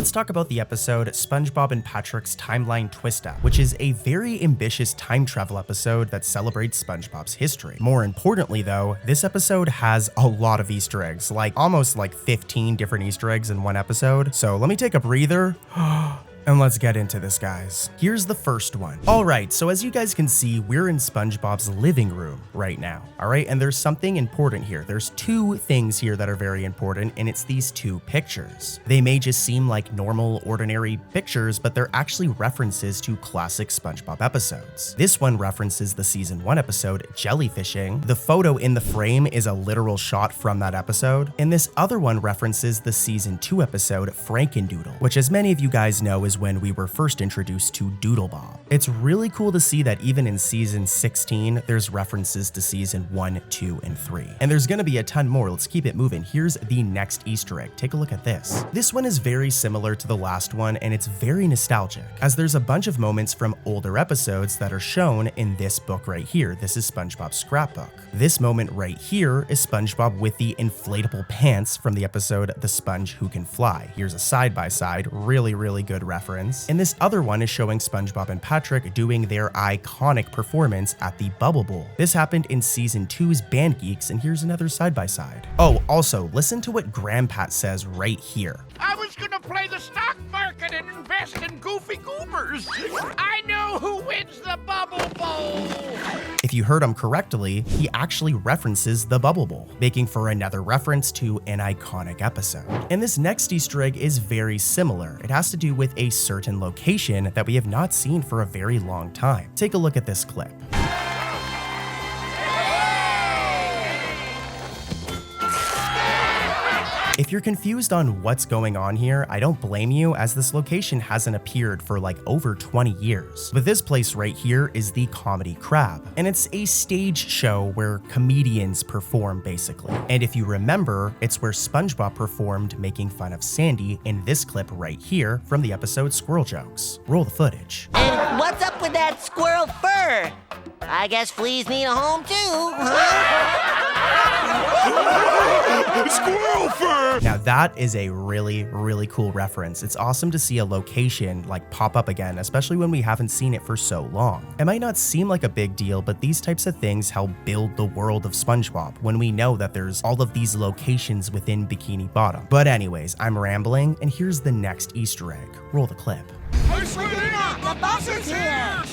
let's talk about the episode SpongeBob and Patrick's Timeline Twist-Up, which is a very ambitious time travel episode that celebrates SpongeBob's history. More importantly though, this episode has a lot of Easter eggs, like almost like 15 different Easter eggs in one episode. So let me take a breather. And let's get into this, guys. Here's the first one. All right, so as you guys can see, we're in SpongeBob's living room right now, all right? And there's something important here. There's two things here that are very important, and it's these two pictures. They may just seem like normal, ordinary pictures, but they're actually references to classic SpongeBob episodes. This one references the season 1 episode, Jellyfishing. The photo in the frame is a literal shot from that episode. And this other one references the season 2 episode, Frankendoodle, which as many of you guys know is when we were first introduced to Doodlebob. It's really cool to see that even in season 16, there's references to season 1, 2, and 3. And there's gonna be a ton more. Let's keep it moving. Here's the next Easter egg. Take a look at this. This one is very similar to the last one, and it's very nostalgic, as there's a bunch of moments from older episodes that are shown in this book right here. This is SpongeBob's scrapbook. This moment right here is SpongeBob with the inflatable pants from the episode The Sponge Who Can Fly. Here's a side-by-side, really good reference. And this other one is showing SpongeBob and Patrick doing their iconic performance at the Bubble Bowl. This happened in season 2's Band Geeks, and here's another side-by-side. Oh, also, listen to what Grandpat says right here. I was gonna play the stock market and invest in goofy goobers. I know who wins the Bubble Bowl. If you heard him correctly, he actually references the Bubble Bowl, making for another reference to an iconic episode. And this next Easter egg is very similar. It has to do with a certain location that we have not seen for a very long time. Take a look at this clip. If you're confused on what's going on here, I don't blame you, as this location hasn't appeared for like over 20 years. But this place right here is the Comedy Crab, and it's a stage show where comedians perform basically. And if you remember, it's where SpongeBob performed making fun of Sandy in this clip right here from the episode Squirrel Jokes. Roll the footage. And what's up with that squirrel fur? I guess fleas need a home too, huh? Squirrel fur! Now that is a really cool reference. It's awesome to see a location like pop up again, especially when we haven't seen it for so long. It might not seem like a big deal, but these types of things help build the world of SpongeBob when we know that there's all of these locations within Bikini Bottom. But anyways, I'm rambling, and here's the next Easter egg. Roll the clip. Hey, Squidina, the bus is here!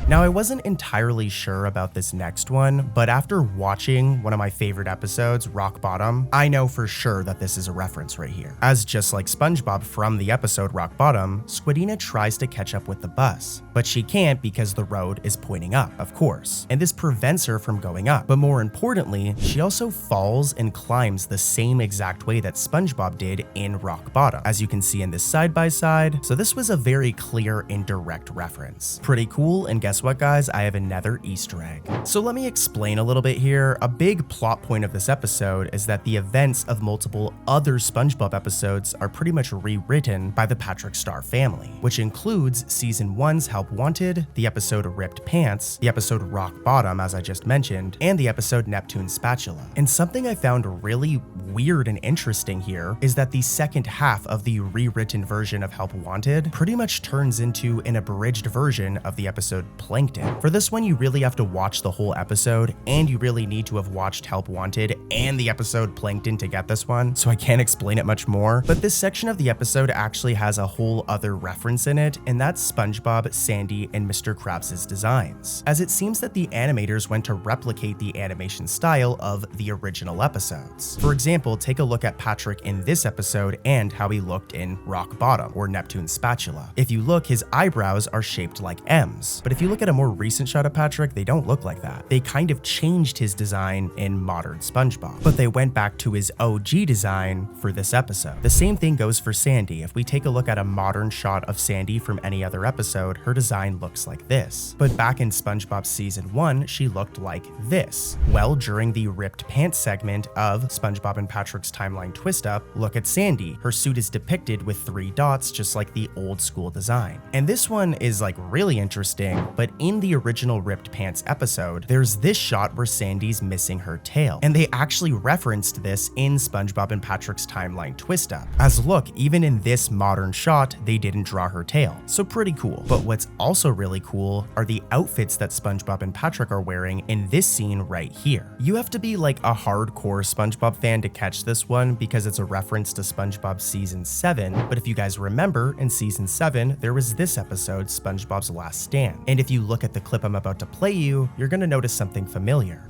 Now, I wasn't entirely sure about this next one, but after watching one of my favorite episodes, Rock Bottom, I know for sure that this is a reference right here. As just like SpongeBob from the episode Rock Bottom, Squidina tries to catch up with the bus, but she can't because the road is pointing up, of course, and this prevents her from going up. But more importantly, she also falls and climbs the same exact way that SpongeBob did in Rock Bottom, as you can see in this side-by-side. So this was a very clear and direct reference. Pretty cool, and guess what, guys? I have another Easter egg. So let me explain a little bit here. A big plot point of this episode is that the events of multiple other SpongeBob episodes are pretty much rewritten by the Patrick Star family, which includes season 1's Help Wanted, the episode Ripped Pants, the episode Rock Bottom, as I just mentioned, and the episode Neptune Spatula. And something I found really weird and interesting here is that the second half of the rewritten version of Help Wanted pretty much turns into an abridged version of the episode Plankton. For this one, you really have to watch the whole episode, and you really need to have watched Help Wanted and the episode Plankton to get this one, so I can't explain it much more. But this section of the episode actually has a whole other reference in it, and that's SpongeBob, Sandy, and Mr. Krabs' designs, as it seems that the animators went to replicate the animation style of the original episodes. For example, take a look at Patrick in this episode and how he looked in Rock Bottom or Neptune Spatula. If you look, his eyebrows are shaped like M's, but if you look at a more recent shot of Patrick, they don't look like that. They kind of changed his design in modern SpongeBob, but they went back to his OG design for this episode. The same thing goes for Sandy. If we take a look at a modern shot of Sandy from any other episode, her design looks like this. But back in SpongeBob season 1, she looked like this. Well, during the Ripped Pants segment of SpongeBob and Patrick's Timeline Twist-Up, look at Sandy. Her suit is depicted with 3 dots, just like the old school design. And this one is like really interesting, but but in the original Ripped Pants episode, there's this shot where Sandy's missing her tail, and they actually referenced this in SpongeBob and Patrick's timeline twist up. As look, even in this modern shot, they didn't draw her tail, so pretty cool. But what's also really cool are the outfits that SpongeBob and Patrick are wearing in this scene right here. You have to be like a hardcore SpongeBob fan to catch this one because it's a reference to SpongeBob season 7, but if you guys remember, in season 7, there was this episode, SpongeBob's Last Stand. And if you look at the clip I'm about to play you, you're gonna notice something familiar.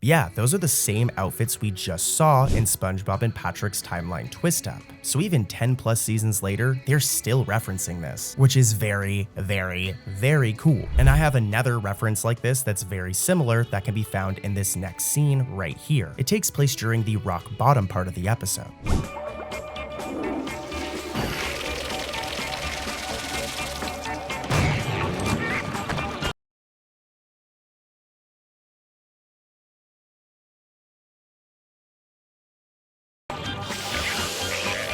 Yeah, those are the same outfits we just saw in SpongeBob and Patrick's timeline twist up. So even 10 plus seasons later, they're still referencing this, which is very, very, very cool. And I have another reference like this that's very similar that can be found in this next scene right here. It takes place during the rock bottom part of the episode.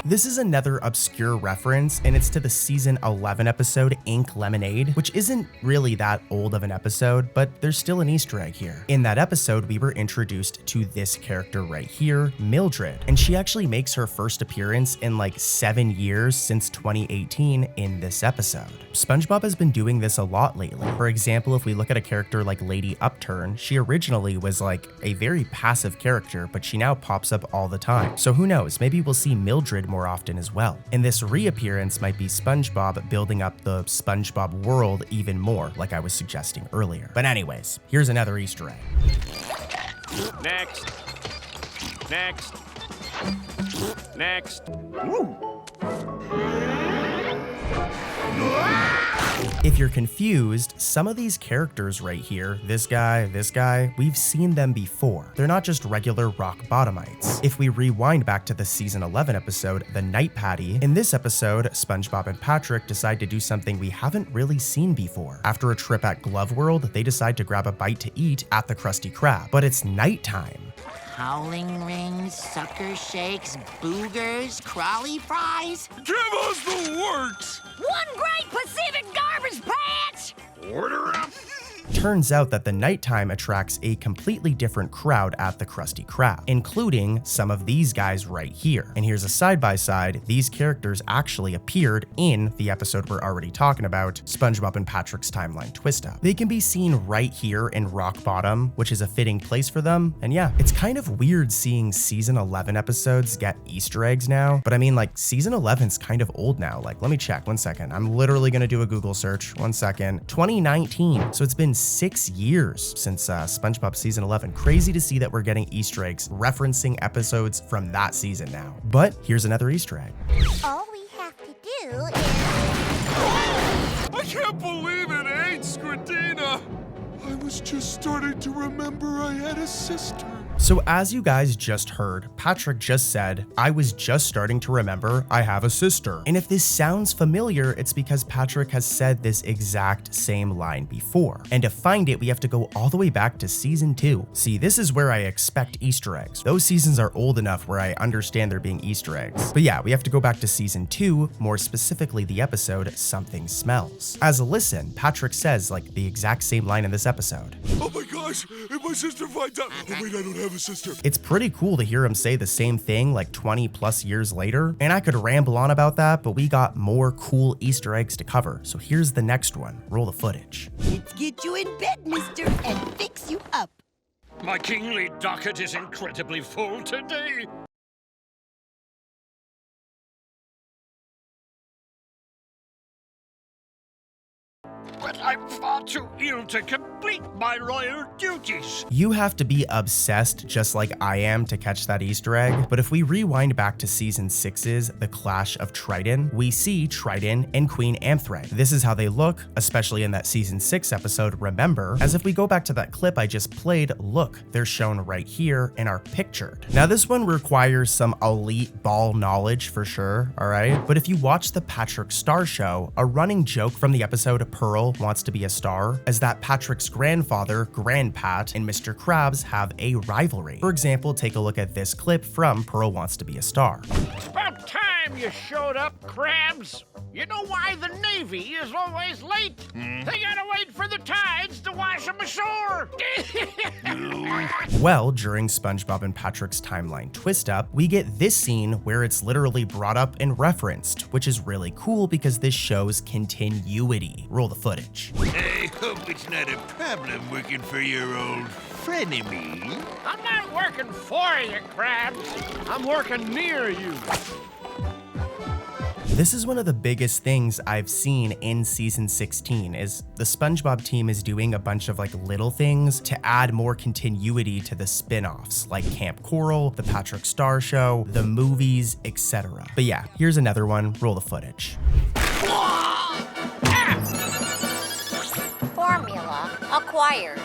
This is another obscure reference, and it's to the season 11 episode Ink Lemonade, which isn't really that old of an episode, but there's still an Easter egg here. In that episode, we were introduced to this character right here, Mildred, and she actually makes her first appearance in like 7 years since 2018 in this episode. SpongeBob has been doing this a lot lately. For example, if we look at a character like Lady Upturn, she originally was like a very passive character, but she now pops up all the time. So who knows, maybe we'll see Mildred more often as well. And this reappearance might be SpongeBob building up the SpongeBob world even more, like I was suggesting earlier. But anyways, here's another Easter egg. Next. Next. Next. If you're confused, some of these characters right here, this guy, we've seen them before. They're not just regular rock bottomites. If we rewind back to the season 11 episode, The Night Patty, in this episode, SpongeBob and Patrick decide to do something we haven't really seen before. After a trip at Glove World, they decide to grab a bite to eat at the Krusty Krab, but it's nighttime. Howling rings, sucker shakes, boogers, crawly fries. Give us the works! One great Pacific garbage patch! Order up! Turns out that the nighttime attracts a completely different crowd at the Krusty Krab, including some of these guys right here. And here's a side-by-side, these characters actually appeared in the episode we're already talking about, SpongeBob and Patrick's timeline twist up. They can be seen right here in Rock Bottom, which is a fitting place for them. And yeah, it's kind of weird seeing season 11 episodes get Easter eggs now, but I mean, like, season 11's kind of old now. Like, let me check, 1 second. I'm literally gonna do a Google search, 1 second. 2019, so it's been 6 years since SpongeBob season 11. Crazy to see that we're getting Easter eggs referencing episodes from that season now. But here's another Easter egg. All we have to do is... I can't believe it ain't Squidina! I was just starting to remember I had a sister. So as you guys just heard, Patrick just said, I was just starting to remember I have a sister. And if this sounds familiar, it's because Patrick has said this exact same line before. And to find it, we have to go all the way back to season 2. See, this is where I expect Easter eggs. Those seasons are old enough where I understand there being Easter eggs. But yeah, we have to go back to season 2, more specifically the episode Something Smells. As a listen, Patrick says like the exact same line in this episode. Oh my gosh, if my sister finds out, oh wait, I don't have a sister. It's pretty cool to hear him say the same thing like 20 plus years later, and I could ramble on about that, but we got more cool Easter eggs to cover, so here's the next one. Roll the footage. Let's get you in bed, mister, and fix you up. My kingly docket is incredibly full today. But I'm far too ill to complete my royal duties. You have to be obsessed just like I am to catch that Easter egg, but if we rewind back to season 6's The Clash of Triton, we see Triton and Queen Anthreg. This is how they look, especially in that season 6 episode, Remember, as if we go back to that clip I just played, look, they're shown right here and are pictured. Now this one requires some elite ball knowledge for sure, alright? But if you watch the Patrick Star Show, a running joke from the episode Pearl Wants to Be a Star is that Patrick's grandfather, Grandpat, and Mr. Krabs have a rivalry. For example, take a look at this clip from Pearl Wants to Be a Star. It's about time time you showed up, Crabs. You know why the Navy is always late? They gotta wait for the tides to wash them ashore. Well, during SpongeBob and Patrick's timeline twist-up, we get this scene where it's literally brought up and referenced, which is really cool because this shows continuity. Roll the footage. I hope it's not a problem working for your old frenemy. I'm not working for you, Crabs. I'm working near you. This is one of the biggest things I've seen in season 16 is the SpongeBob team is doing a bunch of like little things to add more continuity to the spin-offs like Camp Coral, the Patrick Star Show, the movies, etc. But yeah, here's another one. Roll the footage. Formula acquired.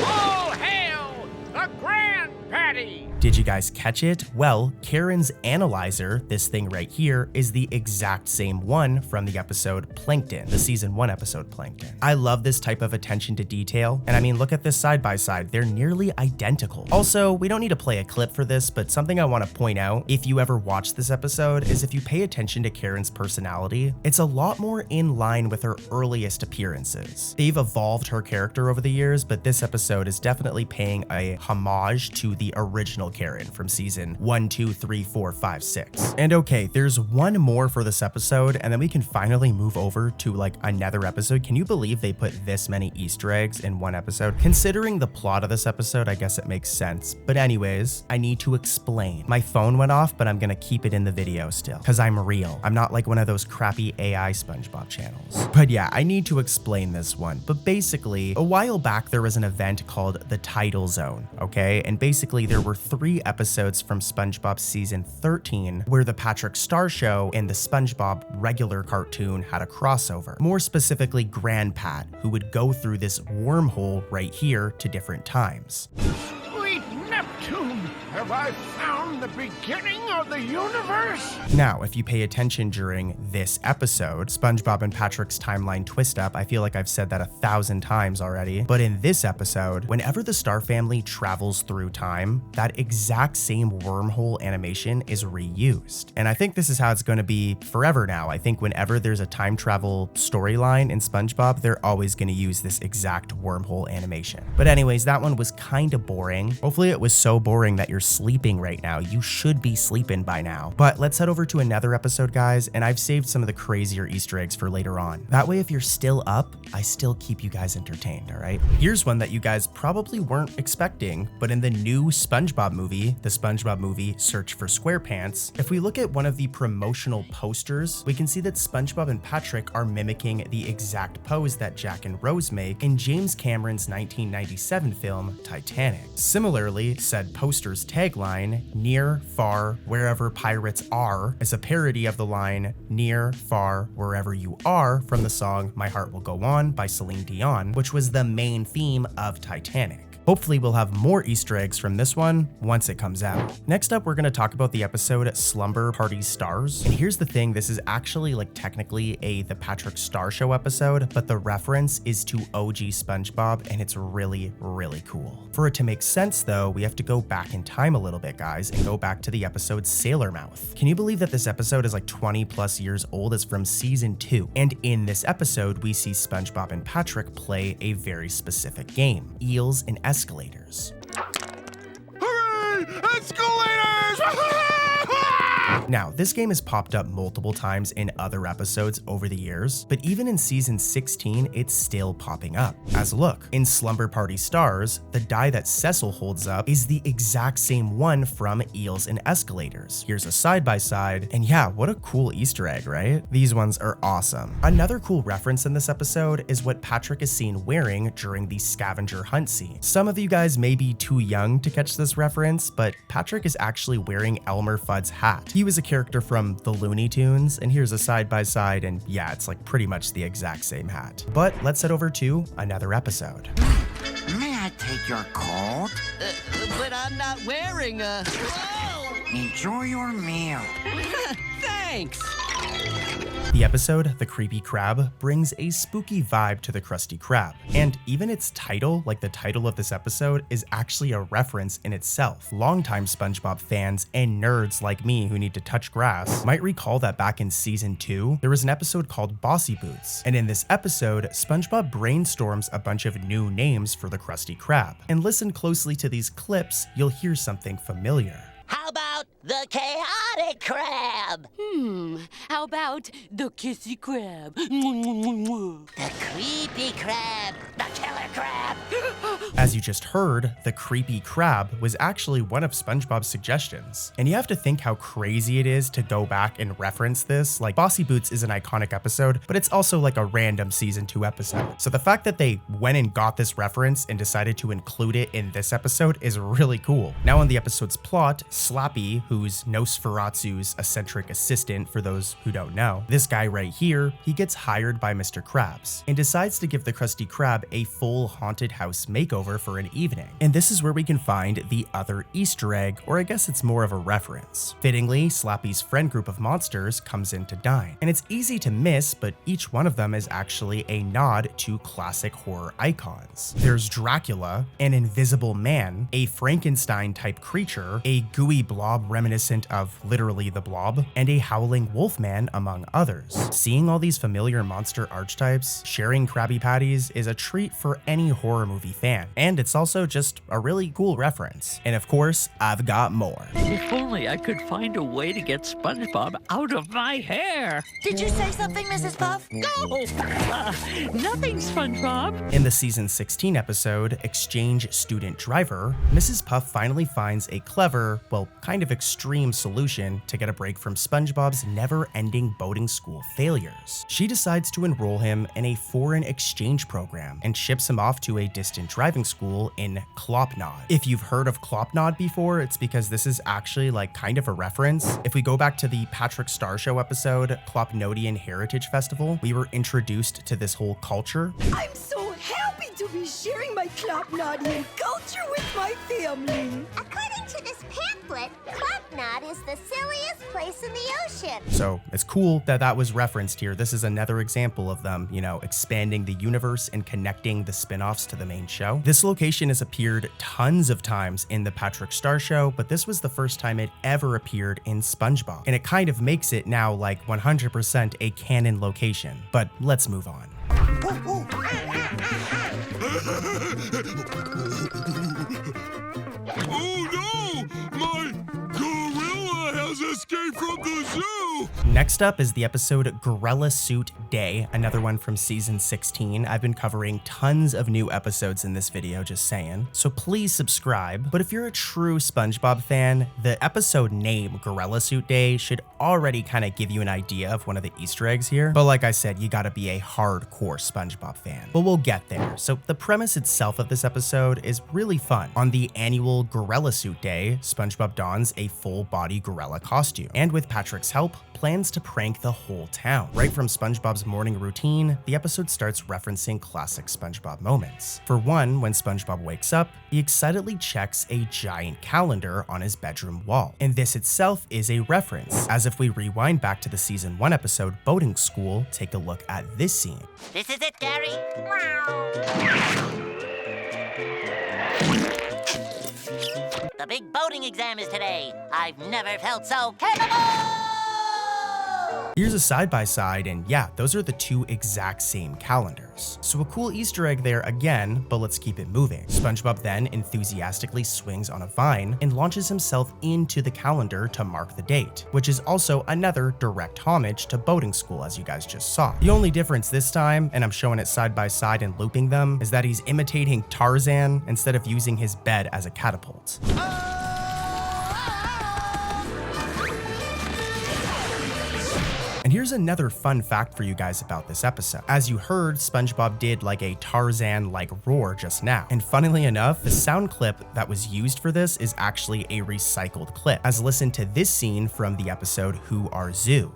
All hail the Grand Patty! Did you guys catch it? Well, Karen's analyzer, this thing right here, is the exact same one from the episode Plankton, the season 1 episode Plankton. I love this type of attention to detail, and I mean, look at this side by side, they're nearly identical. Also, we don't need to play a clip for this, but something I want to point out, if you ever watch this episode, is if you pay attention to Karen's personality, it's a lot more in line with her earliest appearances. They've evolved her character over the years, but this episode is definitely paying a homage to the original Karen from season 1, 2, 3, 4, 5, 6. And okay, there's one more for this episode, and then we can finally move over to like another episode. Can you believe they put this many Easter eggs in one episode? Considering the plot of this episode, I guess it makes sense. But anyways, I need to explain. My phone went off, but I'm gonna keep it in the video still, because I'm real. I'm not like one of those crappy AI SpongeBob channels. But yeah, I need to explain this one. But basically, a while back, there was an event called the Tidal Zone, okay? And basically, there were 3 episodes from SpongeBob season 13 where the Patrick Star Show and the SpongeBob regular cartoon had a crossover. More specifically, Grandpat, who would go through this wormhole right here to different times. Sweet Neptune, have I found the beginning of the universe? Now, if you pay attention during this episode, SpongeBob and Patrick's timeline twist up, I feel like I've said that 1,000 times already, but in this episode, whenever the Star family travels through time, that exact same wormhole animation is reused. And I think this is how it's going to be forever now. I think whenever there's a time travel storyline in SpongeBob, they're always going to use this exact wormhole animation. But anyways, that one was kind of boring. Hopefully it was so boring that you're sleeping right now. You should be sleeping by now. But let's head over to another episode, guys, and I've saved some of the crazier Easter eggs for later on. That way, if you're still up, I still keep you guys entertained, all right? Here's one that you guys probably weren't expecting, but in the new SpongeBob movie, the SpongeBob movie Search for SquarePants, if we look at one of the promotional posters, we can see that SpongeBob and Patrick are mimicking the exact pose that Jack and Rose make in James Cameron's 1997 film Titanic. Similarly, said poster's tagline, "Near, far, wherever pirates are," is a parody of the line, "Near, far, wherever you are," from the song My Heart Will Go On by Celine Dion, which was the main theme of Titanic. Hopefully we'll have more Easter eggs from this one once it comes out. Next up, we're going to talk about the episode Slumber Party Stars. And here's the thing, this is actually like technically the Patrick Star Show episode, but the reference is to OG SpongeBob, and it's really, really cool. For it to make sense though, we have to go back in time a little bit, guys, and go back to the episode Sailor Mouth. Can you believe that this episode is like 20 plus years old? It's from season 2. And in this episode, we see SpongeBob and Patrick play a very specific game, Eels and Escalators. Hooray! Escalators! Now, this game has popped up multiple times in other episodes over the years, but even in season 16, it's still popping up. As look, in Slumber Party Stars, the die that Cecil holds up is the exact same one from Eels and Escalators. Here's a side-by-side, and yeah, what a cool Easter egg, right? These ones are awesome. Another cool reference in this episode is what Patrick is seen wearing during the scavenger hunt scene. Some of you guys may be too young to catch this reference, but Patrick is actually wearing Elmer Fudd's hat. He was a character from the Looney Tunes, and here's a side-by-side, and yeah, it's like pretty much the exact same hat. But let's head over to another episode. May I take your coat? But I'm not wearing a... Whoa! Enjoy your meal. Thanks! The episode, The Creepy Crab, brings a spooky vibe to the Krusty Krab, and even its title, like the title of this episode, is actually a reference in itself. Longtime SpongeBob fans and nerds like me who need to touch grass might recall that back in season 2, there was an episode called Bossy Boots, and in this episode, SpongeBob brainstorms a bunch of new names for the Krusty Krab. And listen closely to these clips, you'll hear something familiar. How about the chaotic crab? How about the kissy crab? The creepy crab? The killer crab? As you just heard, the creepy crab was actually one of SpongeBob's suggestions. And you have to think how crazy it is to go back and reference this. Like, Bossy Boots is an iconic episode, but it's also like a random season 2 episode. So the fact that they went and got this reference and decided to include it in this episode is really cool. Now on the episode's plot, Slappy, who's Nosferatu's eccentric assistant for those who don't know, this guy right here, he gets hired by Mr. Krabs and decides to give the Krusty Krab a full haunted house makeover for an evening. And this is where we can find the other Easter egg, or I guess it's more of a reference. Fittingly, Slappy's friend group of monsters comes in to dine. And it's easy to miss, but each one of them is actually a nod to classic horror icons. There's Dracula, an invisible man, a Frankenstein-type creature, a gooey blob reminiscent of literally the Blob, and a howling wolfman, among others. Seeing all these familiar monster archetypes, sharing Krabby Patties is a treat for any horror movie fan, and it's also just a really cool reference. And of course, I've got more. If only I could find a way to get SpongeBob out of my hair. Did you say something, Mrs. Puff? Nothing, SpongeBob. In the season 16 episode, Exchange Student Driver, Mrs. Puff finally finds a clever, well, kind of extreme solution to get a break from SpongeBob's never-ending boating school failures. She decides to enroll him in a foreign exchange program and ships him off to a distant driving school in Klopnod. If you've heard of Klopnod before, it's because this is actually like kind of a reference. If we go back to the Patrick Star Show episode, Klopnodian Heritage Festival, we were introduced to this whole culture. I'm so happy to be sharing my Klopnodian culture with my family. According to this pamphlet, Klopnod is the silliest place in the ocean. So it's cool that that was referenced here. This is another example of them, you know, expanding the universe and connecting the spin-offs to the main show. This location has appeared tons of times in the Patrick Star Show, but this was the first time it ever appeared in SpongeBob. And it kind of makes it now like 100% a canon location. But let's move on. Oh no! My gorilla has escaped from the zoo! Next up is the episode Gorilla Suit Day, another one from season 16. I've been covering tons of new episodes in this video, just saying. So please subscribe. But if you're a true SpongeBob fan, the episode name Gorilla Suit Day should already kind of give you an idea of one of the Easter eggs here. But like I said, you gotta be a hardcore SpongeBob fan. But we'll get there. So the premise itself of this episode is really fun. On the annual Gorilla Suit Day, SpongeBob dons a full-body gorilla costume, and with Patrick's help, plans to prank the whole town. Right from SpongeBob's morning routine, the episode starts referencing classic SpongeBob moments. For one, when SpongeBob wakes up, he excitedly checks a giant calendar on his bedroom wall. And this itself is a reference, as if we rewind back to the season 1 episode Boating School, take a look at this scene. This is it, Gary. The big boating exam is today. I've never felt so capable! Here's a side-by-side, and yeah, those are the two exact same calendars. So a cool Easter egg there again, but let's keep it moving. SpongeBob then enthusiastically swings on a vine and launches himself into the calendar to mark the date, which is also another direct homage to Boating School, as you guys just saw. The only difference this time, and I'm showing it side-by-side and looping them, is that he's imitating Tarzan instead of using his bed as a catapult. And here's another fun fact for you guys about this episode. As you heard, SpongeBob did like a Tarzan-like roar just now. And funnily enough, the sound clip that was used for this is actually a recycled clip, as listen to this scene from the episode Who Are Zoo.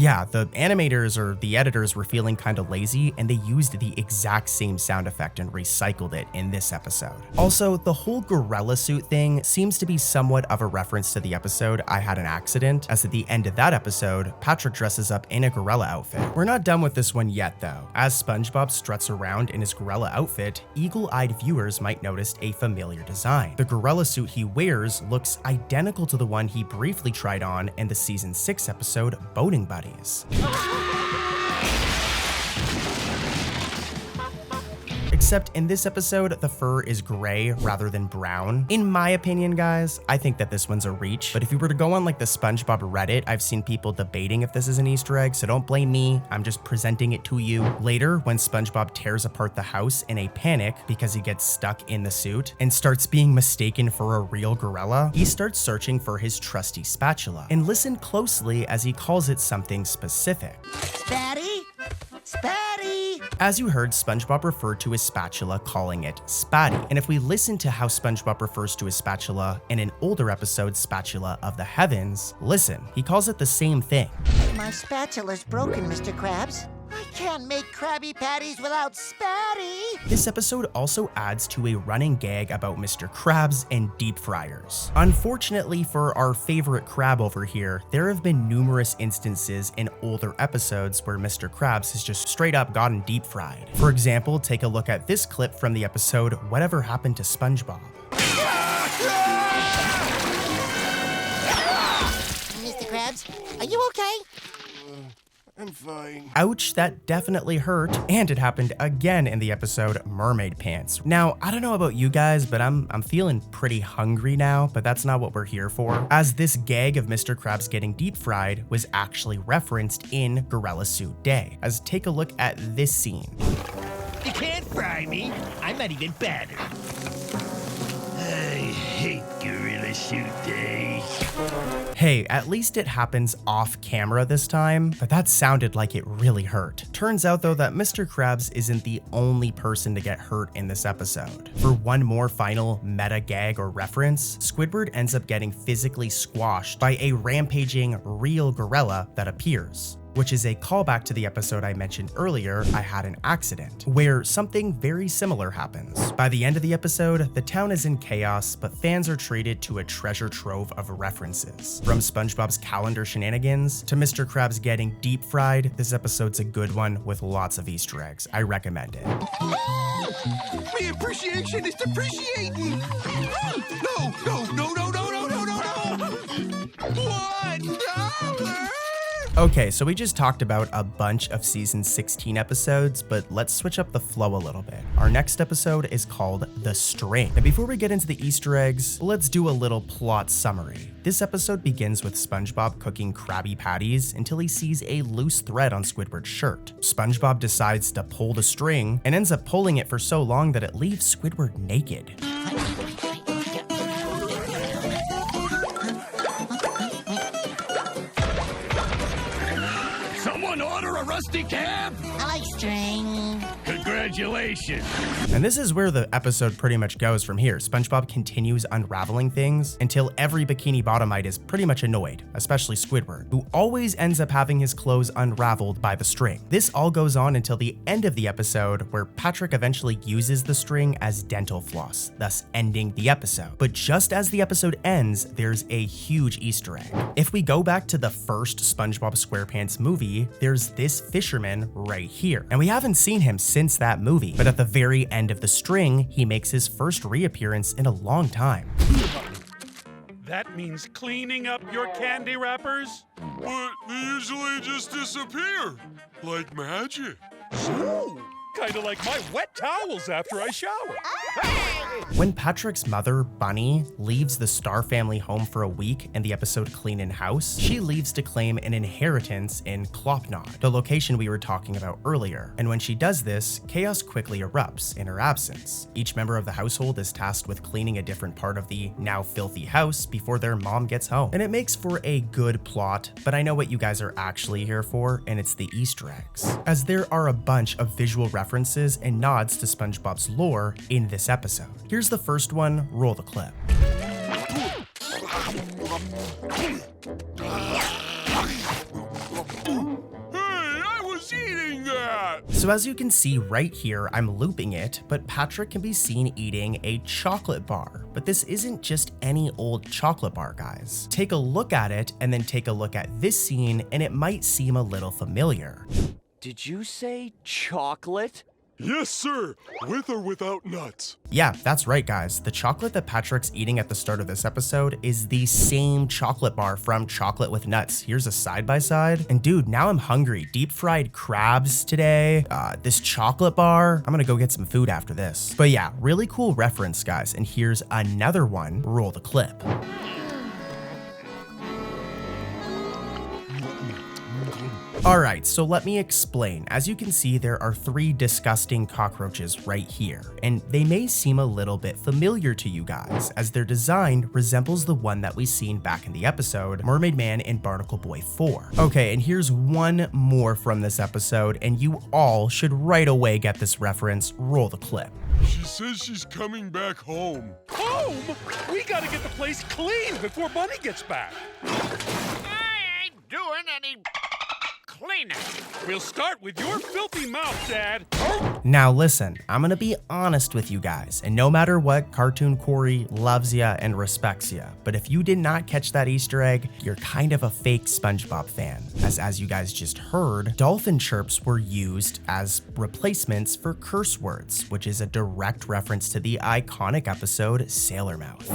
Yeah, the animators or the editors were feeling kind of lazy and they used the exact same sound effect and recycled it in this episode. Also, the whole gorilla suit thing seems to be somewhat of a reference to the episode I Had an Accident, as at the end of that episode, Patrick dresses up in a gorilla outfit. We're not done with this one yet though. As SpongeBob struts around in his gorilla outfit, eagle-eyed viewers might notice a familiar design. The gorilla suit he wears looks identical to the one he briefly tried on in the season 6 episode Boating Buddies. Except in this episode, the fur is gray rather than brown. In my opinion, guys, I think that this one's a reach, but if you were to go on like the SpongeBob Reddit, I've seen people debating if this is an Easter egg, so don't blame me, I'm just presenting it to you. Later, when SpongeBob tears apart the house in a panic because he gets stuck in the suit and starts being mistaken for a real gorilla, he starts searching for his trusty spatula. And listen closely as he calls it something specific. Spatty? Spatty! As you heard, SpongeBob referred to his spatula calling it Spatty. And if we listen to how SpongeBob refers to his spatula in an older episode, Spatula of the Heavens, listen, he calls it the same thing. My spatula's broken, Mr. Krabs. I can't make Krabby Patties without Spatty. This episode also adds to a running gag about Mr. Krabs and deep fryers. Unfortunately for our favorite crab over here, there have been numerous instances in older episodes where Mr. Krabs has just straight up gotten deep fried. For example, take a look at this clip from the episode Whatever Happened to SpongeBob. Mr. Krabs, are you okay? I'm fine. Ouch, that definitely hurt. And it happened again in the episode Mermaid Pants. Now, I don't know about you guys, but I'm feeling pretty hungry now, but that's not what we're here for, as this gag of Mr. Krabs getting deep fried was actually referenced in Gorilla Suit Day. As take a look at this scene. You can't fry me. I'm not even better. I hate Gorilla Suit Day. Hey, at least it happens off camera this time, but that sounded like it really hurt. Turns out though that Mr. Krabs isn't the only person to get hurt in this episode. For one more final meta gag or reference, Squidward ends up getting physically squashed by a rampaging real gorilla that appears, which is a callback to the episode I mentioned earlier, I Had an Accident, where something very similar happens. By the end of the episode, the town is in chaos, but fans are treated to a treasure trove of references. From SpongeBob's calendar shenanigans to Mr. Krabs getting deep fried, this episode's a good one with lots of Easter eggs. I recommend it. My appreciation is depreciating. No. $1. Okay, so we just talked about a bunch of season 16 episodes, but let's switch up the flow a little bit. Our next episode is called The String. And before we get into the Easter eggs, let's do a little plot summary. This episode begins with SpongeBob cooking Krabby Patties until he sees a loose thread on Squidward's shirt. SpongeBob decides to pull the string and ends up pulling it for so long that it leaves Squidward naked. Order a rusty cab? I like string. Congratulations. And this is where the episode pretty much goes from here. SpongeBob continues unraveling things until every Bikini Bottomite is pretty much annoyed, especially Squidward, who always ends up having his clothes unraveled by the string. This all goes on until the end of the episode, where Patrick eventually uses the string as dental floss, thus ending the episode. But just as the episode ends, there's a huge Easter egg. If we go back to the first SpongeBob SquarePants movie, there's this fisherman right here. And we haven't seen him since that movie, but at the very end of the string, he makes his first reappearance in a long time. That means cleaning up your candy wrappers? But they usually just disappear, like magic. Ooh, kinda like my wet towels after I shower. When Patrick's mother, Bunny, leaves the Star family home for a week in the episode Cleanin' House, she leaves to claim an inheritance in Clopnod, the location we were talking about earlier. And when she does this, chaos quickly erupts in her absence. Each member of the household is tasked with cleaning a different part of the now filthy house before their mom gets home. And it makes for a good plot, but I know what you guys are actually here for, and it's the Easter eggs, as there are a bunch of visual references and nods to SpongeBob's lore in this episode. Here's the first one, roll the clip. So as you can see right here, I'm looping it, but Patrick can be seen eating a chocolate bar. But this isn't just any old chocolate bar, guys. Take a look at it and then take a look at this scene and it might seem a little familiar. Did you say chocolate? Yes, sir. With or without nuts. Yeah, that's right, guys. The chocolate that Patrick's eating at the start of this episode is the same chocolate bar from Chocolate with Nuts. Here's a side-by-side. And dude, now I'm hungry. Deep fried crabs today, this chocolate bar. I'm gonna go get some food after this. But yeah, really cool reference, guys. And here's another one. Roll the clip. Alright, so let me explain. As you can see, there are 3 disgusting cockroaches right here, and they may seem a little bit familiar to you guys, as their design resembles the one that we seen back in the episode, Mermaid Man and Barnacle Boy 4. Okay, and here's one more from this episode, and you all should right away get this reference. Roll the clip. She says she's coming back home. Home? We gotta get the place clean before Bunny gets back. I ain't doing any cleaning. We'll start with your filthy mouth, Dad. Now listen, I'm gonna be honest with you guys, and no matter what, Cartoon Corey loves ya and respects ya, but if you did not catch that Easter egg, you're kind of a fake SpongeBob fan, as you guys just heard, dolphin chirps were used as replacements for curse words, which is a direct reference to the iconic episode Sailor Mouth.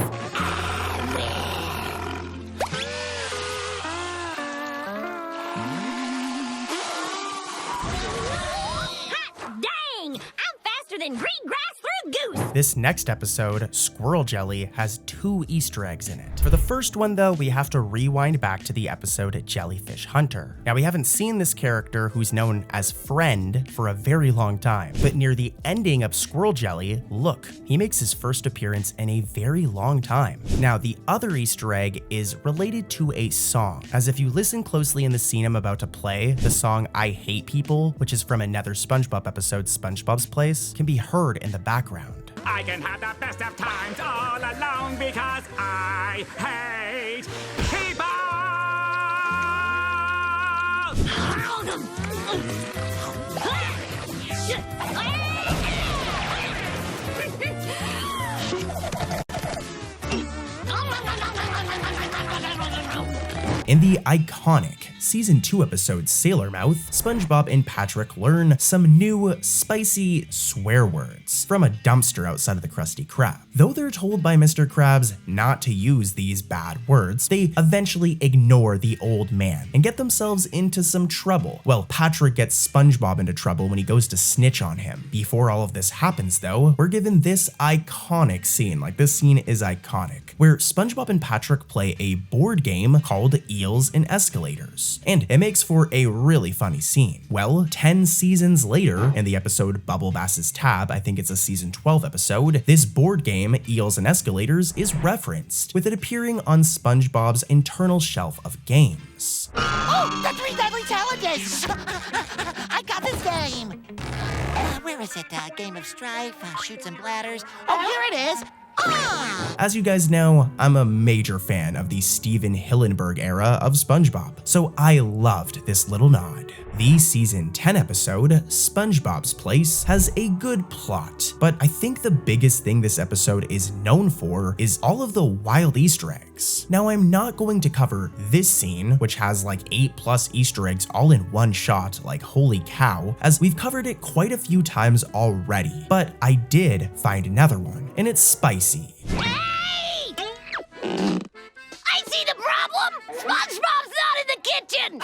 Than green grass through goose. This next episode, Squirrel Jelly, has 2 Easter eggs in it. For the first one though, we have to rewind back to the episode Jellyfish Hunter. Now we haven't seen this character, who's known as Friend, for a very long time, but near the ending of Squirrel Jelly, look, he makes his first appearance in a very long time. Now the other Easter egg is related to a song, as if you listen closely in the scene I'm about to play, the song I Hate People, which is from another SpongeBob episode, SpongeBob's Place, can be heard in the background. I can have the best of times all alone because I hate people. In the iconic Season 2 episode Sailor Mouth, SpongeBob and Patrick learn some new, spicy swear words from a dumpster outside of the Krusty Krab. Though they're told by Mr. Krabs not to use these bad words, they eventually ignore the old man and get themselves into some trouble. Well, Patrick gets SpongeBob into trouble when he goes to snitch on him. Before all of this happens though, we're given this iconic scene, like this scene is iconic, where SpongeBob and Patrick play a board game called Eels and Escalators, and it makes for a really funny scene. Well, 10 seasons later, in the episode Bubble Bass's Tab, I think it's a season 12 episode, this board game, Eels and Escalators, is referenced, with it appearing on SpongeBob's internal shelf of games. Oh, the 3 deadly challenges! I got this game! Where is it? Game of Strife, Shoots and Bladders. Oh, here it is! As you guys know, I'm a major fan of the Steven Hillenburg era of SpongeBob, so I loved this little nod. The season 10 episode, SpongeBob's Place, has a good plot, but I think the biggest thing this episode is known for is all of the wild Easter eggs. Now, I'm not going to cover this scene, which has like 8+ Easter eggs all in one shot, like holy cow, as we've covered it quite a few times already, but I did find another one, and it's spicy. Hey! I see the problem! SpongeBob's not in the kitchen!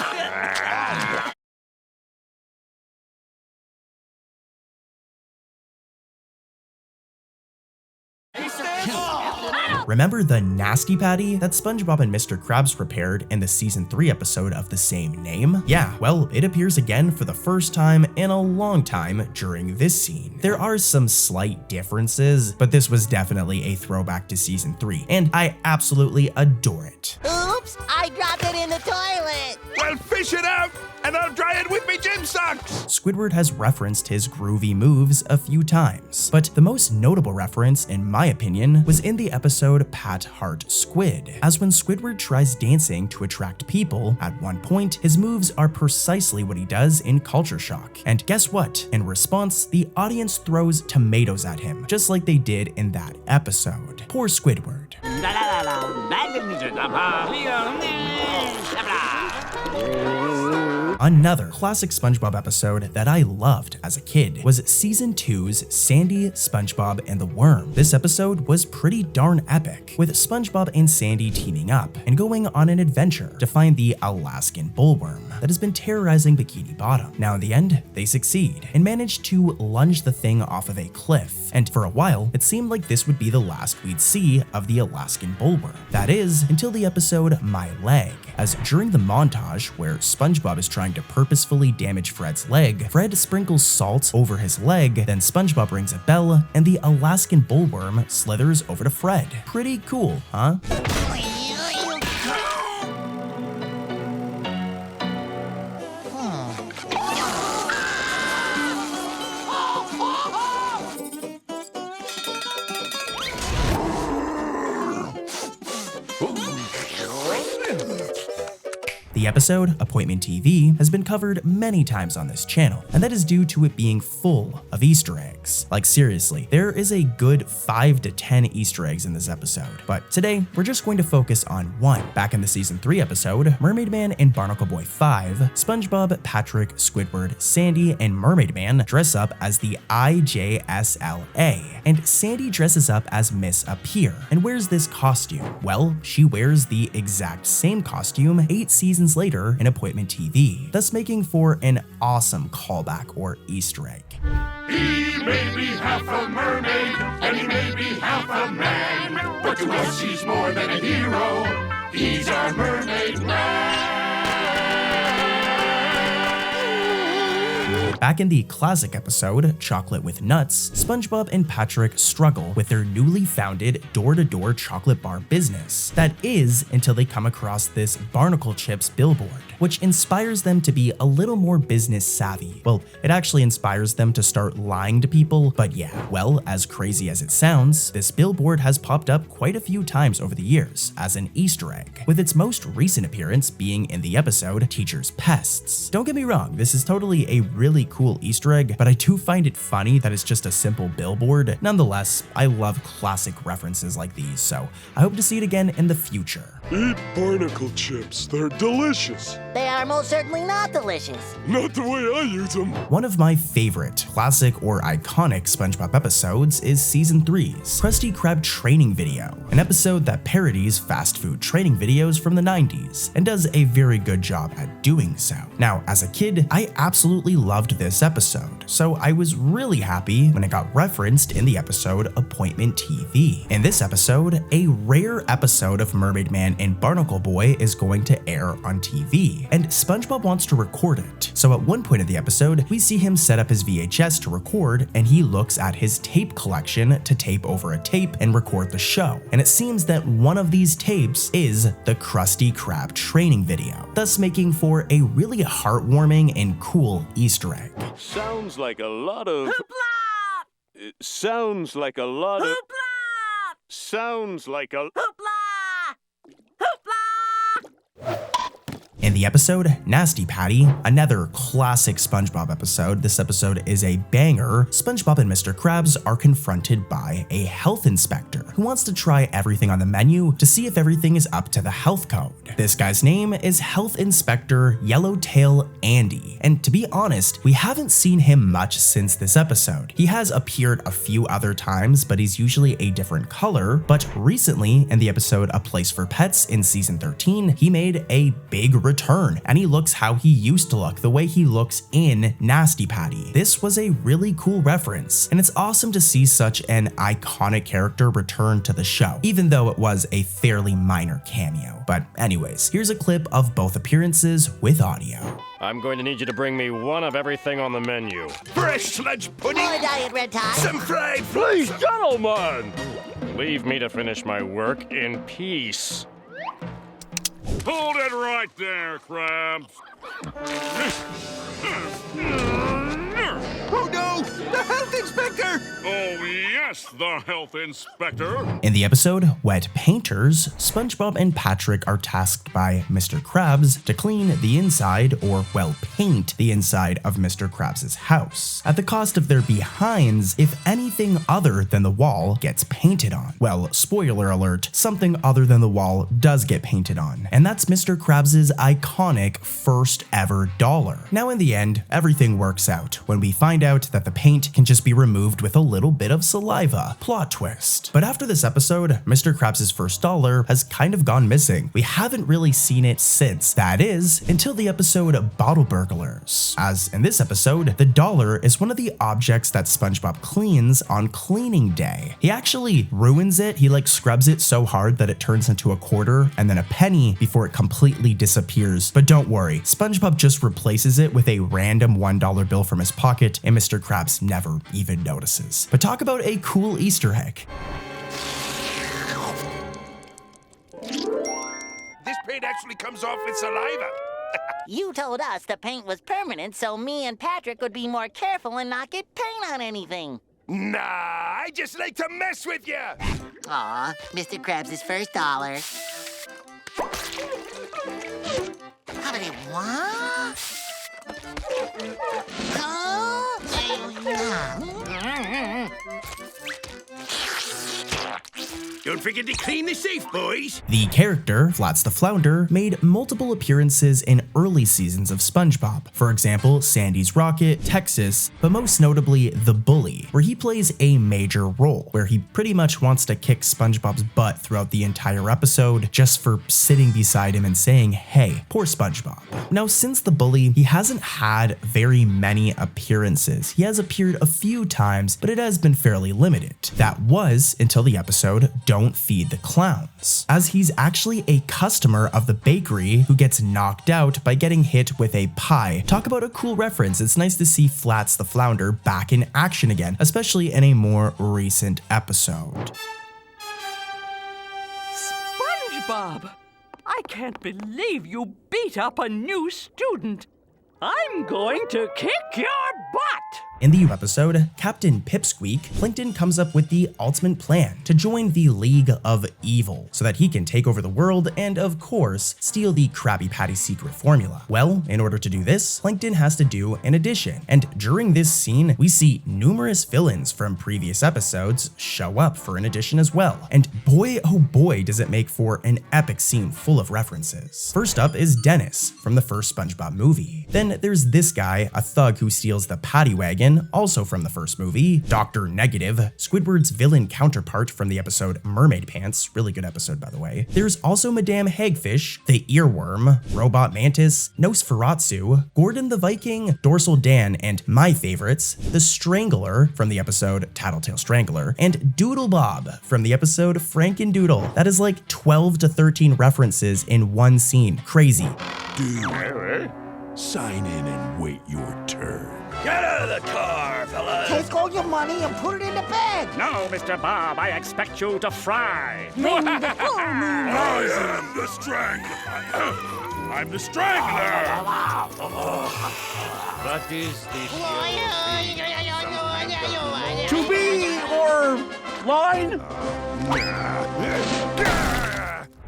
Remember the Nasty Patty that SpongeBob and Mr. Krabs prepared in the season 3 episode of the same name? Yeah, well, it appears again for the first time in a long time during this scene. There are some slight differences, but this was definitely a throwback to season 3, and I absolutely adore it. Oops! Oops, I dropped it in the toilet. Well, fish it out, and I'll dry it with me gym socks. Squidward has referenced his groovy moves a few times, but the most notable reference, in my opinion, was in the episode Pat Heart Squid, as when Squidward tries dancing to attract people, at one point, his moves are precisely what he does in Culture Shock. And guess what? In response, the audience throws tomatoes at him, just like they did in that episode. Poor Squidward. Another classic SpongeBob episode that I loved as a kid was Season 2's Sandy, SpongeBob, and the Worm. This episode was pretty darn epic, with SpongeBob and Sandy teaming up and going on an adventure to find the Alaskan bullworm that has been terrorizing Bikini Bottom. Now in the end, they succeed and manage to lunge the thing off of a cliff, and for a while, it seemed like this would be the last we'd see of the Alaskan bullworm. That is, until the episode My Leg, as during the montage where SpongeBob is trying to purposefully damage Fred's leg, Fred sprinkles salt over his leg, then SpongeBob rings a bell, and the Alaskan bullworm slithers over to Fred. Pretty cool, huh? The episode, Appointment TV, has been covered many times on this channel, and that is due to it being full of Easter eggs. Like seriously, there is a good 5 to 10 Easter eggs in this episode, but today we're just going to focus on one. Back in the Season 3 episode, Mermaid Man and Barnacle Boy 5, SpongeBob, Patrick, Squidward, Sandy, and Mermaid Man dress up as the IJSLA, and Sandy dresses up as Miss Appear and wears this costume. Well, she wears the exact same costume 8 seasons later in Appointment TV, thus making for an awesome callback or Easter egg. He may be half a mermaid, and he may be half a man, but to us he's more than a hero. He's our mermaid man. Back in the classic episode, Chocolate with Nuts, SpongeBob and Patrick struggle with their newly founded door-to-door chocolate bar business. That is, until they come across this Barnacle Chips billboard, which inspires them to be a little more business savvy. Well, it actually inspires them to start lying to people, but yeah, well, as crazy as it sounds, this billboard has popped up quite a few times over the years as an Easter egg, with its most recent appearance being in the episode Teacher's Pests. Don't get me wrong, this is totally a really cool Easter egg, but I do find it funny that it's just a simple billboard. Nonetheless, I love classic references like these, so I hope to see it again in the future. Eat barnacle chips. They're delicious. They are most certainly not delicious. Not the way I use them. One of my favorite classic or iconic SpongeBob episodes is Season 3's Krusty Krab training video, an episode that parodies fast food training videos from the 90s and does a very good job at doing so. Now, as a kid, I absolutely loved this episode, so I was really happy when it got referenced in the episode Appointment TV. In this episode, a rare episode of Mermaid Man and Barnacle Boy is going to air on TV, and SpongeBob wants to record it. So at one point in the episode, we see him set up his VHS to record, and he looks at his tape collection to tape over a tape and record the show. And it seems that one of these tapes is the Krusty Krab training video, thus making for a really heartwarming and cool Easter egg. Sounds like a lot of... Hoopla! Sounds like a lot of... Hoopla! Sounds like a... Hoopla! Hoopla! In the episode Nasty Patty, another classic SpongeBob episode, this episode is a banger. SpongeBob and Mr. Krabs are confronted by a health inspector who wants to try everything on the menu to see if everything is up to the health code. This guy's name is Health Inspector Yellowtail Andy, and to be honest, we haven't seen him much since this episode. He has appeared a few other times, but he's usually a different color, but recently in the episode A Place for Pets in Season 13, he made a big return, and he looks how he used to look, the way he looks in Nasty Patty. This was a really cool reference, and it's awesome to see such an iconic character return to the show, even though it was a fairly minor cameo. But anyways, here's a clip of both appearances with audio. I'm going to need you to bring me one of everything on the menu. Fresh sludge pudding. More diet red tie. Some fried Please, gentlemen! Leave me to finish my work in peace. Hold it right there, Krabs. Oh no! The health inspector! Oh, yes, the health inspector. In the episode Wet Painters, SpongeBob and Patrick are tasked by Mr. Krabs to clean the inside, or, well, paint the inside of Mr. Krabs' house, at the cost of their behinds if anything other than the wall gets painted on. Well, spoiler alert, something other than the wall does get painted on, and that's Mr. Krabs' iconic first ever dollar. Now in the end, everything works out when we find out that the paint can just be removed with a little bit of saliva. Plot twist. But after this episode, Mr. Krabs' first dollar has kind of gone missing. We haven't really seen it since. That is, until the episode Bottle Burglars. As in this episode, the dollar is one of the objects that SpongeBob cleans on cleaning day. He actually ruins it. He scrubs it so hard that it turns into a quarter and then a penny before it completely disappears. But don't worry, SpongeBob just replaces it with a random $1 bill from his pocket, and Mr. Krabs never even notices. But talk about a cool Easter egg. This paint actually comes off with saliva. You told us the paint was permanent, so me and Patrick would be more careful and not get paint on anything. Nah, I just like to mess with you. Aw, Mr. Krabs' first dollar. How many what? Don't forget to clean the safe, boys. The character, Flats the Flounder, made multiple appearances in early seasons of SpongeBob. For example, Sandy's Rocket, Texas, but most notably The Bully, where he plays a major role, where he pretty much wants to kick SpongeBob's butt throughout the entire episode just for sitting beside him and saying, "Hey, poor SpongeBob." Now, since The Bully, he hasn't had very many appearances. He has appeared a few times, but it has been fairly limited. That was until the episode Don't Feed the Clowns, as he's actually a customer of the bakery who gets knocked out by getting hit with a pie. Talk about a cool reference. It's nice to see Flats the Flounder back in action again, especially in a more recent episode. SpongeBob! I can't believe you beat up a new student. I'm going to kick your butt! In the episode Captain Pipsqueak, Plankton comes up with the ultimate plan to join the League of Evil so that he can take over the world and, of course, steal the Krabby Patty secret formula. Well, in order to do this, Plankton has to do an addition, and during this scene, we see numerous villains from previous episodes show up for an addition as well. And boy, oh boy, does it make for an epic scene full of references. First up is Dennis from the first SpongeBob movie. Then there's this guy, a thug who steals the Patty Wagon, also from the first movie, Dr. Negative, Squidward's villain counterpart from the episode Mermaid Pants, really good episode by the way. There's also Madame Hagfish, the Earworm, Robot Mantis, Nosferatu, Gordon the Viking, Dorsal Dan, and my favorites, the Strangler from the episode Tattletale Strangler, and Doodle Bob from the episode Frankendoodle. That is like 12 to 13 references in one scene. Crazy. Dude, sign in and wait your turn. Get out of the car, fellas! Take all your money and put it in the bag. No, Mr. Bob, I expect you to fry. Maybe the full moon I rises. am the Strangler. I'm the Strangler. What is this? To be or line?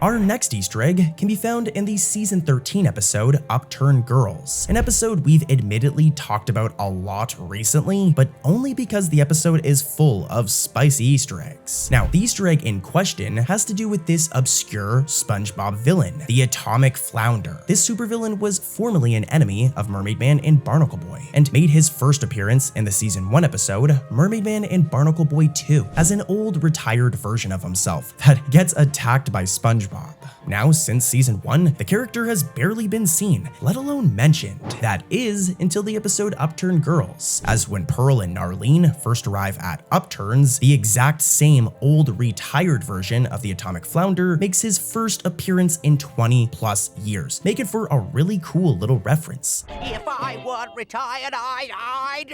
Our next Easter egg can be found in the season 13 episode Upturned Girls, an episode we've admittedly talked about a lot recently, but only because the episode is full of spicy Easter eggs. Now, the Easter egg in question has to do with this obscure SpongeBob villain, the Atomic Flounder. This supervillain was formerly an enemy of Mermaid Man and Barnacle Boy, and made his first appearance in the season 1 episode, Mermaid Man and Barnacle Boy 2, as an old retired version of himself that gets attacked by SpongeBob. Now, since season 1, the character has barely been seen, let alone mentioned. That is until the episode Upturned Girls, as when Pearl and Narlene first arrive at Upturns, the exact same old retired version of the Atomic Flounder makes his first appearance in 20 plus years, making for a really cool little reference. If I weren't retired, I'd...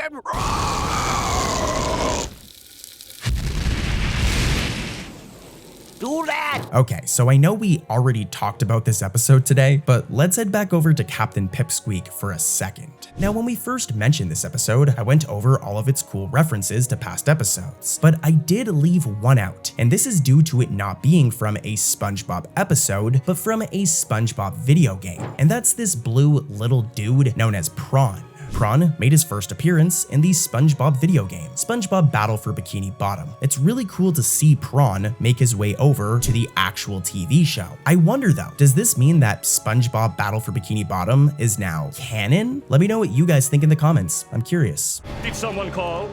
do that! Okay, so I know we already talked about this episode today, but let's head back over to Captain Pipsqueak for a second. Now, when we first mentioned this episode, I went over all of its cool references to past episodes, but I did leave one out, and this is due to it not being from a SpongeBob episode, but from a SpongeBob video game, and that's this blue little dude known as Prawn. Prawn made his first appearance in the SpongeBob video game, SpongeBob Battle for Bikini Bottom. It's really cool to see Prawn make his way over to the actual TV show. I wonder though, does this mean that SpongeBob Battle for Bikini Bottom is now canon? Let me know what you guys think in the comments. I'm curious. Did someone call?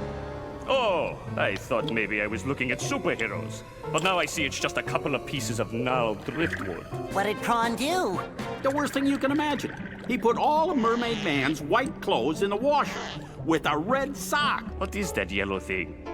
Oh, I thought maybe I was looking at superheroes. But now I see it's just a couple of pieces of gnarled driftwood. What did Prawn do? The worst thing you can imagine. He put all of Mermaid Man's white clothes in the washer with a red sock. What is that yellow thing?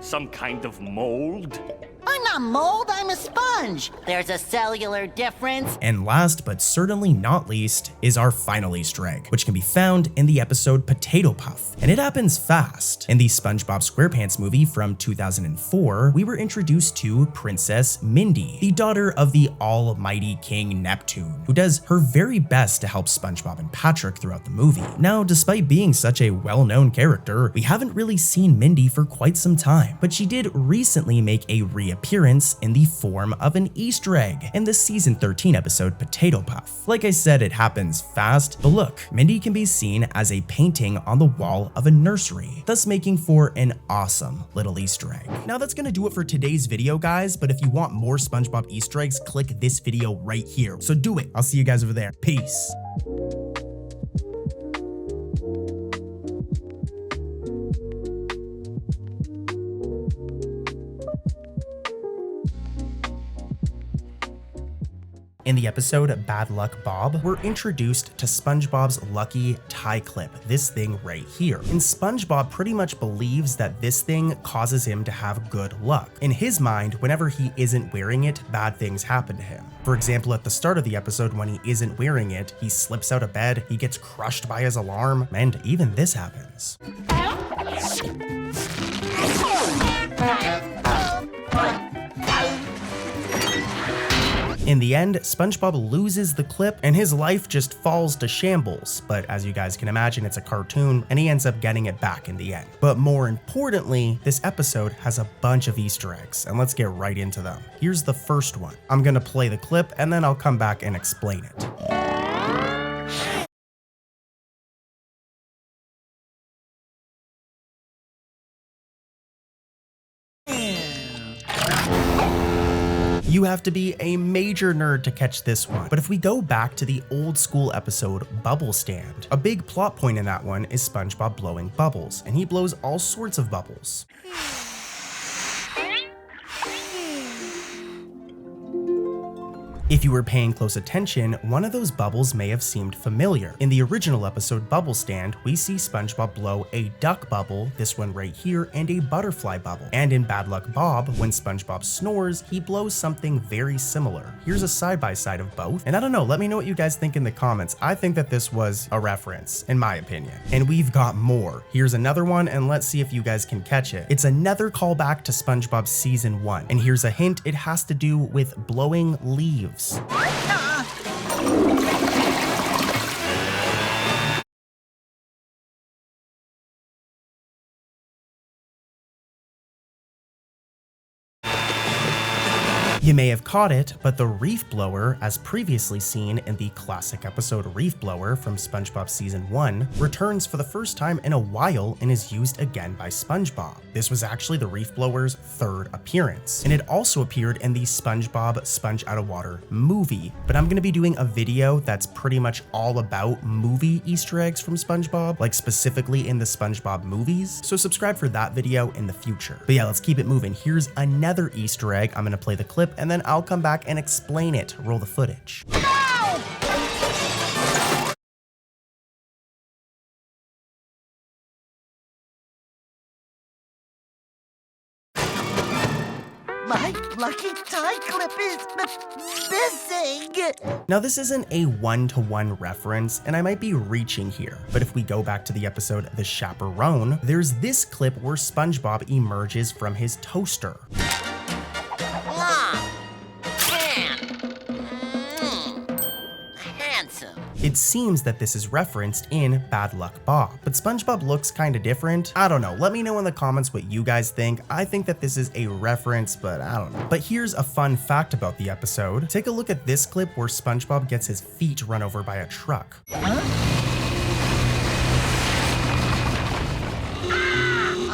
Some kind of mold? I'm not mold, I'm a sponge. There's a cellular difference. And last but certainly not least is our final Easter egg, which can be found in the episode Potato Puff. And it happens fast. In the SpongeBob SquarePants movie from 2004, we were introduced to Princess Mindy, the daughter of the almighty King Neptune, who does her very best to help SpongeBob and Patrick throughout the movie. Now, despite being such a well-known character, we haven't really seen Mindy for quite some time, but she did recently make a reappearance in the form of an Easter egg in the season 13 episode Potato Puff. Like I said, it happens fast, but look, Mindy can be seen as a painting on the wall of a nursery, thus making for an awesome little Easter egg. Now that's gonna do it for today's video, guys, but if you want more SpongeBob Easter eggs, click this video right here. So do it. I'll see you guys over there. Peace. In the episode Bad Luck Bob, we're introduced to SpongeBob's lucky tie clip, this thing right here. And SpongeBob pretty much believes that this thing causes him to have good luck. In his mind, whenever he isn't wearing it, bad things happen to him. For example, at the start of the episode when he isn't wearing it, he slips out of bed, he gets crushed by his alarm, and even this happens. In the end, SpongeBob loses the clip and his life just falls to shambles, but as you guys can imagine, it's a cartoon and he ends up getting it back in the end. But more importantly, this episode has a bunch of Easter eggs, and let's get right into them. Here's the first one. I'm gonna play the clip and then I'll come back and explain it. You have to be a major nerd to catch this one. But if we go back to the old school episode Bubble Stand, a big plot point in that one is SpongeBob blowing bubbles, and he blows all sorts of bubbles. If you were paying close attention, one of those bubbles may have seemed familiar. In the original episode Bubble Stand, we see SpongeBob blow a duck bubble, this one right here, and a butterfly bubble. And in Bad Luck Bob, when SpongeBob snores, he blows something very similar. Here's a side-by-side of both, and I don't know, let me know what you guys think in the comments. I think that this was a reference, in my opinion. And we've got more. Here's another one, and let's see if you guys can catch it. It's another callback to SpongeBob Season 1, and here's a hint, it has to do with blowing leaves. You may have caught it, but the reef blower, as previously seen in the classic episode Reef Blower from SpongeBob Season 1, returns for the first time in a while and is used again by SpongeBob. This was actually the reef blower's third appearance, and it also appeared in the SpongeBob Sponge Out of Water movie. But I'm going to be doing a video that's pretty much all about movie Easter eggs from SpongeBob, like specifically in the SpongeBob movies, so subscribe for that video in the future. But yeah, let's keep it moving. Here's another Easter egg. I'm going to play the clip and then I'll come back and explain it. Roll the footage. My lucky tie clip is missing. Now this isn't a one-to-one reference, and I might be reaching here, but if we go back to the episode The Chaperone, there's this clip where SpongeBob emerges from his toaster. handsome. It seems that this is referenced in Bad Luck Bob, but SpongeBob looks kind of different. I don't know, let me know in the comments what you guys think. I think that this is a reference, but I don't know. But here's a fun fact about the episode. Take a look at this clip where SpongeBob gets his feet run over by a truck.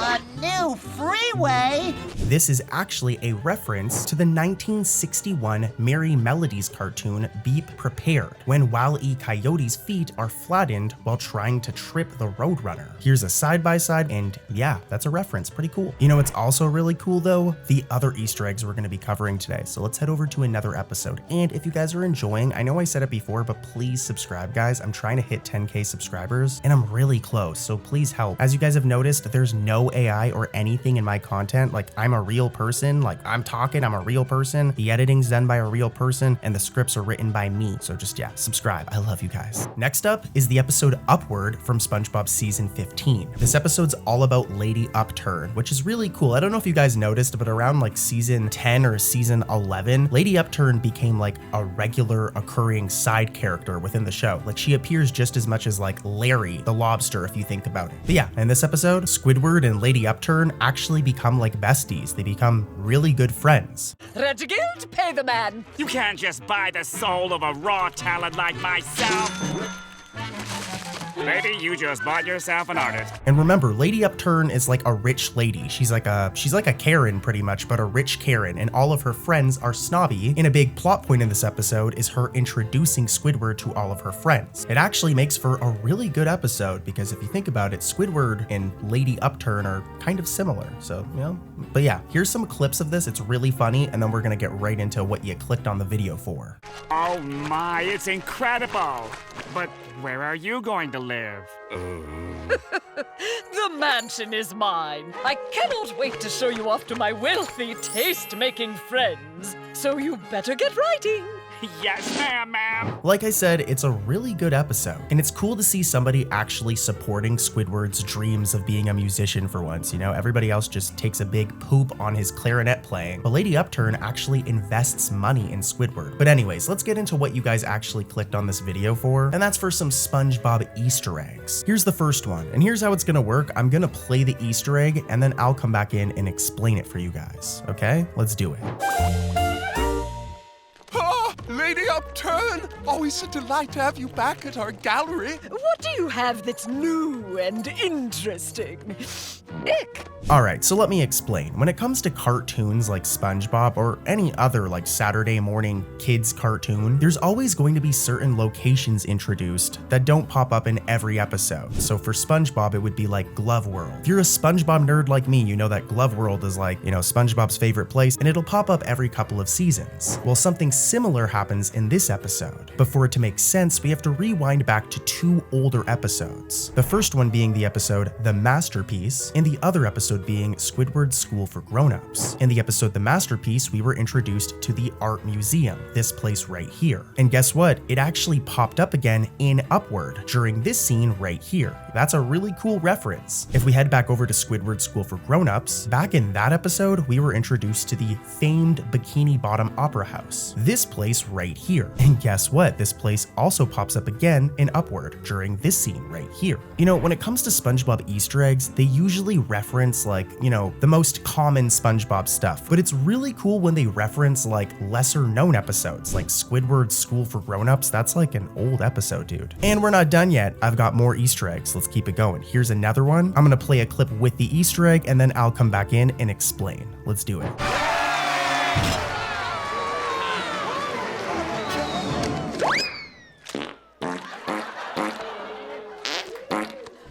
A new freeway? This is actually a reference to the 1961 Merry Melodies cartoon Beep Prepared, when Wile E. Coyote's feet are flattened while trying to trip the Roadrunner. Here's a side-by-side, and yeah, that's a reference, pretty cool. You know what's also really cool though? The other Easter eggs we're gonna be covering today. So let's head over to another episode. And if you guys are enjoying, I know I said it before, but please subscribe, guys. I'm trying to hit 10K subscribers, and I'm really close, so please help. As you guys have noticed, there's no AI or anything in my content. Like, I'm a real person, like I'm talking, I'm a real person. The editing's done by a real person, and the scripts are written by me. So just, yeah, subscribe. I love you guys. Next up is the episode Upward from SpongeBob season 15. This episode's all about Lady Upturn, which is really cool. I don't know if you guys noticed, but around like season 10 or season 11, Lady Upturn became like a regular occurring side character within the show. Like, she appears just as much as like Larry the lobster, if you think about it. But yeah, in this episode, Squidward and Lady Upturn actually become like besties. They become really good friends. Regigild, pay the man. You can't just buy the soul of a raw talent like myself. Lady, you just bought yourself an artist. And remember, Lady Upturn is like a rich lady. She's like a Karen pretty much, but a rich Karen, and all of her friends are snobby. And a big plot point in this episode is her introducing Squidward to all of her friends. It actually makes for a really good episode because if you think about it, Squidward and Lady Upturn are kind of similar. So, you know, but yeah, here's some clips of this. It's really funny, and then we're gonna get right into what you clicked on the video for. Oh my, it's incredible. But where are you going to live? The mansion is mine. I cannot wait to show you off to my wealthy, taste-making friends. So you better get writing. Yes, ma'am. Like I said, it's a really good episode, and it's cool to see somebody actually supporting Squidward's dreams of being a musician for once. You know, everybody else just takes a big poop on his clarinet playing, but Lady Upturn actually invests money in Squidward. But anyways, let's get into what you guys actually clicked on this video for, and that's for some SpongeBob Easter eggs. Here's the first one, and here's how it's gonna work. I'm gonna play the Easter egg, and then I'll come back in and explain it for you guys, okay? Let's do it. Lady Upturn! Always a delight to have you back at our gallery. What do you have that's new and interesting? Ick! Alright, so let me explain. When it comes to cartoons like SpongeBob or any other like Saturday morning kids cartoon, there's always going to be certain locations introduced that don't pop up in every episode. So for SpongeBob, it would be like Glove World. If you're a SpongeBob nerd like me, you know that Glove World is like, you know, SpongeBob's favorite place, and it'll pop up every couple of seasons. Well, something similar happens in this episode. But for it to make sense, we have to rewind back to two older episodes. The first one being the episode The Masterpiece, and the other episode being Squidward's School for Grown-Ups. In the episode The Masterpiece, we were introduced to the art museum, this place right here. And guess what? It actually popped up again in Upward during this scene right here. That's a really cool reference. If we head back over to Squidward's School for Grown-Ups, back in that episode, we were introduced to the famed Bikini Bottom Opera House, this place right here. And guess what? This place also pops up again in Upward during this scene right here. You know, when it comes to SpongeBob Easter eggs, they usually reference like, you know, the most common SpongeBob stuff, but it's really cool when they reference like lesser known episodes like Squidward's School for Grown-Ups. That's like an old episode, dude. And we're not done yet. I've got more Easter eggs. Let's keep it going. Here's another one. I'm gonna play a clip with the Easter egg and then I'll come back in and explain. Let's do it.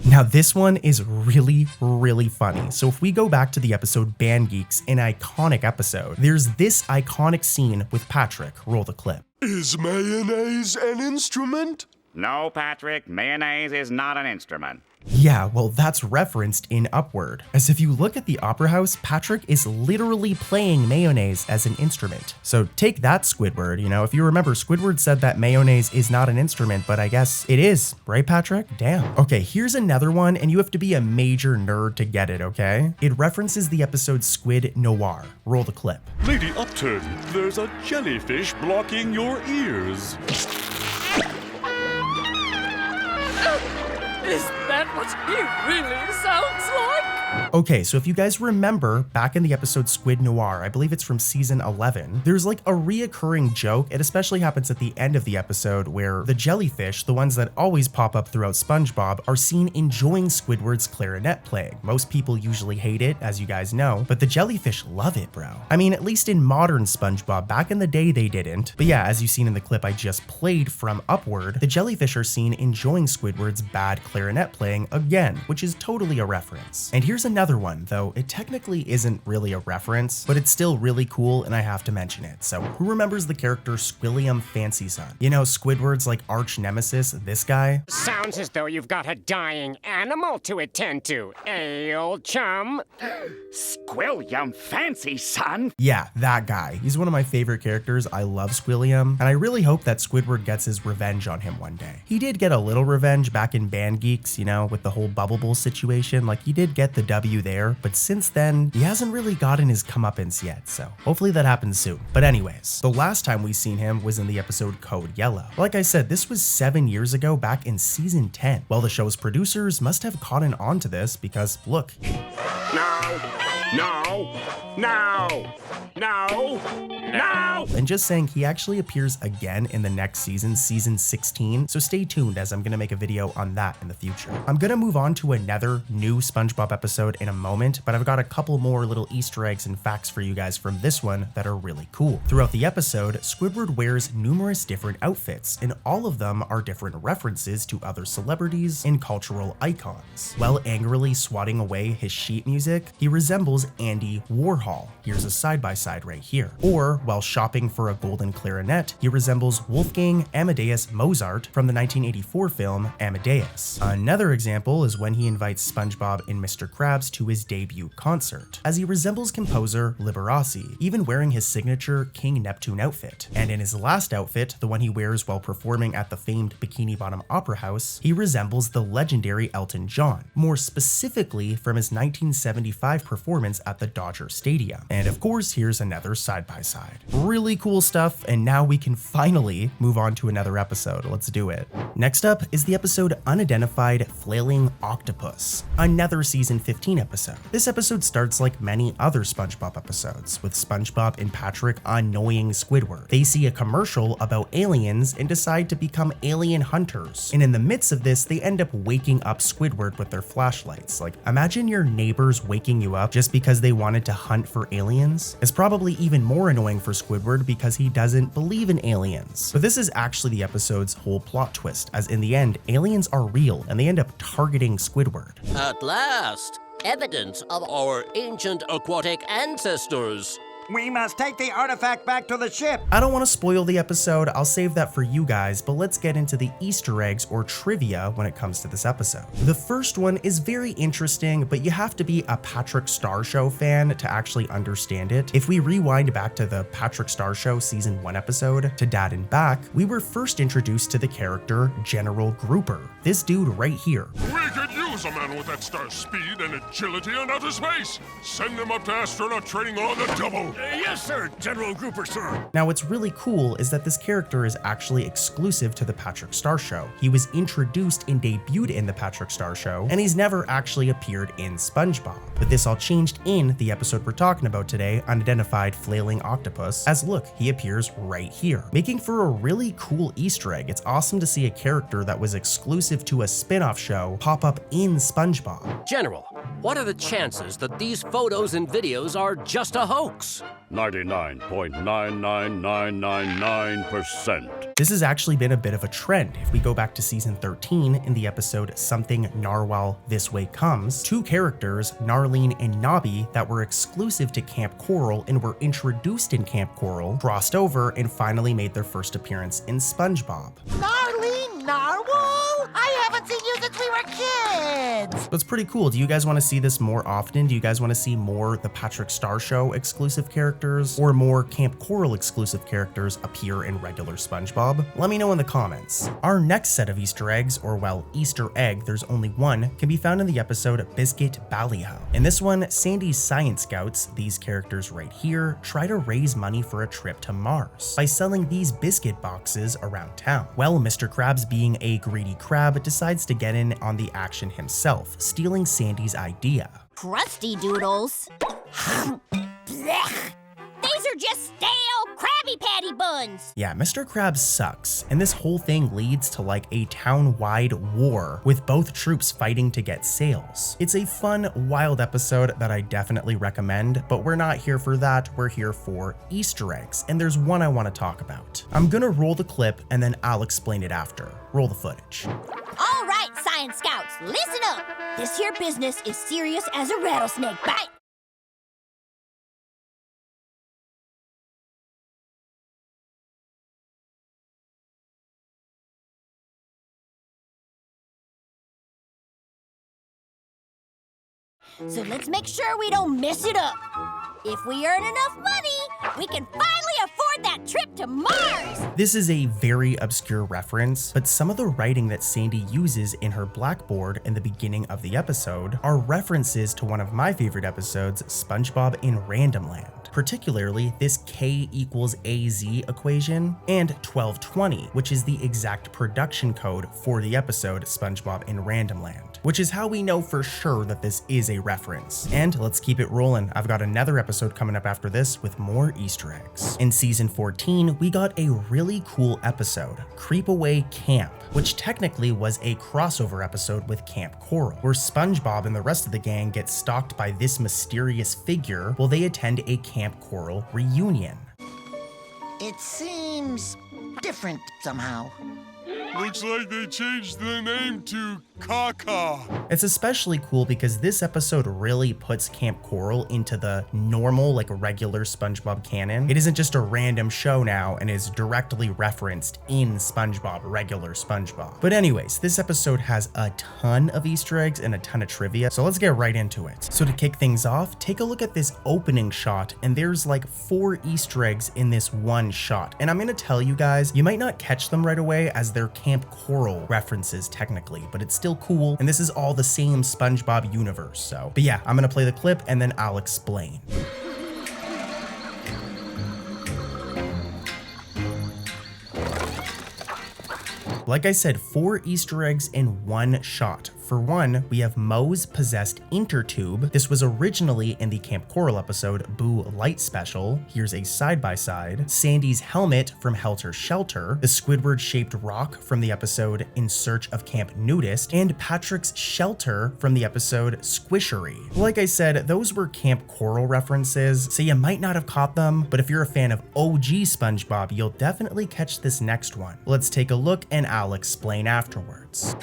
Now this one is really, really funny. So if we go back to the episode Band Geeks, an iconic episode, there's this iconic scene with Patrick. Roll the clip. Is mayonnaise an instrument? No, Patrick, mayonnaise is not an instrument. Yeah, well, that's referenced in Upward. As if you look at the Opera House, Patrick is literally playing mayonnaise as an instrument. So take that, Squidward. You know, if you remember, Squidward said that mayonnaise is not an instrument, but I guess it is, right, Patrick? Damn. Okay, here's another one, and you have to be a major nerd to get it, okay? It references the episode Squid Noir. Roll the clip. Lady Upturn, there's a jellyfish blocking your ears. what he really sounds like? Okay, so if you guys remember back in the episode Squid Noir, I believe it's from season 11, there's like a reoccurring joke. It especially happens at the end of the episode where the jellyfish, the ones that always pop up throughout SpongeBob, are seen enjoying Squidward's clarinet playing. Most people usually hate it, as you guys know, but the jellyfish love it, bro. I mean, at least in modern SpongeBob, back in the day they didn't. But yeah, as you've seen in the clip I just played from Upward, the jellyfish are seen enjoying Squidward's bad clarinet playing again, which is totally a reference. And here's another one, though it technically isn't really a reference, but it's still really cool and I have to mention it. So who remembers the character Squilliam Fancy Son? You know, Squidward's like arch nemesis, this guy? Sounds as though you've got a dying animal to attend to, eh, old chum? Squilliam Fancy Son? Yeah, that guy. He's one of my favorite characters. I love Squilliam, and I really hope that Squidward gets his revenge on him one day. He did get a little revenge back in Band Geeks, you know, with the whole Bubble Bowl situation. Like, he did get the W there, but since then, he hasn't really gotten his comeuppance yet, so hopefully that happens soon. But anyways, the last time we seen him was in the episode Code Yellow. Like I said, this was 7 years ago, back in season 10. Well, the show's producers must have caught on to this because, look. No! And just saying, he actually appears again in the next season, season 16, so stay tuned as I'm gonna make a video on that in the future. I'm gonna move on to another new SpongeBob episode in a moment, but I've got a couple more little Easter eggs and facts for you guys from this one that are really cool. Throughout the episode, Squidward wears numerous different outfits, and all of them are different references to other celebrities and cultural icons. While angrily swatting away his sheet music, he resembles Andy Warhol. Here's a side-by-side right here. Or, while shopping for a golden clarinet, he resembles Wolfgang Amadeus Mozart from the 1984 film Amadeus. Another example is when he invites SpongeBob and Mr. Krabs to his debut concert, as he resembles composer Liberace, even wearing his signature King Neptune outfit. And in his last outfit, the one he wears while performing at the famed Bikini Bottom Opera House, he resembles the legendary Elton John, more specifically from his 1975 performance at the Dodger Stadium. And of course, here's another side-by-side. Really cool stuff, and now we can finally move on to another episode. Let's do it. Next up is the episode Unidentified Flailing Octopus, another season 15 episode. This episode starts like many other SpongeBob episodes, with SpongeBob and Patrick annoying Squidward. They see a commercial about aliens and decide to become alien hunters. And in the midst of this, they end up waking up Squidward with their flashlights. Like, imagine your neighbors waking you up just because they wanted to hunt for aliens. It's probably even more annoying for Squidward because he doesn't believe in aliens. But this is actually the episode's whole plot twist, as in the end, aliens are real and they end up targeting Squidward. At last, evidence of our ancient aquatic ancestors. We must take the artifact back to the ship. I don't want to spoil the episode, I'll save that for you guys, but let's get into the Easter eggs or trivia when it comes to this episode. The first one is very interesting, but you have to be a Patrick Star Show fan to actually understand it. If we rewind back to the Patrick Star Show season 1 episode, To Dad and Back, we were first introduced to the character General Grouper, this dude right here. We could use a man with that star's speed and agility in outer space. Send him up to astronaut training on the double. Yes, sir, General Grouper, sir. Now, what's really cool is that this character is actually exclusive to the Patrick Star Show. He was introduced and debuted in the Patrick Star Show, and he's never actually appeared in SpongeBob. But this all changed in the episode we're talking about today, Unidentified Flailing Octopus, as look, he appears right here, making for a really cool Easter egg. It's awesome to see a character that was exclusive to a spin-off show pop up in SpongeBob. General, what are the chances that these photos and videos are just a hoax? 99.99999%. This has actually been a bit of a trend. If we go back to season 13 in the episode Something Narwhal This Way Comes, two characters, Narlene and Nobby, that were exclusive to Camp Coral and were introduced in Camp Coral, crossed over and finally made their first appearance in SpongeBob. Narlene Narwhal? I haven't seen you since we were kids! But it's pretty cool. Do you guys want to see this more often? Do you guys want to see more the Patrick Star Show exclusive characters or more Camp Coral exclusive characters appear in regular SpongeBob? Let me know in the comments. Our next set of Easter eggs, or well, Easter egg, there's only one, can be found in the episode Biscuit Ballyho. In this one, Sandy's Science Scouts, these characters right here, try to raise money for a trip to Mars by selling these biscuit boxes around town. Well, Mr. Krabs, being a greedy crab, decides decides to get in on the action himself, stealing Sandy's idea. Crusty doodles. Blech. These are just stale Krabby Patty buns. Yeah, Mr. Krabs sucks, and this whole thing leads to like a town-wide war with both troops fighting to get sales. It's a fun, wild episode that I definitely recommend, but we're not here for that, we're here for Easter eggs, and there's one I want to talk about. I'm gonna roll the clip and then I'll explain it after. Roll the footage. All right, Science Scouts, listen up. This here business is serious as a rattlesnake bite. So let's make sure we don't mess it up. If we earn enough money, we can finally afford that trip to Mars! This is a very obscure reference, but some of the writing that Sandy uses in her blackboard in the beginning of the episode are references to one of my favorite episodes, SpongeBob in Random Land. Particularly this K equals AZ equation and 1220, which is the exact production code for the episode SpongeBob in Random Land, which is how we know for sure that this is a reference. And let's keep it rolling. I've got another episode coming up after this with more Easter eggs. In season 14, we got a really cool episode, Creepaway Camp, which technically was a crossover episode with Camp Coral, where SpongeBob and the rest of the gang get stalked by this mysterious figure while they attend a Camp Coral reunion. It seems different somehow. Looks like they changed the name to Kaka. It's especially cool because this episode really puts Camp Coral into the normal, like regular SpongeBob canon. It isn't just a random show now and is directly referenced in SpongeBob, regular SpongeBob. But anyways, this episode has a ton of Easter eggs and a ton of trivia, so let's get right into it. So to kick things off, take a look at this opening shot, and there's like 4 Easter eggs in this one shot. And I'm gonna tell you guys, you might not catch them right away as they're Camp Coral references technically, but it's still cool, and this is all the same SpongeBob universe, so. But yeah, I'm gonna play the clip and then I'll explain. Like I said, 4 Easter eggs in one shot. For one, we have Moe's possessed intertube. This was originally in the Camp Coral episode Boo Light Special. Here's a side-by-side. Sandy's helmet from Helter Shelter, the Squidward-shaped rock from the episode In Search of Camp Nudist, and Patrick's shelter from the episode Squishery. Like I said, those were Camp Coral references, so you might not have caught them, but if you're a fan of OG SpongeBob, you'll definitely catch this next one. Let's take a look and I'll explain afterwards.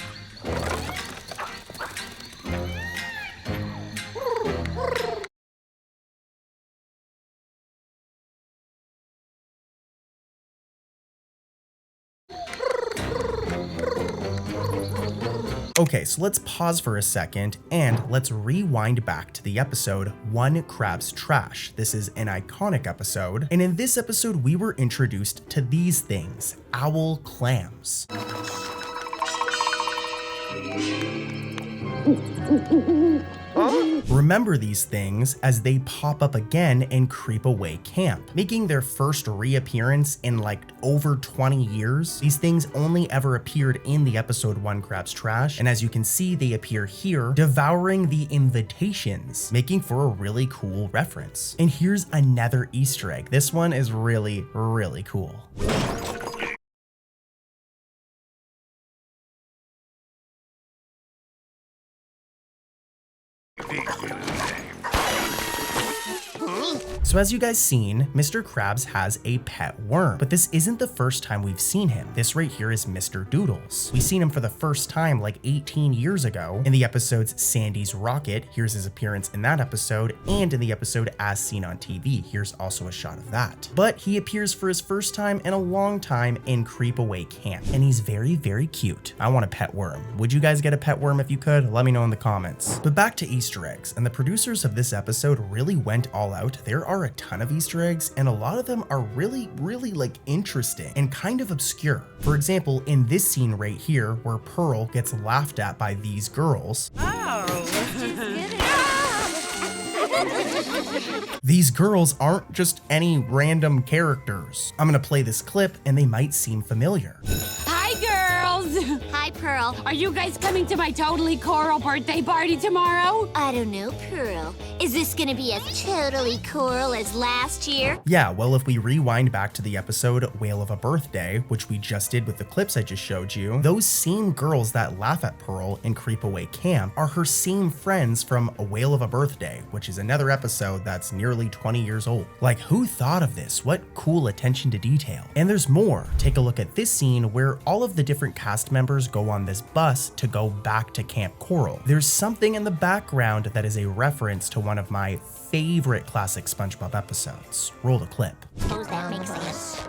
Okay, so let's pause for a second and let's rewind back to the episode One Crab's Trash. This is an iconic episode, and in this episode we were introduced to these things, owl clams. Remember these things as they pop up again in Creepaway Camp, making their first reappearance in like over 20 years. These things only ever appeared in the episode One Crab's Trash, and as you can see, they appear here, devouring the invitations, making for a really cool reference. And here's another Easter egg. This one is really, really cool. So as you guys seen, Mr. Krabs has a pet worm, but this isn't the first time we've seen him. This right here is Mr. Doodles. We've seen him for the first time like 18 years ago in the episodes Sandy's Rocket. Here's his appearance in that episode, and in the episode As Seen on TV. Here's also a shot of that. But he appears for his first time in a long time in Creepaway Camp, and he's very, very cute. I want a pet worm. Would you guys get a pet worm if you could? Let me know in the comments. But back to Easter eggs, and the producers of this episode really went all out. There are a ton of Easter eggs, and a lot of them are really like interesting and kind of obscure. For example, in this scene right here where Pearl gets laughed at by these girls. These girls aren't just any random characters. I'm gonna play this clip and they might seem familiar. Hi, girls. Hi, Pearl, are you guys coming to my totally coral birthday party tomorrow? I don't know, Pearl. Is this gonna be as totally coral as last year? Yeah, well, if we rewind back to the episode Whale of a Birthday, which we just did with the clips I just showed you, those same girls that laugh at Pearl in Creepaway Camp are her same friends from A Whale of a Birthday, which is another episode that's nearly 20 years old. Like, who thought of this? What cool attention to detail. And there's more. Take a look at this scene where all of the different cast members go on this bus to go back to Camp Coral. There's something in the background that is a reference to one of my favorite classic SpongeBob episodes. Roll the clip. Suppose that makes sense.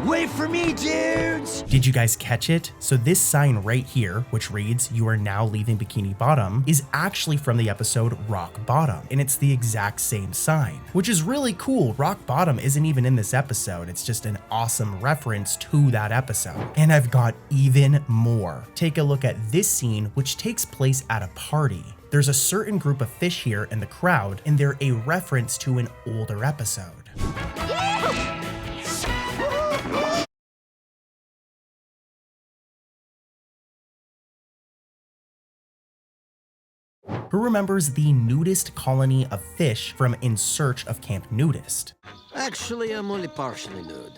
Wait for me, dudes! Did you guys catch it? So this sign right here, which reads, "You are now leaving Bikini Bottom," is actually from the episode Rock Bottom, and it's the exact same sign, which is really cool. Rock Bottom isn't even in this episode. It's just an awesome reference to that episode. And I've got even more. Take a look at this scene, which takes place at a party. There's a certain group of fish here in the crowd, and they're a reference to an older episode. Who remembers the nudist colony of fish from In Search of Camp Nudist? Actually, I'm only partially nude.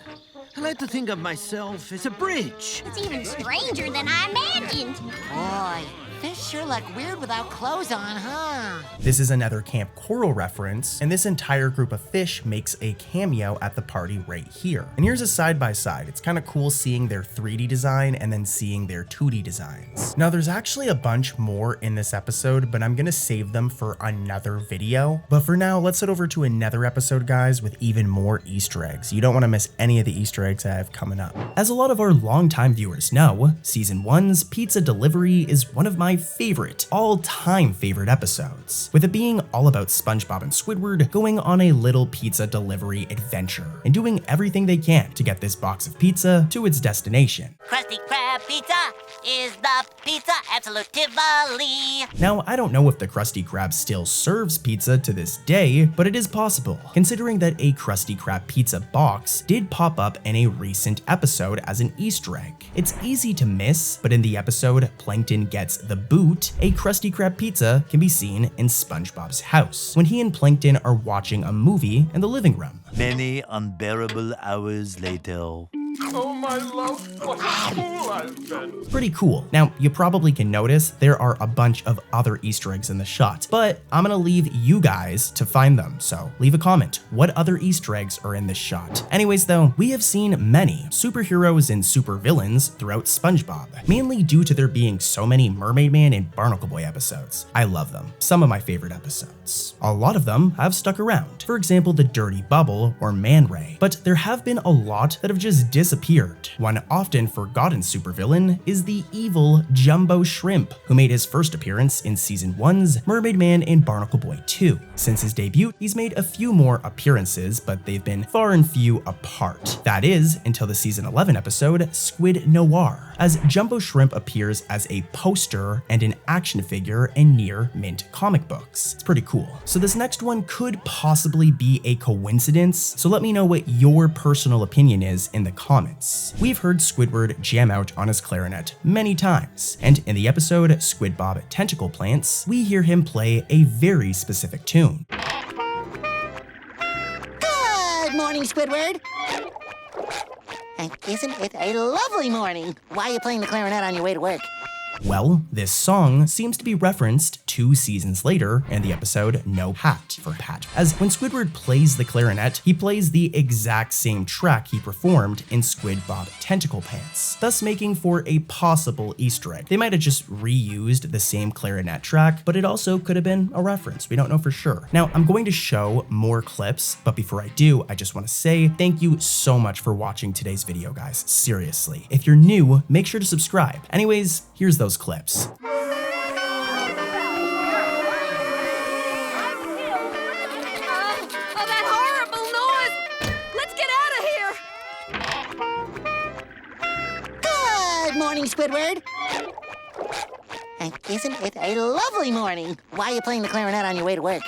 I like to think of myself as a bridge. It's even stranger than I imagined. Boy, fish sure look weird without clothes on, huh? This is another Camp Coral reference, and this entire group of fish makes a cameo at the party right here. And here's a side-by-side. It's kind of cool seeing their 3D design and then seeing their 2D designs. Now, there's actually a bunch more in this episode, but I'm gonna save them for another video. But for now, let's head over to another episode, guys, with even more Easter eggs. You don't wanna miss any of the Easter eggs I have coming up. As a lot of our longtime viewers know, Season 1's Pizza Delivery is one of my favorite, all-time favorite episodes, with it being all about SpongeBob and Squidward going on a little pizza delivery adventure and doing everything they can to get this box of pizza to its destination. Krusty Krab pizza is the pizza absolutively. Now, I don't know if the Krusty Krab still serves pizza to this day, but it is possible, considering that a Krusty Krab pizza box did pop up in a recent episode as an Easter egg. It's easy to miss, but in the episode Plankton Gets the Boot, a Krusty Krab pizza can be seen in SpongeBob's house when he and Plankton are watching a movie in the living room. Many unbearable hours later. Oh, my love, what a fool I've been. Pretty cool. Now, you probably can notice there are a bunch of other Easter eggs in the shot, but I'm gonna leave you guys to find them, so leave a comment. What other Easter eggs are in this shot? Anyways though, we have seen many superheroes and supervillains throughout SpongeBob, mainly due to there being so many Mermaid Man and Barnacle Boy episodes. I love them. Some of my favorite episodes. A lot of them have stuck around. For example, the Dirty Bubble or Man Ray, but there have been a lot that have just disappeared. One often forgotten supervillain is the evil Jumbo Shrimp, who made his first appearance in Season 1's Mermaid Man and Barnacle Boy 2. Since his debut, he's made a few more appearances, but they've been far and few apart. That is, until the Season 11 episode, Squid Noir, as Jumbo Shrimp appears as a poster and an action figure in near mint comic books. It's pretty cool. So this next one could possibly be a coincidence, so let me know what your personal opinion is in the comments. We've heard Squidward jam out on his clarinet many times, and in the episode SquidBob Tentacle Plants, we hear him play a very specific tune. Good morning, Squidward. And isn't it a lovely morning? Why are you playing the clarinet on your way to work? Well, this song seems to be referenced 2 seasons later in the episode No Hat for Pat, as when Squidward plays the clarinet, he plays the exact same track he performed in SquidBob Tentacle Pants, thus making for a possible Easter egg. They might have just reused the same clarinet track, but it also could have been a reference. We don't know for sure. Now, I'm going to show more clips, but before I do, I just want to say thank you so much for watching today's video, guys. Seriously. If you're new, make sure to subscribe. Anyways, here's those clips. Morning, Squidward. And isn't it a lovely morning? Why are you playing the clarinet on your way to work?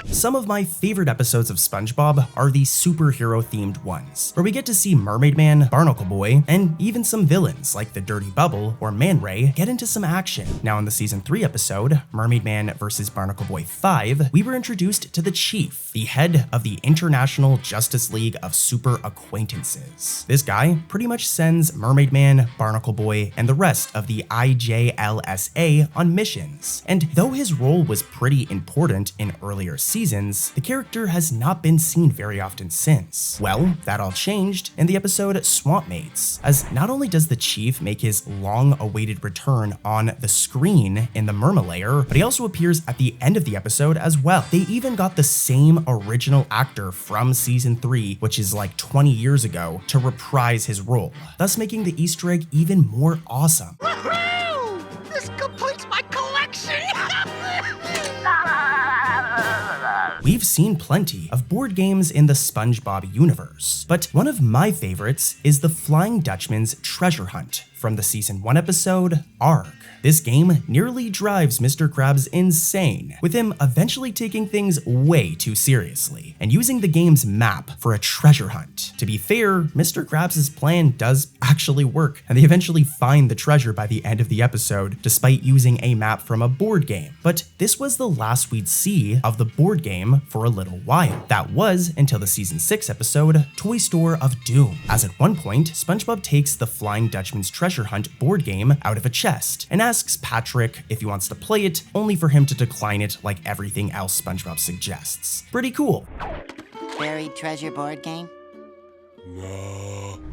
Some of my favorite episodes of SpongeBob are the superhero-themed ones, where we get to see Mermaid Man, Barnacle Boy, and even some villains like the Dirty Bubble or Man Ray get into some action. Now in the Season 3 episode, Mermaid Man vs. Barnacle Boy 5, we were introduced to the Chief, the head of the International Justice League of Super Acquaintances. This guy pretty much sends Mermaid Man, Barnacle Boy, and the rest of the IJLSA on missions. And though his role was pretty important in earlier seasons, the character has not been seen very often since. Well, that all changed in the episode Swamp Mates, as not only does the Chief make his long-awaited return on the screen in the Mermalayer, but he also appears at the end of the episode as well. They even got the same original actor from Season 3, which is like 20 years ago, to reprise his role, thus making the Easter egg even more awesome. Woohoo! This completes my collection! We've seen plenty of board games in the SpongeBob universe, but one of my favorites is the Flying Dutchman's Treasure Hunt from the Season 1 episode, Arg. This game nearly drives Mr. Krabs insane, with him eventually taking things way too seriously and using the game's map for a treasure hunt. To be fair, Mr. Krabs' plan does actually work, and they eventually find the treasure by the end of the episode, despite using a map from a board game. But this was the last we'd see of the board game for a little while. That was until the Season 6 episode, Toy Store of Doom, as at one point, SpongeBob takes the Flying Dutchman's Treasure Hunt board game out of a chest and asks Patrick if he wants to play it, only for him to decline it like everything else SpongeBob suggests. Pretty cool. Buried treasure board game?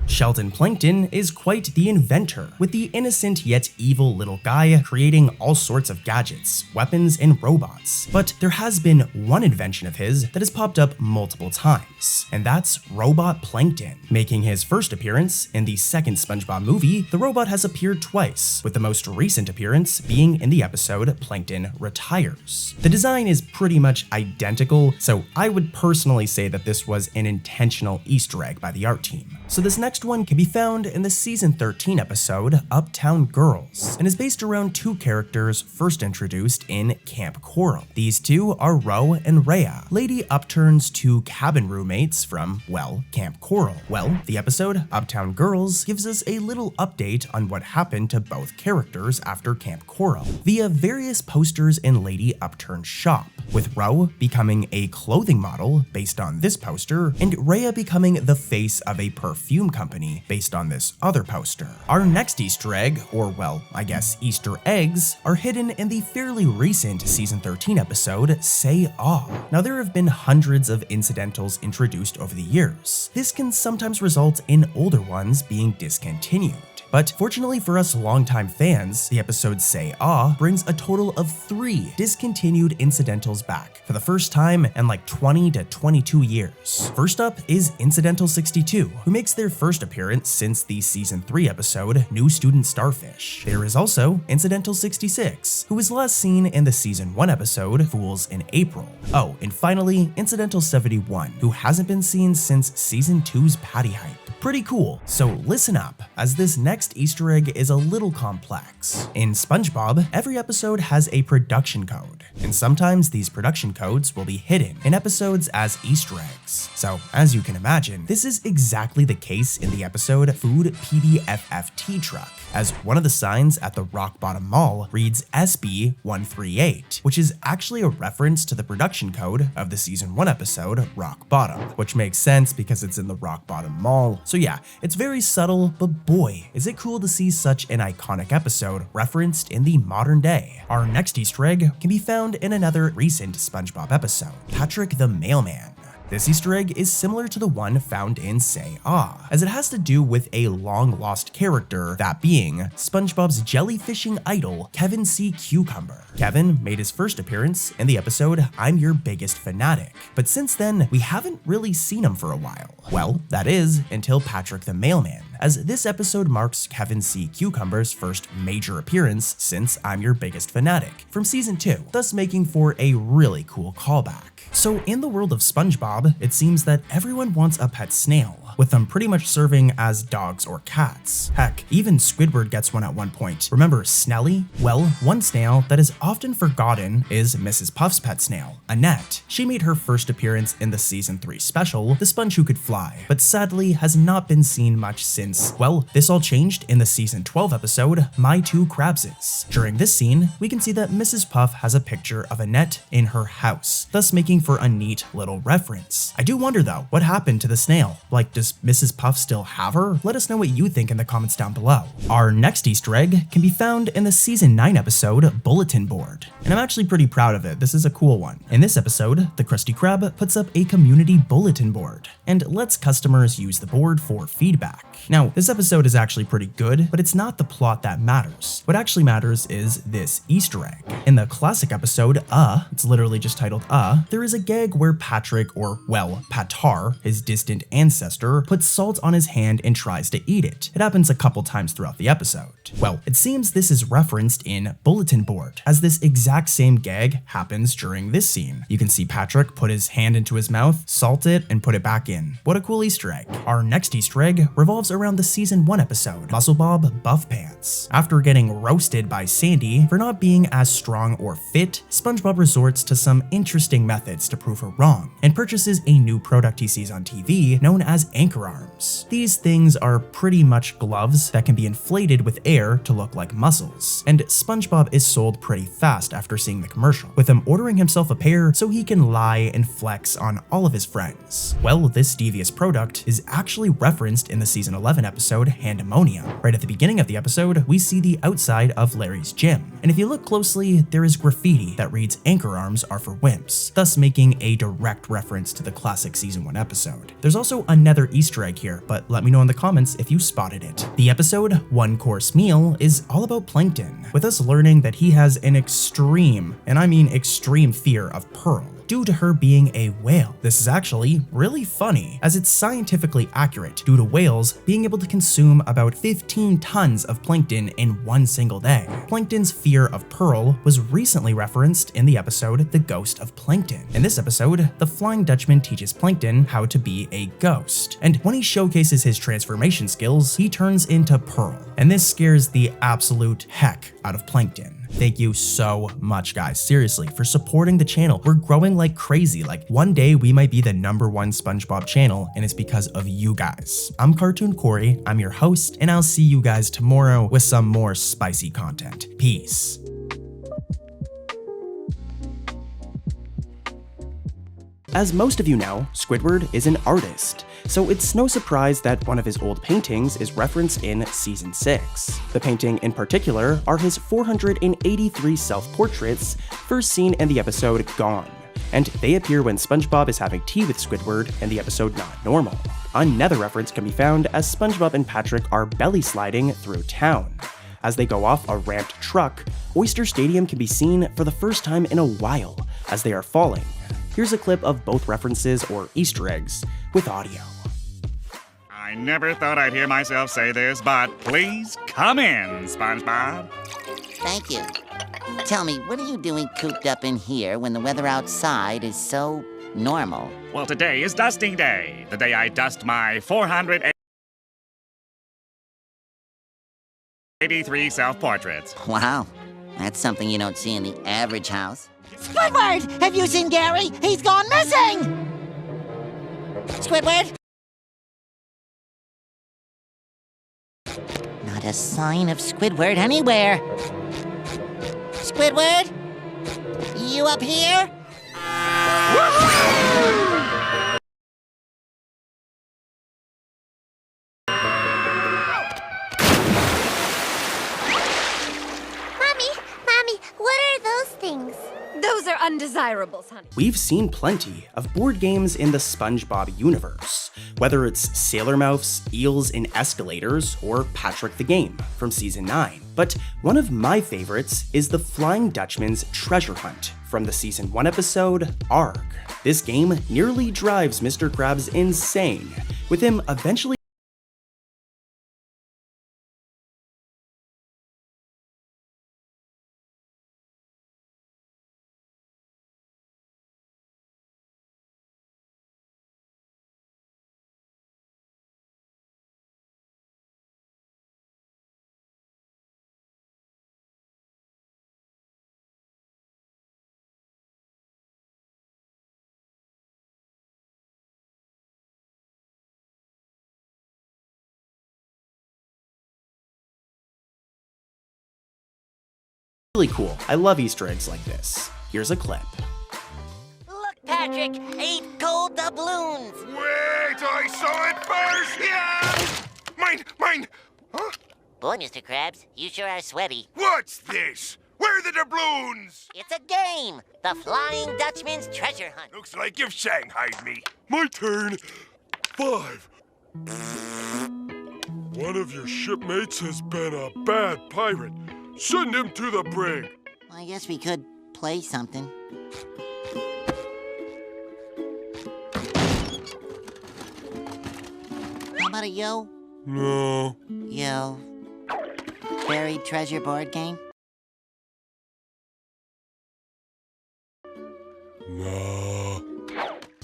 Sheldon Plankton is quite the inventor, with the innocent yet evil little guy creating all sorts of gadgets, weapons, and robots. But there has been one invention of his that has popped up multiple times, and that's Robot Plankton. Making his first appearance in the second SpongeBob movie, the robot has appeared twice, with the most recent appearance being in the episode Plankton Retires. The design is pretty much identical, so I would personally say that this was an intentional Easter egg by the art team. So this next one can be found in the Season 13 episode Uptown Girls, and is based around two characters first introduced in Camp Coral. These two are Ro and Rhea, Lady Upturn's two cabin roommates from, well, Camp Coral. Well, the episode Uptown Girls gives us a little update on what happened to both characters after Camp Coral, via various posters in Lady Upturn's shop, with Ro becoming a clothing model based on this poster, and Rhea becoming the face of a perfume company based on this other poster. Our next Easter egg, or well, I guess Easter eggs, are hidden in the fairly recent Season 13 episode, Say Ah. Now there have been hundreds of incidentals introduced over the years. This can sometimes result in older ones being discontinued. But fortunately for us longtime fans, the episode Say Ah brings a total of 3 discontinued incidentals back for the first time in like 20 to 22 years. First up is Incidental 62, who makes their first appearance since the Season 3 episode New Student Starfish. There is also Incidental 66, who was last seen in the Season 1 episode Fools in April. Oh, and finally, Incidental 71, who hasn't been seen since Season 2's Patty Hype. Pretty cool, so listen up, as this next Easter egg is a little complex. In SpongeBob, every episode has a production code, and sometimes these production codes will be hidden in episodes as Easter eggs. So, as you can imagine, this is exactly the case in the episode Food PBFFT Truck, as one of the signs at the Rock Bottom Mall reads SB138, which is actually a reference to the production code of the Season 1 episode Rock Bottom, which makes sense because it's in the Rock Bottom Mall. So yeah, it's very subtle, but boy, is it cool to see such an iconic episode referenced in the modern day. Our next Easter egg can be found in another recent SpongeBob episode, Patrick the Mailman. This Easter egg is similar to the one found in Say Ah, as it has to do with a long-lost character, that being SpongeBob's jellyfishing idol, Kevin C. Cucumber. Kevin made his first appearance in the episode I'm Your Biggest Fanatic, but since then, we haven't really seen him for a while. Well, that is, until Patrick the Mailman, as this episode marks Kevin C. Cucumber's first major appearance since I'm Your Biggest Fanatic from season 2, thus making for a really cool callback. So in the world of SpongeBob, it seems that everyone wants a pet snail, with them pretty much serving as dogs or cats. Heck, even Squidward gets one at one point. Remember Snelly? Well, one snail that is often forgotten is Mrs. Puff's pet snail, Annette. She made her first appearance in the season 3 special, The Sponge Who Could Fly, but sadly has not been seen much since. Well, this all changed in the season 12 episode, My Two Crabses. During this scene, we can see that Mrs. Puff has a picture of Annette in her house, thus making for a neat little reference. I do wonder though, what happened to the snail? Like, does Mrs. Puff still have her? Let us know what you think in the comments down below. Our next Easter egg can be found in the season 9 episode, Bulletin Board. And I'm actually pretty proud of it. This is a cool one. In this episode, the Krusty Krab puts up a community bulletin board and lets customers use the board for feedback. Now, this episode is actually pretty good, but it's not the plot that matters. What actually matters is this Easter egg. In the classic episode, it's literally just titled there is a gag where Patrick, or well, Patar, his distant ancestor, puts salt on his hand and tries to eat it. It happens a couple times throughout the episode. Well, it seems this is referenced in Bulletin Board, as this exact same gag happens during this scene. You can see Patrick put his hand into his mouth, salt it, and put it back in. What a cool Easter egg. Our next Easter egg revolves around the season 1 episode, Muscle Bob Buff Pants. After getting roasted by Sandy for not being as strong or fit, SpongeBob resorts to some interesting methods to prove her wrong, and purchases a new product he sees on TV known as anchor arms. These things are pretty much gloves that can be inflated with air to look like muscles, and SpongeBob is sold pretty fast after seeing the commercial, with him ordering himself a pair so he can lie and flex on all of his friends. Well, this devious product is actually referenced in the season 11 episode Handemonium. Right at the beginning of the episode, we see the outside of Larry's gym, and if you look closely, there is graffiti that reads "Anchor arms are for wimps," thus making a direct reference to the classic season 1 episode. There's also another Easter egg here, but let me know in the comments if you spotted it. The episode One Course Meal is all about Plankton, with us learning that he has an extreme, and I mean extreme, fear of Pearl, due to her being a whale. This is actually really funny, as it's scientifically accurate due to whales being able to consume about 15 tons of plankton in one single day. Plankton's fear of Pearl was recently referenced in the episode The Ghost of Plankton. In this episode, the Flying Dutchman teaches Plankton how to be a ghost, and when he showcases his transformation skills, he turns into Pearl, and this scares the absolute heck out of Plankton. Thank you so much, guys, seriously, for supporting the channel. We're growing like crazy. Like, one day we might be the #1 SpongeBob channel, and it's because of you guys. I'm Cartoon Corey, I'm your host, and I'll see you guys tomorrow with some more spicy content. Peace. As most of you know, Squidward is an artist, so it's no surprise that one of his old paintings is referenced in Season 6. The painting in particular are his 483 self-portraits first seen in the episode Gone, and they appear when SpongeBob is having tea with Squidward in the episode Not Normal. Another reference can be found as SpongeBob and Patrick are belly sliding through town. As they go off a ramped truck, Oyster Stadium can be seen for the first time in a while as they are falling. Here's a clip of both references or Easter eggs with audio. I never thought I'd hear myself say this, but please come in, SpongeBob. Thank you. Tell me, what are you doing cooped up in here when the weather outside is so normal? Well, today is dusting day, the day I dust my 483 self-portraits. Wow, that's something you don't see in the average house. Squidward! Have you seen Gary? He's gone missing! Squidward? Not a sign of Squidward anywhere. Squidward? You up here? Mommy, what are those things? Those are undesirables, honey. We've seen plenty of board games in the SpongeBob universe, whether it's Sailor Mouths, Eels in Escalators, or Patrick the Game from Season 9. But one of my favorites is the Flying Dutchman's Treasure Hunt from the Season 1 episode, Arg. This game nearly drives Mr. Krabs insane, with him eventually Really cool. I love Easter eggs like this. Here's a clip. Look, Patrick, 8 gold doubloons. Wait, I saw it first! Yeah! Mine! Huh? Boy, Mr. Krabs, you sure are sweaty. What's this? Where are the doubloons? It's a game. The Flying Dutchman's treasure hunt. Looks like you've shanghaied me. My turn. 5. One of your shipmates has been a bad pirate. Send him to the brig. I guess we could play something. How about a yo? No. Yo. Buried treasure board game? No.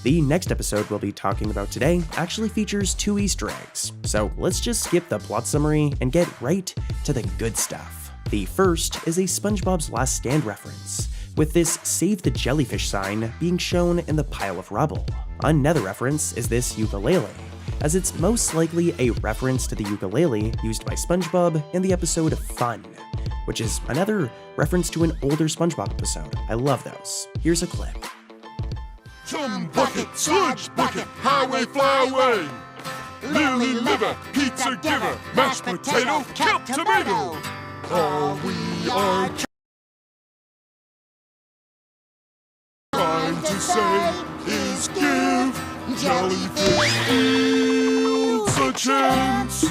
The next episode we'll be talking about today actually features 2 Easter eggs, so let's just skip the plot summary and get right to the good stuff. The first is a SpongeBob's Last Stand reference, with this Save the Jellyfish sign being shown in the pile of rubble. Another reference is this ukulele, as it's most likely a reference to the ukulele used by SpongeBob in the episode Fun, which is another reference to an older SpongeBob episode. I love those. Here's a clip. Chum bucket, sludge bucket, highway fly away. Lily liver, pizza giver, mashed potato, kelp tomato. All we are trying to say is give jellyfish fields a chance.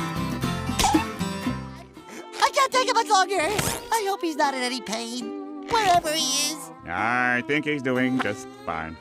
I can't take it much longer. I hope he's not in any pain, wherever he is. I think he's doing just fine.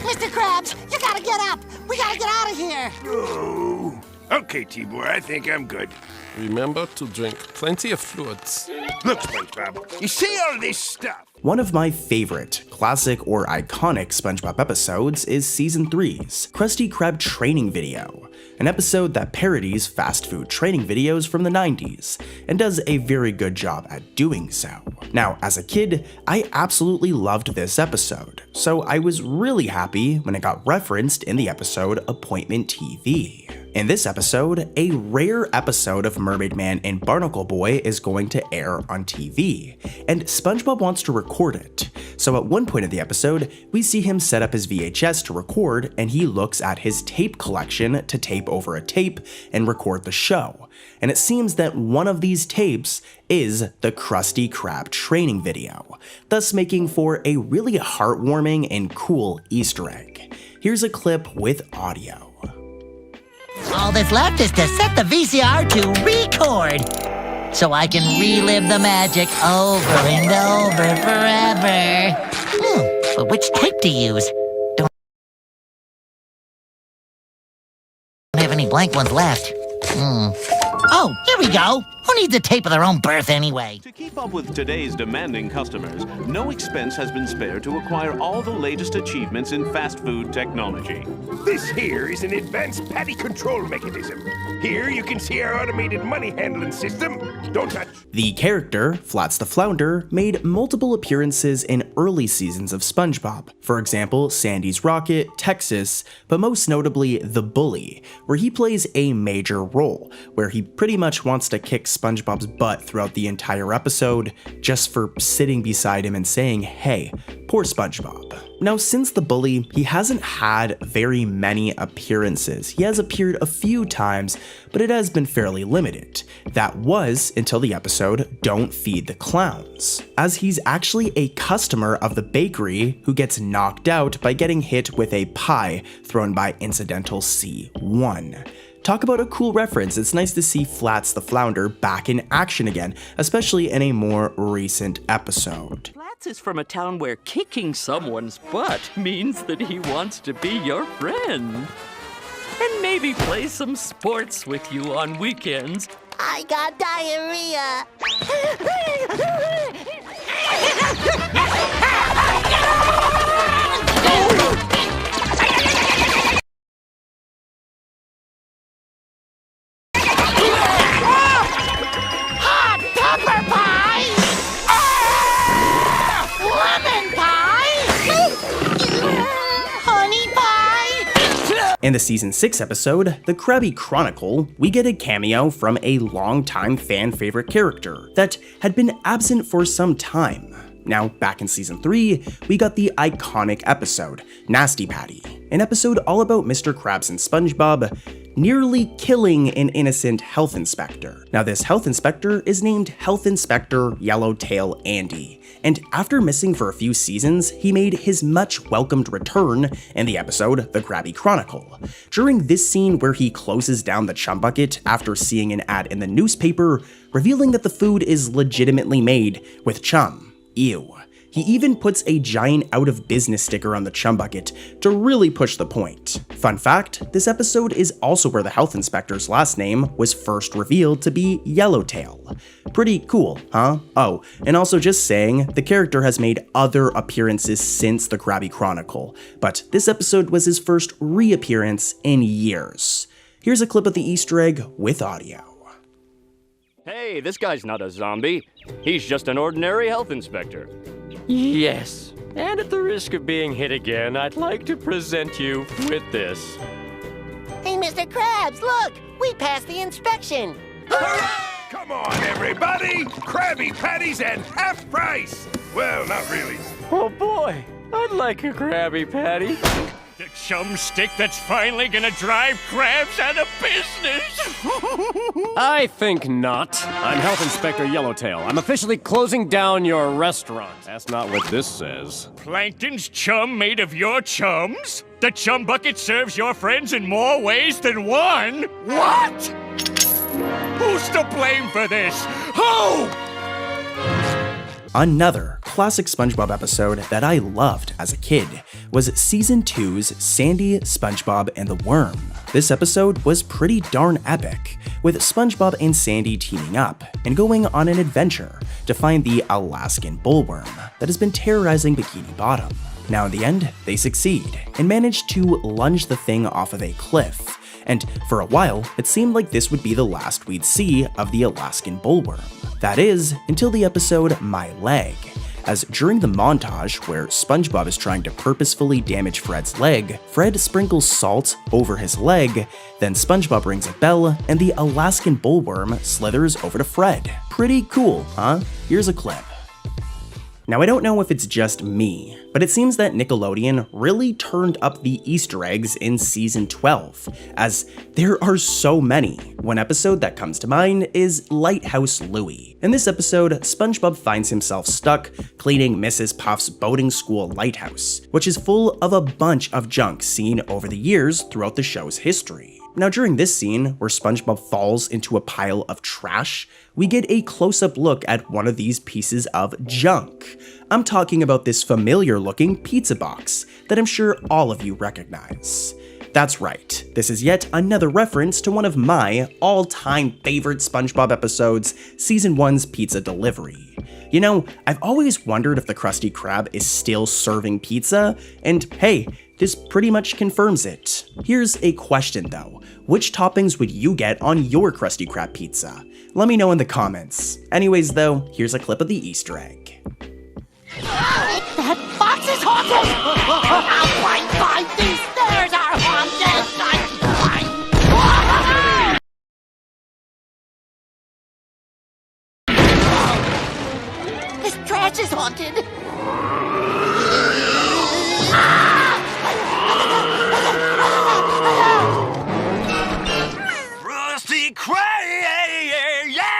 Mr. Krabs, you gotta get up. We gotta get out of here. Oh. Okay, T-Boy, I think I'm good. Remember to drink plenty of fluids. Look, SpongeBob, you see all this stuff? One of my favorite classic or iconic SpongeBob episodes is Season 3's Krusty Krab training video, an episode that parodies fast food training videos from the 90s and does a very good job at doing so. Now, as a kid, I absolutely loved this episode, so I was really happy when it got referenced in the episode Appointment TV. In this episode, a rare episode of Mermaid Man and Barnacle Boy is going to air on TV, and SpongeBob wants to record it. So at one point of the episode, we see him set up his VHS to record, and he looks at his tape collection to tape over a tape and record the show. And it seems that one of these tapes is the Krusty Krab training video, thus making for a really heartwarming and cool Easter egg. Here's a clip with audio. All that's left is to set the VCR to record, so I can relive the magic over and over forever. But which tape to use? Don't have any blank ones left. Oh, here we go. Who needs a tape of their own birth anyway? To keep up with today's demanding customers, no expense has been spared to acquire all the latest achievements in fast food technology. This here is an advanced patty control mechanism. Here you can see our automated money handling system. Don't touch. The character, Flats the Flounder, made multiple appearances in early seasons of SpongeBob. For example, Sandy's Rocket, Texas, but most notably The Bully, where he plays a major role, where he pretty much wants to kick SpongeBob's butt throughout the entire episode, just for sitting beside him and saying, "Hey, poor SpongeBob." Now, since The Bully, he hasn't had very many appearances. He has appeared a few times, but it has been fairly limited. That was until the episode Don't Feed the Clowns, as he's actually a customer of the bakery who gets knocked out by getting hit with a pie thrown by Incidental C1. Talk about a cool reference. It's nice to see Flats the Flounder back in action again, especially in a more recent episode. Flats is from a town where kicking someone's butt means that he wants to be your friend. And maybe play some sports with you on weekends. I got diarrhea. Pepper pie! Lemon pie! Honey pie! In the Season 6 episode, The Krabby Chronicle, we get a cameo from a longtime fan favorite character that had been absent for some time. Now, back in Season 3, we got the iconic episode, Nasty Patty, an episode all about Mr. Krabs and SpongeBob nearly killing an innocent health inspector. Now, this health inspector is named Health Inspector Yellowtail Andy, and after missing for a few seasons, he made his much welcomed return in the episode The Krabby Chronicle. During this scene where he closes down the chum bucket after seeing an ad in the newspaper revealing that the food is legitimately made with chum. Ew. He even puts a giant out of business sticker on the chum bucket to really push the point. Fun fact, this episode is also where the health inspector's last name was first revealed to be Yellowtail. Pretty cool, huh? Oh, and also just saying, the character has made other appearances since the Krabby Chronicle, but this episode was his first reappearance in years. Here's a clip of the Easter egg with audio. Hey, this guy's not a zombie. He's just an ordinary health inspector. Yes, and at the risk of being hit again, I'd like to present you with this. Hey, Mr. Krabs, look! We passed the inspection! Come on, everybody! Krabby Patties at half price! Well, not really. Oh boy, I'd like a Krabby Patty. The chum stick that's finally gonna drive Krabs out of business! I think not. I'm Health Inspector Yellowtail. I'm officially closing down your restaurant. That's not what this says. Plankton's chum made of your chums? The chum bucket serves your friends in more ways than one? What? Who's to blame for this? Who? Another classic SpongeBob episode that I loved as a kid was Season 2's Sandy, SpongeBob, and the Worm. This episode was pretty darn epic, with SpongeBob and Sandy teaming up and going on an adventure to find the Alaskan bullworm that has been terrorizing Bikini Bottom. Now in the end, they succeed and manage to lunge the thing off of a cliff, and for a while, it seemed like this would be the last we'd see of the Alaskan bullworm. That is, until the episode My Leg, as during the montage where SpongeBob is trying to purposefully damage Fred's leg, Fred sprinkles salt over his leg, then SpongeBob rings a bell, and the Alaskan bullworm slithers over to Fred. Pretty cool, huh? Here's a clip. Now, I don't know if it's just me, but it seems that Nickelodeon really turned up the Easter eggs in Season 12, as there are so many. One episode that comes to mind is Lighthouse Louie. In this episode, SpongeBob finds himself stuck cleaning Mrs. Puff's boating school lighthouse, which is full of a bunch of junk seen over the years throughout the show's history. Now, during this scene, where SpongeBob falls into a pile of trash, we get a close-up look at one of these pieces of junk. I'm talking about this familiar-looking pizza box that I'm sure all of you recognize. That's right, this is yet another reference to one of my all-time favorite SpongeBob episodes, Season 1's Pizza Delivery. You know, I've always wondered if the Krusty Krab is still serving pizza, and hey, this pretty much confirms it. Here's a question though. Which toppings would you get on your Krusty Krab pizza? Let me know in the comments. Anyways though, here's a clip of the Easter egg. That box is haunted! Fine, these stairs are haunted! This trash is haunted! Krusty Krab, yeah,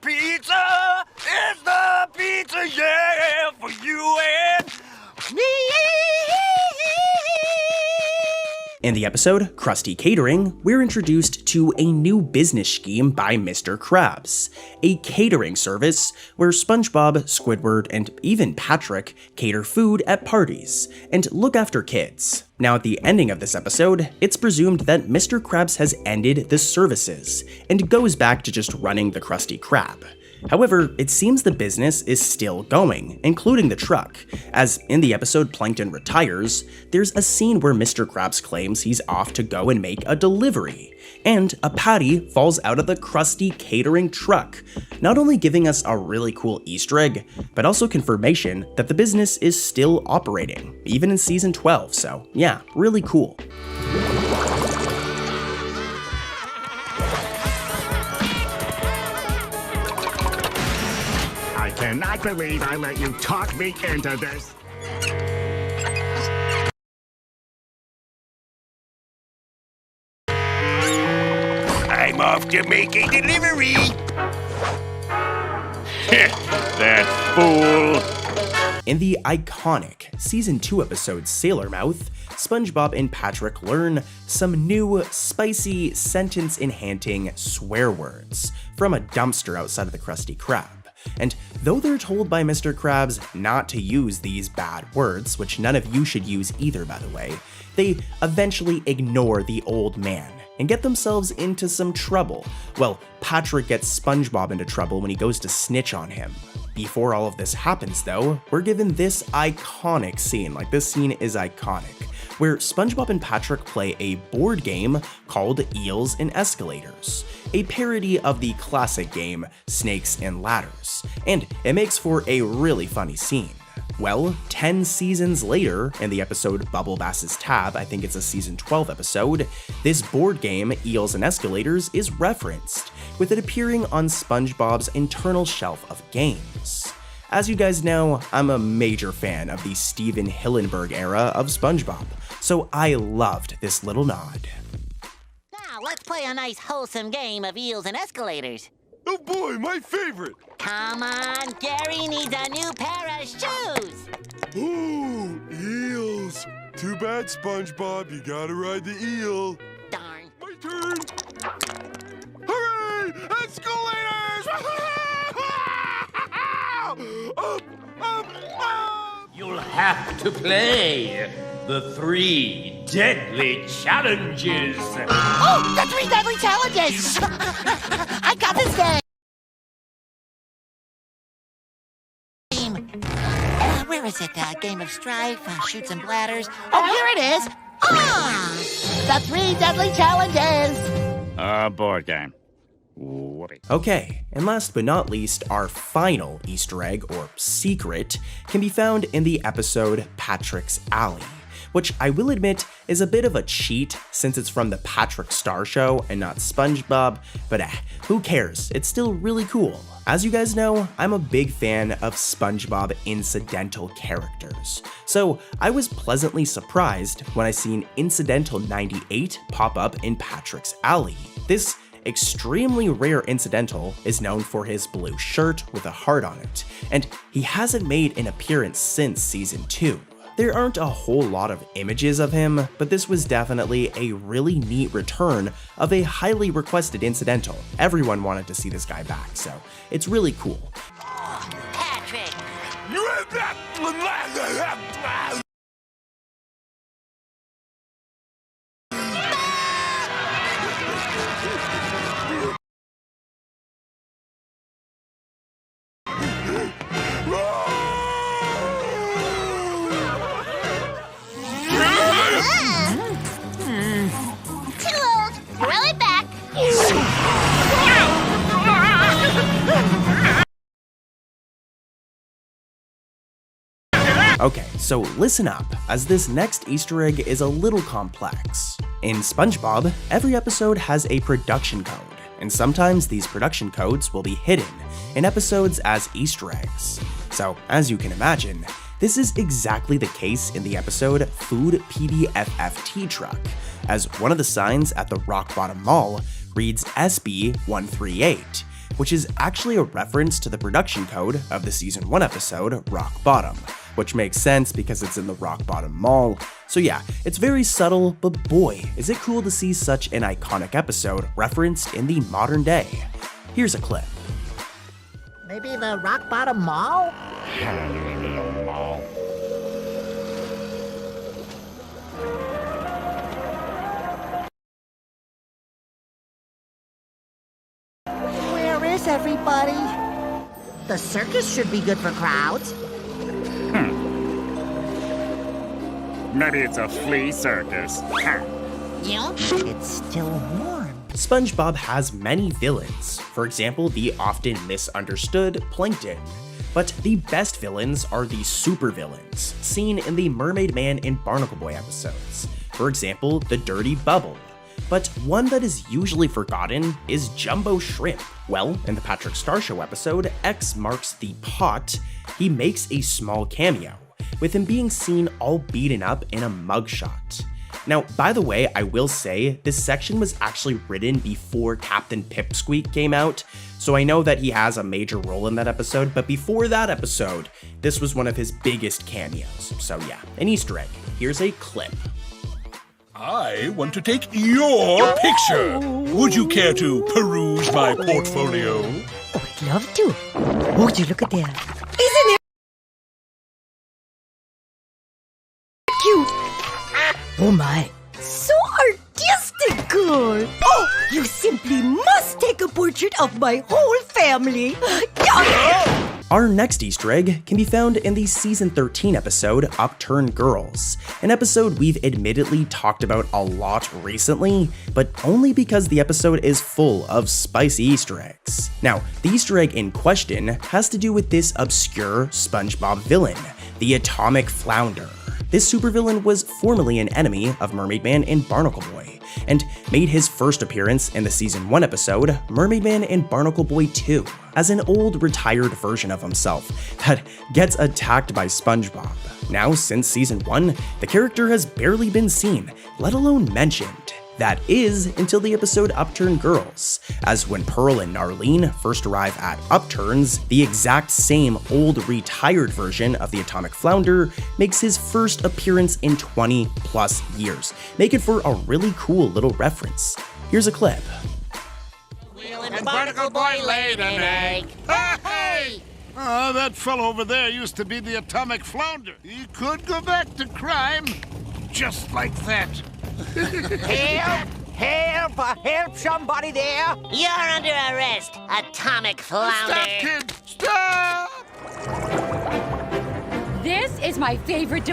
pizza is the pizza, yeah, for you and me. In the episode, Krusty Catering, we're introduced to a new business scheme by Mr. Krabs, a catering service where SpongeBob, Squidward, and even Patrick cater food at parties and look after kids. Now at the ending of this episode, it's presumed that Mr. Krabs has ended the services and goes back to just running the Krusty Krab. However, it seems the business is still going, including the truck, as in the episode Plankton Retires, there's a scene where Mr. Krabs claims he's off to go and make a delivery, and a patty falls out of the Krusty catering truck, not only giving us a really cool Easter egg, but also confirmation that the business is still operating, even in season 12, so yeah, really cool. I cannot believe I let you talk me into this. I'm off to make a delivery. That fool. In the iconic Season 2 episode Sailor Mouth, SpongeBob and Patrick learn some new, spicy, sentence-enhancing swear words from a dumpster outside of the Krusty Krab. And though they're told by Mr. Krabs not to use these bad words, which none of you should use either by the way, they eventually ignore the old man and get themselves into some trouble. Well, Patrick gets SpongeBob into trouble when he goes to snitch on him. Before all of this happens though, we're given this iconic scene, like this scene is iconic, where SpongeBob and Patrick play a board game called Eels and Escalators, a parody of the classic game Snakes and Ladders, and it makes for a really funny scene. Well, 10 seasons later, in the episode Bubble Bass's Tab, I think it's a season 12 episode, this board game, Eels and Escalators, is referenced, with it appearing on SpongeBob's internal shelf of games. As you guys know, I'm a major fan of the Steven Hillenburg era of SpongeBob, so I loved this little nod. Now, let's play a nice wholesome game of Eels and Escalators. Oh boy, my favorite! Come on, Gary needs a new pair of shoes! Ooh, eels! Too bad, SpongeBob, you gotta ride the eel. Darn. My turn! Hooray! Escalators! Up, up, up! You'll have to play the 3 deadly challenges. Oh, the 3 deadly challenges! I got this game! Where is it? Game of Strife, Shoots and Bladders. Oh, here it is! The 3 deadly challenges! Board game. Okay, and last but not least, our final Easter egg, or secret, can be found in the episode Patrick's Alley, which I will admit is a bit of a cheat since it's from the Patrick Star Show and not SpongeBob, but who cares, it's still really cool. As you guys know, I'm a big fan of SpongeBob incidental characters, so I was pleasantly surprised when I seen Incidental 98 pop up in Patrick's Alley. This extremely rare incidental is known for his blue shirt with a heart on it, and he hasn't made an appearance since season 2. There aren't a whole lot of images of him, but this was definitely a really neat return of a highly requested incidental. Everyone wanted to see this guy back, so it's really cool. Patrick! Too old. Throw it back. Okay, so listen up, as this next Easter egg is a little complex. In SpongeBob, every episode has a production code, and sometimes these production codes will be hidden in episodes as Easter eggs. So, as you can imagine, this is exactly the case in the episode Food PDFFT Truck, as one of the signs at the Rock Bottom Mall reads SB138, which is actually a reference to the production code of the Season 1 episode Rock Bottom, which makes sense because it's in the Rock Bottom Mall. So yeah, it's very subtle, but boy, is it cool to see such an iconic episode referenced in the modern day. Here's a clip. Maybe the Rock Bottom Mall? Where is everybody? The circus should be good for crowds. Maybe it's a flea circus. It's still warm. SpongeBob has many villains, for example, the often misunderstood Plankton. But the best villains are the supervillains, seen in the Mermaid Man and Barnacle Boy episodes. For example, the Dirty Bubble. But one that is usually forgotten is Jumbo Shrimp. Well, in the Patrick Star Show episode, X Marks the Pot, he makes a small cameo, with him being seen all beaten up in a mugshot. Now, by the way, I will say, this section was actually written before Captain Pipsqueak came out, so I know that he has a major role in that episode, but before that episode, this was one of his biggest cameos. So yeah, an Easter egg. Here's a clip. I want to take your picture. Would you care to peruse my portfolio? Oh, I'd love to. Would you look at that? Isn't it cute? Oh my, so artistic, girl. Oh, you simply must take a portrait of my whole family. Our next Easter egg can be found in the season 13 episode Upturned Girls, an episode we've admittedly talked about a lot recently, but only because the episode is full of spicy Easter eggs. Now, the Easter egg in question has to do with this obscure SpongeBob villain, the Atomic Flounder. This supervillain was formerly an enemy of Mermaid Man and Barnacle Boy, and made his first appearance in the season 1 episode, Mermaid Man and Barnacle Boy 2, as an old retired version of himself that gets attacked by SpongeBob. Now, since season 1, the character has barely been seen, let alone mentioned. That is, until the episode Upturned Girls, as when Pearl and Narlene first arrive at Upturns, the exact same old retired version of the Atomic Flounder makes his first appearance in 20 plus years, making for a really cool little reference. Here's a clip. And Barnacle Boy laid an egg. Hey! That fellow over there used to be the Atomic Flounder. He could go back to crime, just like that. Help! Help! Help somebody there! You're under arrest, Atomic Flounder! Stop, kid! Stop! This is my favorite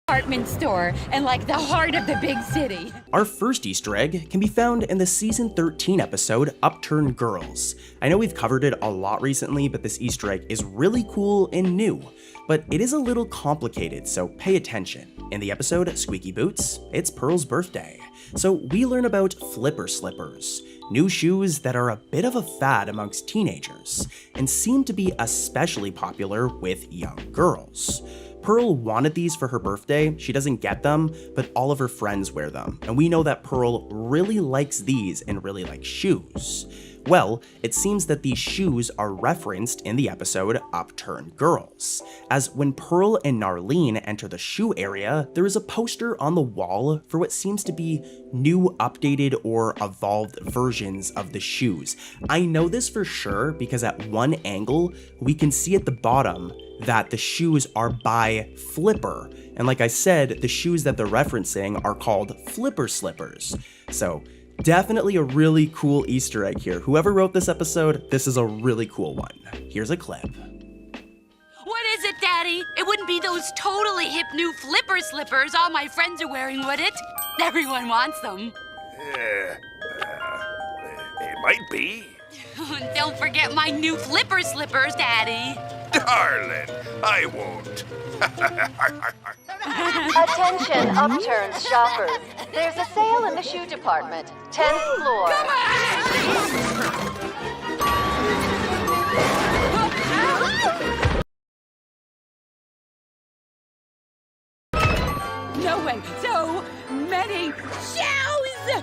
department store, and like the heart of the big city. Our first Easter egg can be found in the season 13 episode Upturned Girls. I know we've covered it a lot recently, but this Easter egg is really cool and new. But it is a little complicated, so pay attention. In the episode Squeaky Boots, it's Pearl's birthday. So we learn about flipper slippers, new shoes that are a bit of a fad amongst teenagers, and seem to be especially popular with young girls. Pearl wanted these for her birthday, she doesn't get them, but all of her friends wear them, and we know that Pearl really likes these and really likes shoes. Well, it seems that these shoes are referenced in the episode Upturned Girls, as when Pearl and Narlene enter the shoe area, there is a poster on the wall for what seems to be new, updated, or evolved versions of the shoes. I know this for sure because at one angle, we can see at the bottom that the shoes are by Flipper, and like I said, the shoes that they're referencing are called flipper slippers. So, definitely a really cool Easter egg here. Whoever wrote this episode, this is a really cool one. Here's a clip. What is it, Daddy? It wouldn't be those totally hip new flipper slippers all my friends are wearing, would it? Everyone wants them. It might be. Don't forget my new flipper slippers, Daddy. Darling, I won't. Attention, Upturns shoppers. There's a sale in the shoe department. 10th floor. No way, so many shows!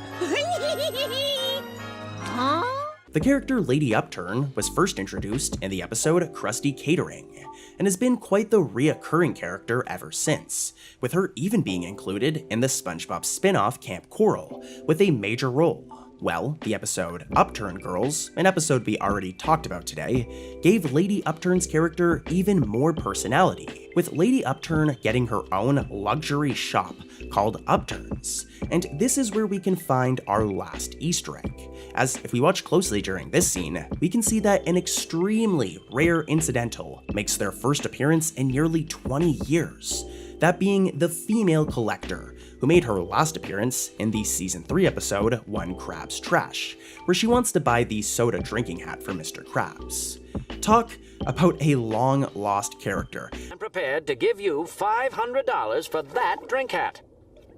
Huh? The character Lady Upturn was first introduced in the episode Krusty Catering, and has been quite the reoccurring character ever since, with her even being included in the SpongeBob spin-off Camp Coral, with a major role. Well, the episode Upturn Girls, an episode we already talked about today, gave Lady Upturn's character even more personality, with Lady Upturn getting her own luxury shop called Upturns. And this is where we can find our last Easter egg, as if we watch closely during this scene, we can see that an extremely rare incidental makes their first appearance in nearly 20 years, that being the female collector, who made her last appearance in the Season 3 episode, One Krabs Trash, where she wants to buy the soda drinking hat for Mr. Krabs. Talk about a long-lost character. I'm prepared to give you $500 for that drink hat.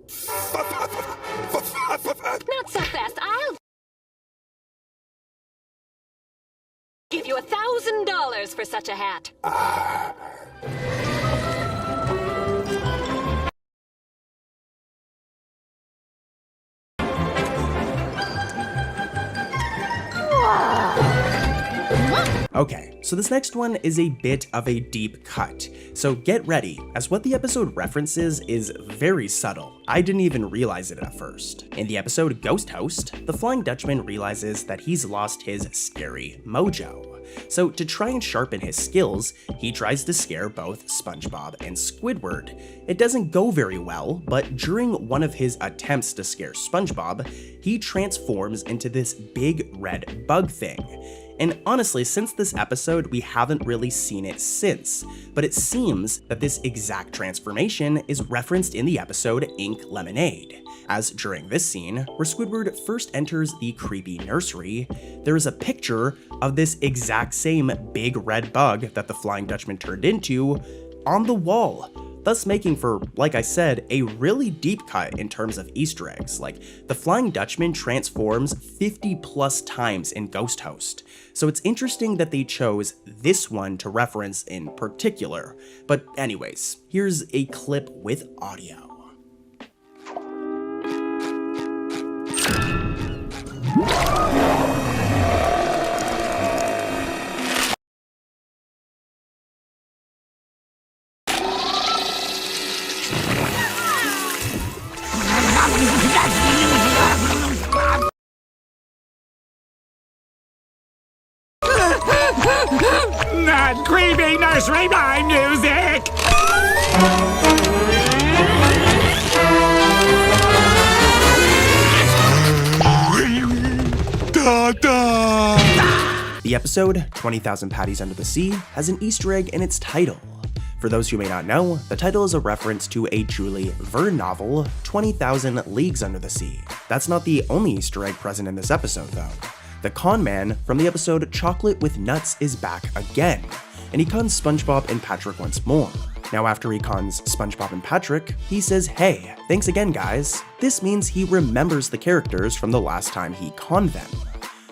Not so fast, I'll give you $1,000 for such a hat. Okay, so this next one is a bit of a deep cut, so get ready, as what the episode references is very subtle. I didn't even realize it at first. In the episode Ghost Host, the Flying Dutchman realizes that he's lost his scary mojo. So to try and sharpen his skills, he tries to scare both SpongeBob and Squidward. It doesn't go very well, but during one of his attempts to scare SpongeBob, he transforms into this big red bug thing. And honestly, since this episode, we haven't really seen it since, but it seems that this exact transformation is referenced in the episode Ink Lemonade, as during this scene, where Squidward first enters the creepy nursery, there is a picture of this exact same big red bug that the Flying Dutchman turned into on the wall, thus making for, like I said, a really deep cut in terms of Easter eggs. Like, the Flying Dutchman transforms 50 plus times in Ghost Host, so it's interesting that they chose this one to reference in particular. But anyways, here's a clip with audio. Not creepy nursery rhyme music! The episode, 20,000 Patties Under the Sea, has an Easter egg in its title. For those who may not know, the title is a reference to a Julie Verne novel, 20,000 Leagues Under the Sea. That's not the only Easter egg present in this episode, though. The con man from the episode Chocolate with Nuts is back again, and he cons SpongeBob and Patrick once more. Now after he cons SpongeBob and Patrick, he says, "Hey, thanks again guys." This means he remembers the characters from the last time he conned them.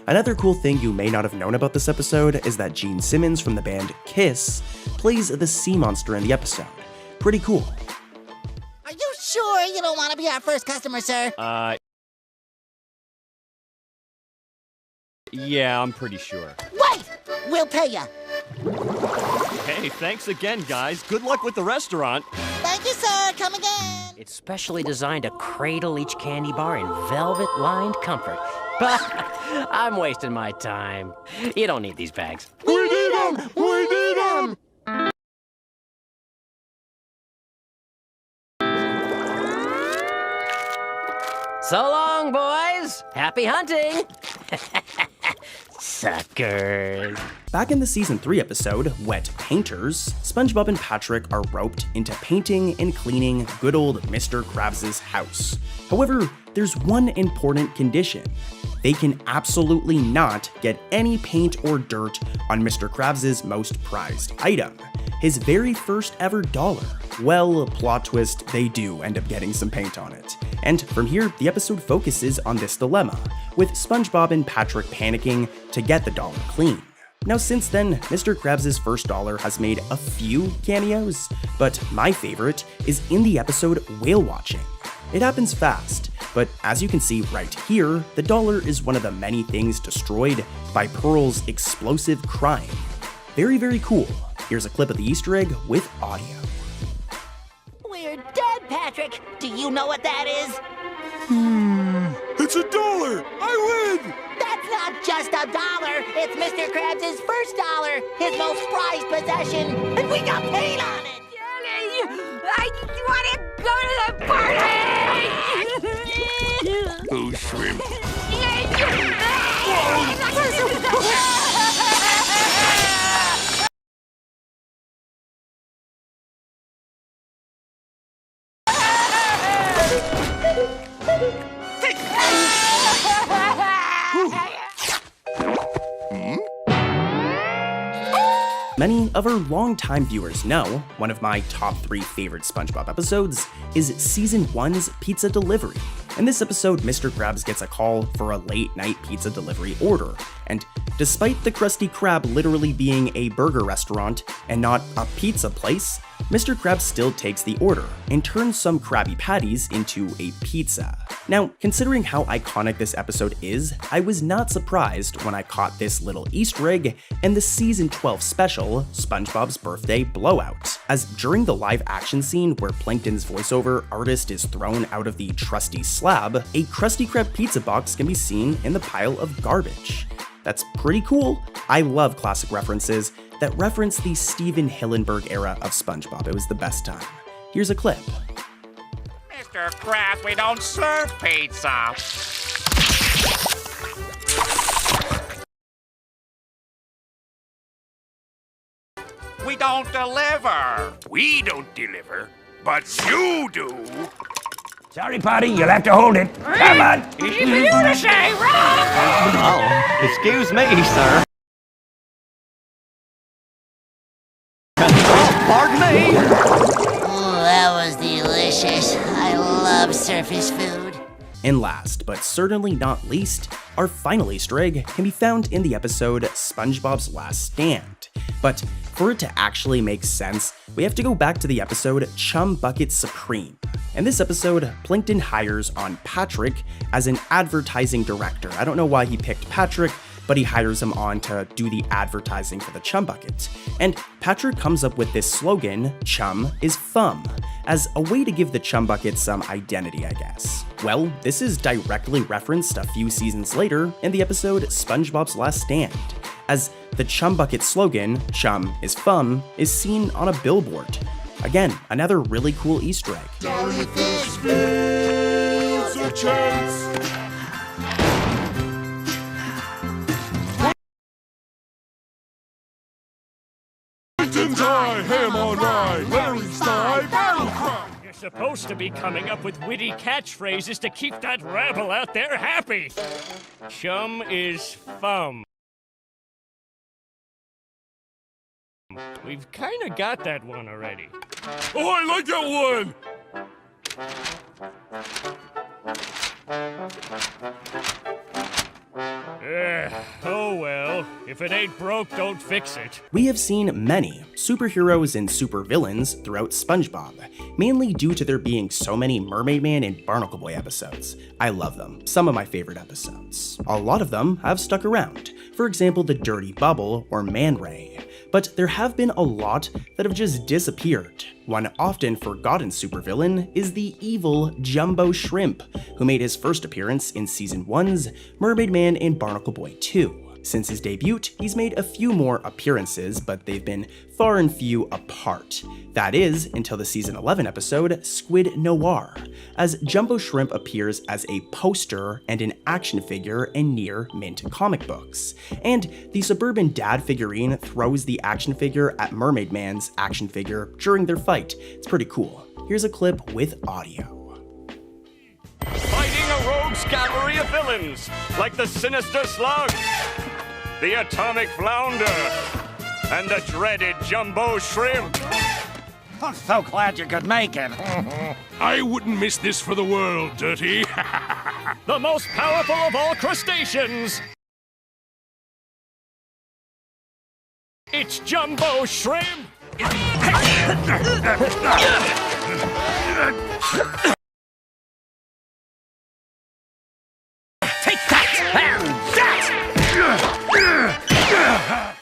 Another cool thing you may not have known about this episode is that Gene Simmons from the band Kiss plays the sea monster in the episode. Pretty cool. Are you sure you don't want to be our first customer, sir? Yeah, I'm pretty sure. Wait! We'll pay you. Hey, thanks again, guys. Good luck with the restaurant. Thank you, sir. Come again. It's specially designed to cradle each candy bar in velvet-lined comfort. But I'm wasting my time. You don't need these bags. We need them! We need them! So long, boys. Happy hunting. Suckers. Back in the Season 3 episode, Wet Painters, SpongeBob and Patrick are roped into painting and cleaning good old Mr. Krabs' house. However, there's one important condition. They can absolutely not get any paint or dirt on Mr. Krabs' most prized item, his very first ever dollar. Well, plot twist, they do end up getting some paint on it. And from here, the episode focuses on this dilemma, with SpongeBob and Patrick panicking to get the dollar clean. Now since then, Mr. Krabs' first dollar has made a few cameos, but my favorite is in the episode Whale Watching. It happens fast, but as you can see right here, the dollar is one of the many things destroyed by Pearl's explosive crime. Very, very cool. Here's a clip of the Easter egg with audio. We're dead, Patrick. Do you know what that is? It's $1! I win! That's not just $1. It's Mr. Krabs' first dollar, his most prized possession, and we got paid on it. I want to go to the party! Oh, shrimp. Many of our longtime viewers know one of my top 3 favorite SpongeBob episodes is Season 1's Pizza Delivery. In this episode, Mr. Krabs gets a call for a late-night pizza delivery order, and despite the Krusty Krab literally being a burger restaurant and not a pizza place, Mr. Krabs still takes the order and turns some Krabby Patties into a pizza. Now, considering how iconic this episode is, I was not surprised when I caught this little Easter egg in the Season 12 special, SpongeBob's Birthday Blowout, as during the live action scene where Plankton's voiceover artist is thrown out of the trusty slab, a Krusty Krab pizza box can be seen in the pile of garbage. That's pretty cool. I love classic references that reference the Steven Hillenburg era of SpongeBob. It was the best time. Here's a clip. Mr. Krabs, we don't serve pizza. We don't deliver. We don't deliver, but you do. Sorry, Potty, you'll have to hold it. Come on. Easy for you to say, right? Oh, excuse me, sir. Pardon me. Oh, that was delicious. I love surface food. And last, but certainly not least, our final Easter egg can be found in the episode SpongeBob's Last Stand. But for it to actually make sense, we have to go back to the episode Chum Bucket Supreme. In this episode, Plankton hires on Patrick as an advertising director. I don't know why he picked Patrick, but he hires him on to do the advertising for the Chum Bucket. And Patrick comes up with this slogan, Chum is Fum, as a way to give the Chum Bucket some identity, I guess. Well, this is directly referenced a few seasons later in the episode SpongeBob's Last Stand, as the Chum Bucket slogan, Chum is Fum, is seen on a billboard. Again, another really cool Easter egg. Jellyfish fields a chance. Plankton's eye, ham on rye, Larry's thigh, battle cry. You're supposed to be coming up with witty catchphrases to keep that rabble out there happy. Chum is Fum. We've kind of got that one already. Oh, I like that one! Oh well, if it ain't broke, don't fix it. We have seen many superheroes and supervillains throughout SpongeBob, mainly due to there being so many Mermaid Man and Barnacle Boy episodes. I love them, some of my favorite episodes. A lot of them have stuck around, for example the Dirty Bubble or Man Ray, but there have been a lot that have just disappeared. One often forgotten supervillain is the evil Jumbo Shrimp, who made his first appearance in Season 1's Mermaid Man and Barnacle Boy 2. Since his debut, he's made a few more appearances, but they've been far and few apart. That is, until the Season 11 episode, Squid Noir, as Jumbo Shrimp appears as a poster and an action figure in near mint comic books. And the Suburban Dad figurine throws the action figure at Mermaid Man's action figure during their fight. It's pretty cool. Here's a clip with audio. Fighting a rogue's cavalry of villains, like the Sinister Slug, the Atomic Flounder, and the dreaded Jumbo Shrimp. I'm so glad you could make it. I wouldn't miss this for the world, Dirty. The most powerful of all crustaceans. It's Jumbo Shrimp. Take that and that!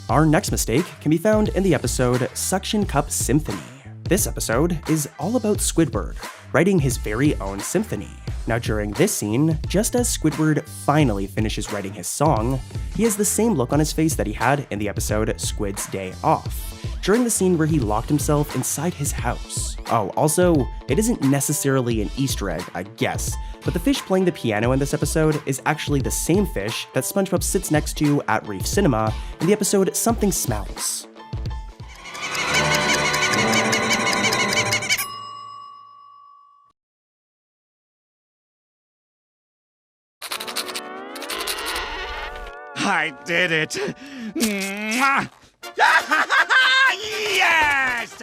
Our next mistake can be found in the episode Suction Cup Symphony. This episode is all about Squidward, writing his very own symphony. Now during this scene, just as Squidward finally finishes writing his song, he has the same look on his face that he had in the episode Squid's Day Off, during the scene where he locked himself inside his house. Oh, also, it isn't necessarily an Easter egg, I guess, but the fish playing the piano in this episode is actually the same fish that SpongeBob sits next to at Reef Cinema in the episode Something Smells. I did it! Mwah! Yes!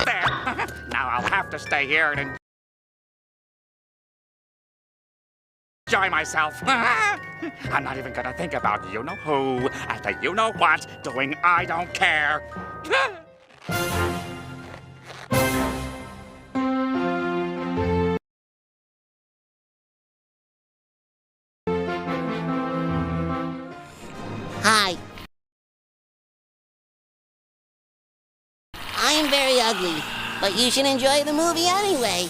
There. Now I'll have to stay here and enjoy myself. I'm not even gonna think about you-know-who and the you-know-what doing I don't care. Hi. I am very ugly, but you should enjoy the movie anyway.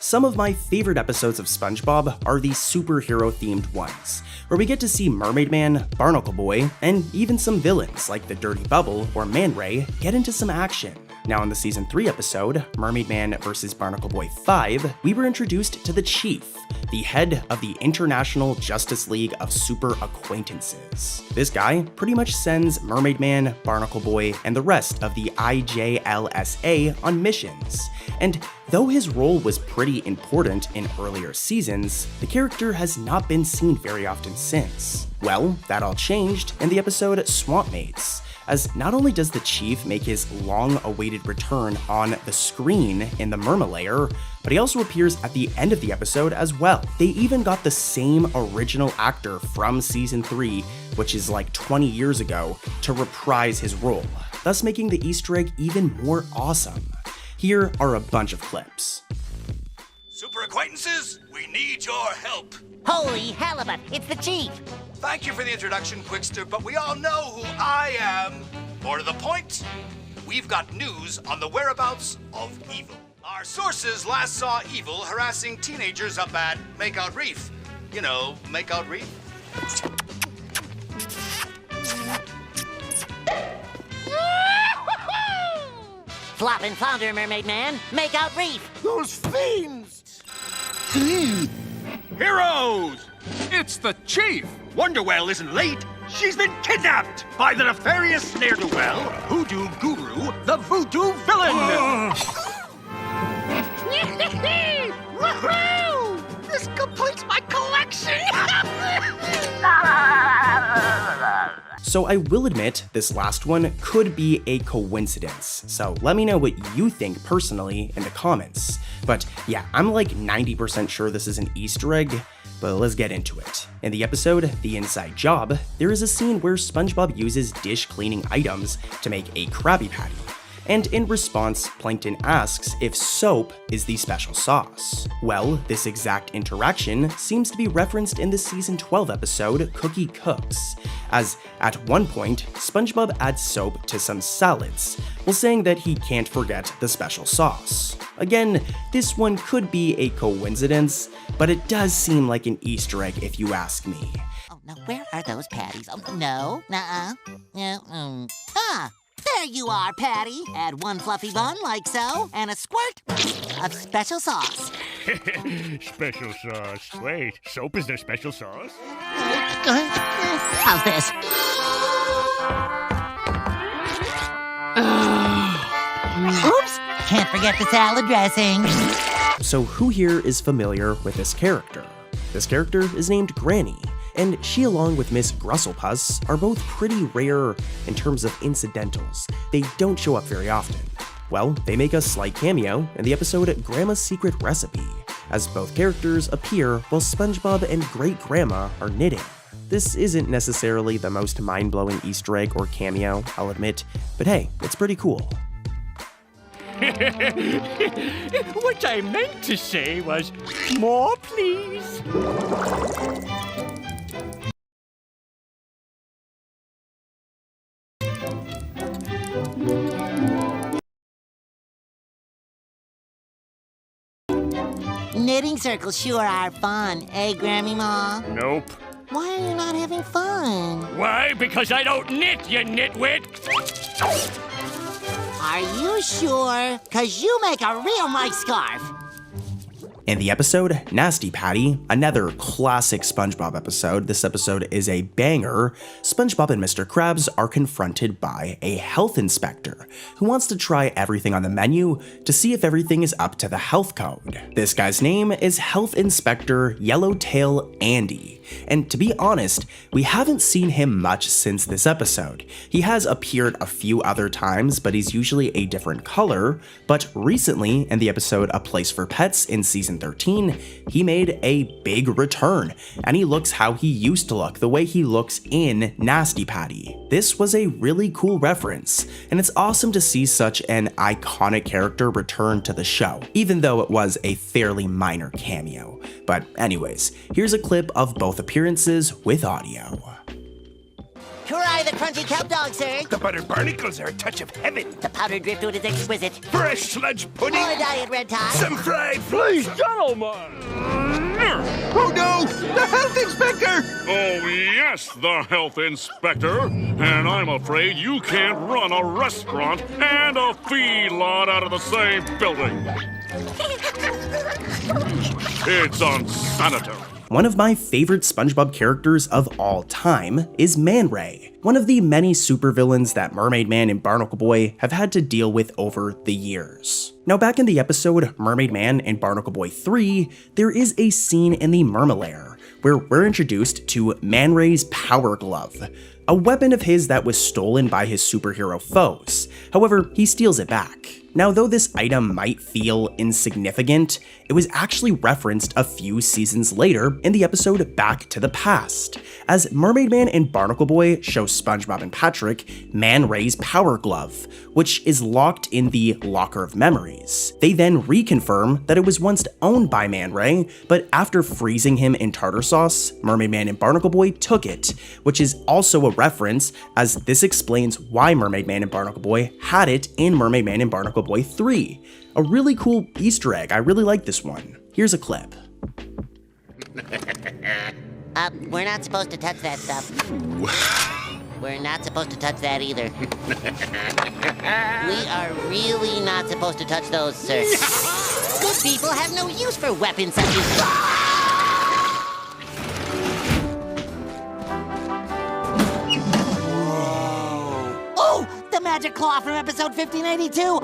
Some of my favorite episodes of SpongeBob are the superhero-themed ones, where we get to see Mermaid Man, Barnacle Boy, and even some villains like the Dirty Bubble or Man Ray get into some action. Now in the Season 3 episode, Mermaid Man vs. Barnacle Boy 5, we were introduced to the Chief, the head of the International Justice League of Super Acquaintances. This guy pretty much sends Mermaid Man, Barnacle Boy, and the rest of the IJLSA on missions. And though his role was pretty important in earlier seasons, the character has not been seen very often since. Well, that all changed in the episode Swamp Mates, as not only does the Chief make his long-awaited return on the screen in the Mermalayer, but he also appears at the end of the episode as well. They even got the same original actor from Season 3, which is like 20 years ago, to reprise his role, thus making the Easter egg even more awesome. Here are a bunch of clips. Super acquaintances, we need your help. Holy halibut, it's the Chief! Thank you for the introduction, Quickster, but we all know who I am. More to the point, we've got news on the whereabouts of Evil. Our sources last saw Evil harassing teenagers up at Makeout Reef. You know, Makeout Reef? Flop and flounder, Mermaid Man. Make out reef. Those fiends! Heroes! It's the Chief! Wonderwell isn't late. She's been kidnapped by the nefarious ne'er-do-well, hoodoo guru, the voodoo villain! Woohoo! This completes my collection! So I will admit, this last one could be a coincidence, so let me know what you think personally in the comments. But yeah, I'm like 90% sure this is an Easter egg, but let's get into it. In the episode, The Inside Job, there is a scene where SpongeBob uses dish cleaning items to make a Krabby Patty. And in response, Plankton asks if soap is the special sauce. Well, this exact interaction seems to be referenced in the Season 12 episode Cookie Cooks, as at one point, SpongeBob adds soap to some salads, while saying that he can't forget the special sauce. Again, this one could be a coincidence, but it does seem like an Easter egg if you ask me. Oh no, where are those patties? Oh no, no, there you are, Patty. Add one fluffy bun like so, and a squirt of special sauce. Special sauce. Wait, soap is their special sauce? How's this? Oops! Can't forget the salad dressing. So who here is familiar with this character? This character is named Granny, and she along with Miss Grusselpuss are both pretty rare in terms of incidentals. They don't show up very often. Well, they make a slight cameo in the episode Grandma's Secret Recipe, as both characters appear while SpongeBob and Great Grandma are knitting. This isn't necessarily the most mind-blowing Easter egg or cameo, I'll admit, but hey, it's pretty cool. What I meant to say was, more please. Knitting circles sure are fun, eh, Grammy Ma? Nope. Why are you not having fun? Why? Because I don't knit, you nitwit! Are you sure? 'Cause you make a real nice scarf. In the episode, Nasty Patty, another classic SpongeBob episode, this episode is a banger, SpongeBob and Mr. Krabs are confronted by a health inspector who wants to try everything on the menu to see if everything is up to the health code. This guy's name is Health Inspector Yellowtail Andy. And to be honest, we haven't seen him much since this episode. He has appeared a few other times, but he's usually a different color. But recently, in the episode A Place for Pets in season 13, he made a big return, and he looks how he used to look, the way he looks in Nasty Patty. This was a really cool reference, and it's awesome to see such an iconic character return to the show, even though it was a fairly minor cameo. But anyways, here's a clip of both appearances with audio. Hooray, the crunchy kelp dog, sir. The buttered barnacles are a touch of heaven. The powdered driftwood is exquisite. Fresh sludge pudding. More diet red tie. Some fried Please, fruit. gentlemen! Oh no! The health inspector! Oh, yes, the health inspector. And I'm afraid you can't run a restaurant and a feedlot out of the same building. It's unsanitary. One of my favorite SpongeBob characters of all time is Man Ray, one of the many supervillains that Mermaid Man and Barnacle Boy have had to deal with over the years. Now, back in the episode Mermaid Man and Barnacle Boy 3, there is a scene in the Mermalair where we're introduced to Man Ray's Power Glove, a weapon of his that was stolen by his superhero foes. However, he steals it back. Now, though this item might feel insignificant, it was actually referenced a few seasons later in the episode Back to the Past, as Mermaid Man and Barnacle Boy show SpongeBob and Patrick Man Ray's Power Glove, which is locked in the Locker of Memories. They then reconfirm that it was once owned by Man Ray, but after freezing him in tartar sauce, Mermaid Man and Barnacle Boy took it, which is also a reference, as this explains why Mermaid Man and Barnacle Boy had it in Mermaid Man and Barnacle Boy 3. A really cool Easter egg, I really like this one. Here's a clip. We're not supposed to touch that stuff. We're not supposed to touch that either. We are really not supposed to touch those, sir. Good people have no use for weapons such as... Oh, the magic claw from episode 1582.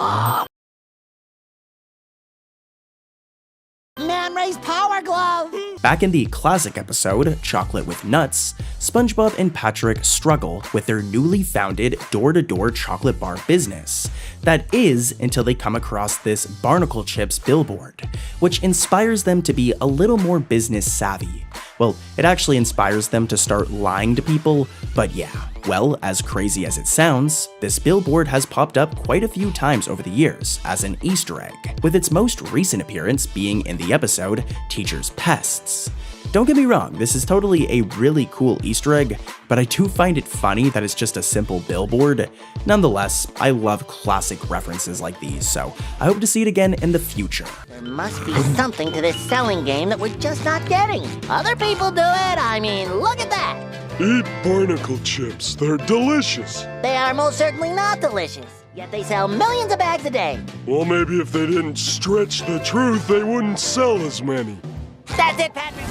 Man Ray's Power Glove! Back in the classic episode, Chocolate with Nuts, SpongeBob and Patrick struggle with their newly founded door-to-door chocolate bar business. That is, until they come across this Barnacle Chips billboard, which inspires them to be a little more business savvy. Well, it actually inspires them to start lying to people, but yeah. Well, as crazy as it sounds, this billboard has popped up quite a few times over the years as an Easter egg, with its most recent appearance being in the episode Teacher's Pests. Don't get me wrong, this is totally a really cool Easter egg, but I do find it funny that it's just a simple billboard. Nonetheless, I love classic references like these, so I hope to see it again in the future. There must be something to this selling game that we're just not getting. Other people do it, I mean, look at that! Eat barnacle chips, they're delicious. They are most certainly not delicious, yet they sell millions of bags a day. Well, maybe if they didn't stretch the truth, they wouldn't sell as many. That's it, Patrick!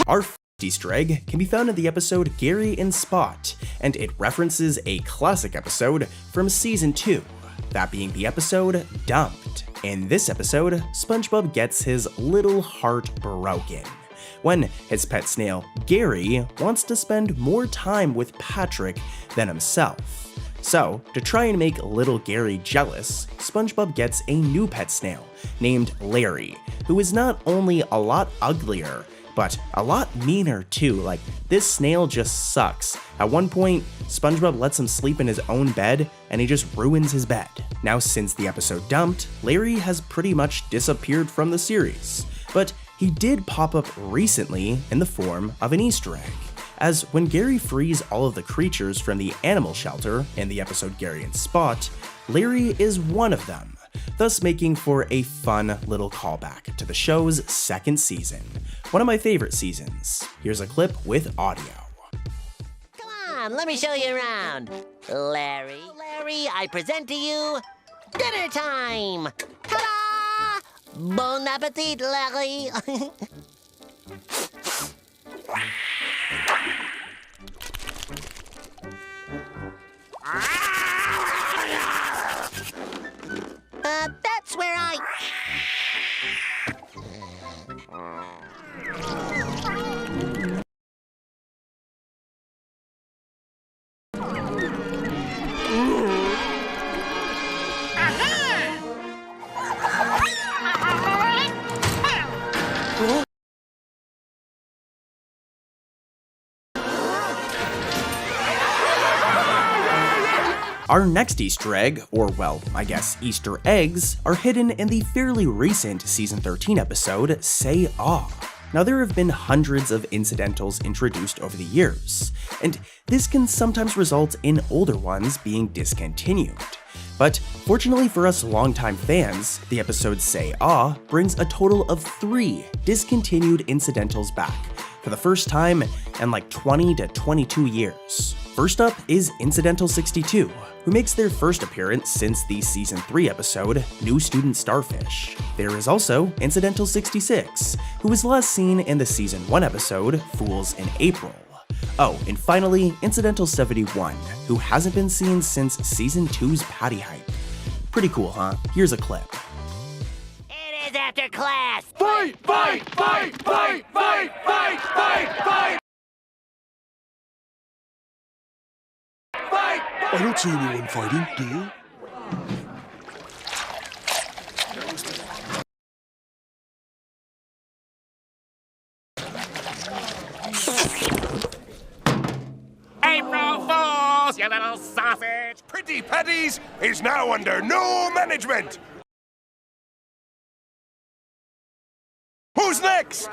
Our Easter egg can be found in the episode Gary and Spot, and it references a classic episode from season 2, that being the episode Dumped. In this episode, SpongeBob gets his little heart broken when his pet snail, Gary, wants to spend more time with Patrick than himself. So, to try and make little Gary jealous, SpongeBob gets a new pet snail named Larry, who is not only a lot uglier, but a lot meaner too. Like, this snail just sucks. At one point, SpongeBob lets him sleep in his own bed, and he just ruins his bed. Now, since the episode dumped, Larry has pretty much disappeared from the series, but he did pop up recently in the form of an Easter egg, as when Gary frees all of the creatures from the animal shelter in the episode Gary and Spot, Larry is one of them, thus making for a fun little callback to the show's second season, one of my favorite seasons. Here's a clip with audio. Come on, let me show you around. Larry, I present to you dinner time. Ta-da! Bon appetit, Larry. That's where I... Our next Easter egg, or well, I guess Easter eggs, are hidden in the fairly recent Season 13 episode, Say Ah. Now, there have been hundreds of incidentals introduced over the years, and this can sometimes result in older ones being discontinued. But fortunately for us longtime fans, the episode Say Ah brings a total of 3 discontinued incidentals back, for the first time in like 20 to 22 years. First up is Incidental 62, who makes their first appearance since the Season 3 episode, New Student Starfish. There is also Incidental 66, who was last seen in the Season 1 episode, Fools in April. Oh, and finally, Incidental 71, who hasn't been seen since Season 2's Patty Hype. Pretty cool, huh? Here's a clip. It is after class! Fight, fight, fight, fight, fight, fight, fight, fight! I don't see anyone fighting, do you? April Fools, you little sausage! Pretty Patties is now under new management! Who's next?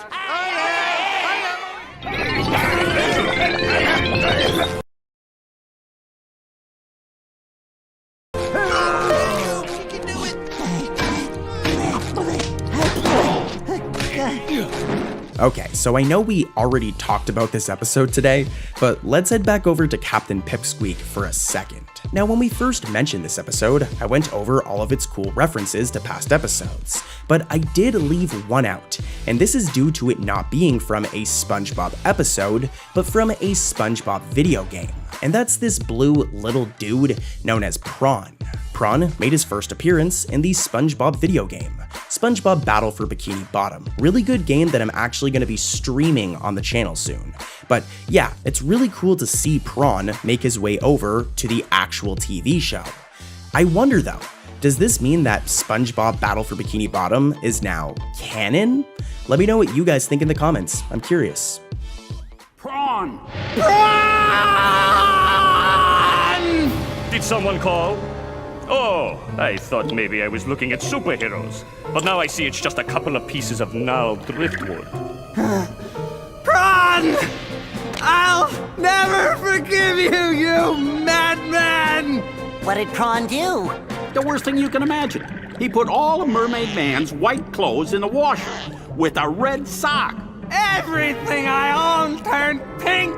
Okay, so I know we already talked about this episode today, but let's head back over to Captain Pipsqueak for a second. Now, when we first mentioned this episode, I went over all of its cool references to past episodes, but I did leave one out, and this is due to it not being from a SpongeBob episode, but from a SpongeBob video game. And that's this blue little dude known as Prawn. Prawn made his first appearance in the SpongeBob video game, SpongeBob Battle for Bikini Bottom. Really good game that I'm actually going to be streaming on the channel soon. But yeah, it's really cool to see Prawn make his way over to the actual TV show. I wonder though, does this mean that SpongeBob Battle for Bikini Bottom is now canon? Let me know what you guys think in the comments. I'm curious. Prawn! Did someone call? Oh, I thought maybe I was looking at superheroes. But now I see it's just a couple of pieces of gnarled driftwood. Prawn! I'll never forgive you, you madman! What did Prawn do? The worst thing you can imagine. He put all of Mermaid Man's white clothes in the washer with a red sock. Everything I own turned pink!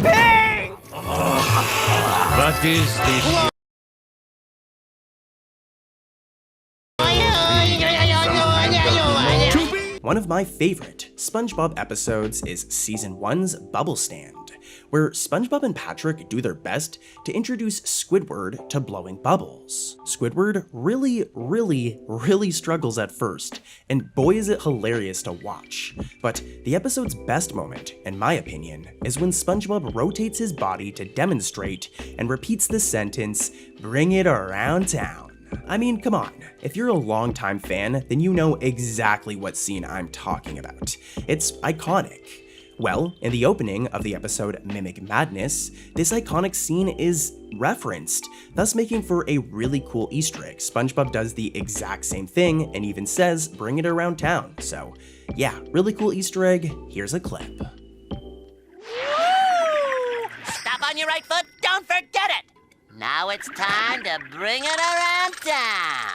Pink! What is this? One of my favorite SpongeBob episodes is Season 1's Bubble Stand, where SpongeBob and Patrick do their best to introduce Squidward to blowing bubbles. Squidward really struggles at first, and boy is it hilarious to watch. But the episode's best moment, in my opinion, is when SpongeBob rotates his body to demonstrate and repeats the sentence, "Bring it around town." I mean, come on. If you're a longtime fan, then you know exactly what scene I'm talking about. It's iconic. Well, in the opening of the episode Mimic Madness, this iconic scene is referenced, thus making for a really cool Easter egg. SpongeBob does the exact same thing and even says, bring it around town. So yeah, really cool Easter egg. Here's a clip. Stop on your right foot, don't forget it! Now it's time to bring it around town.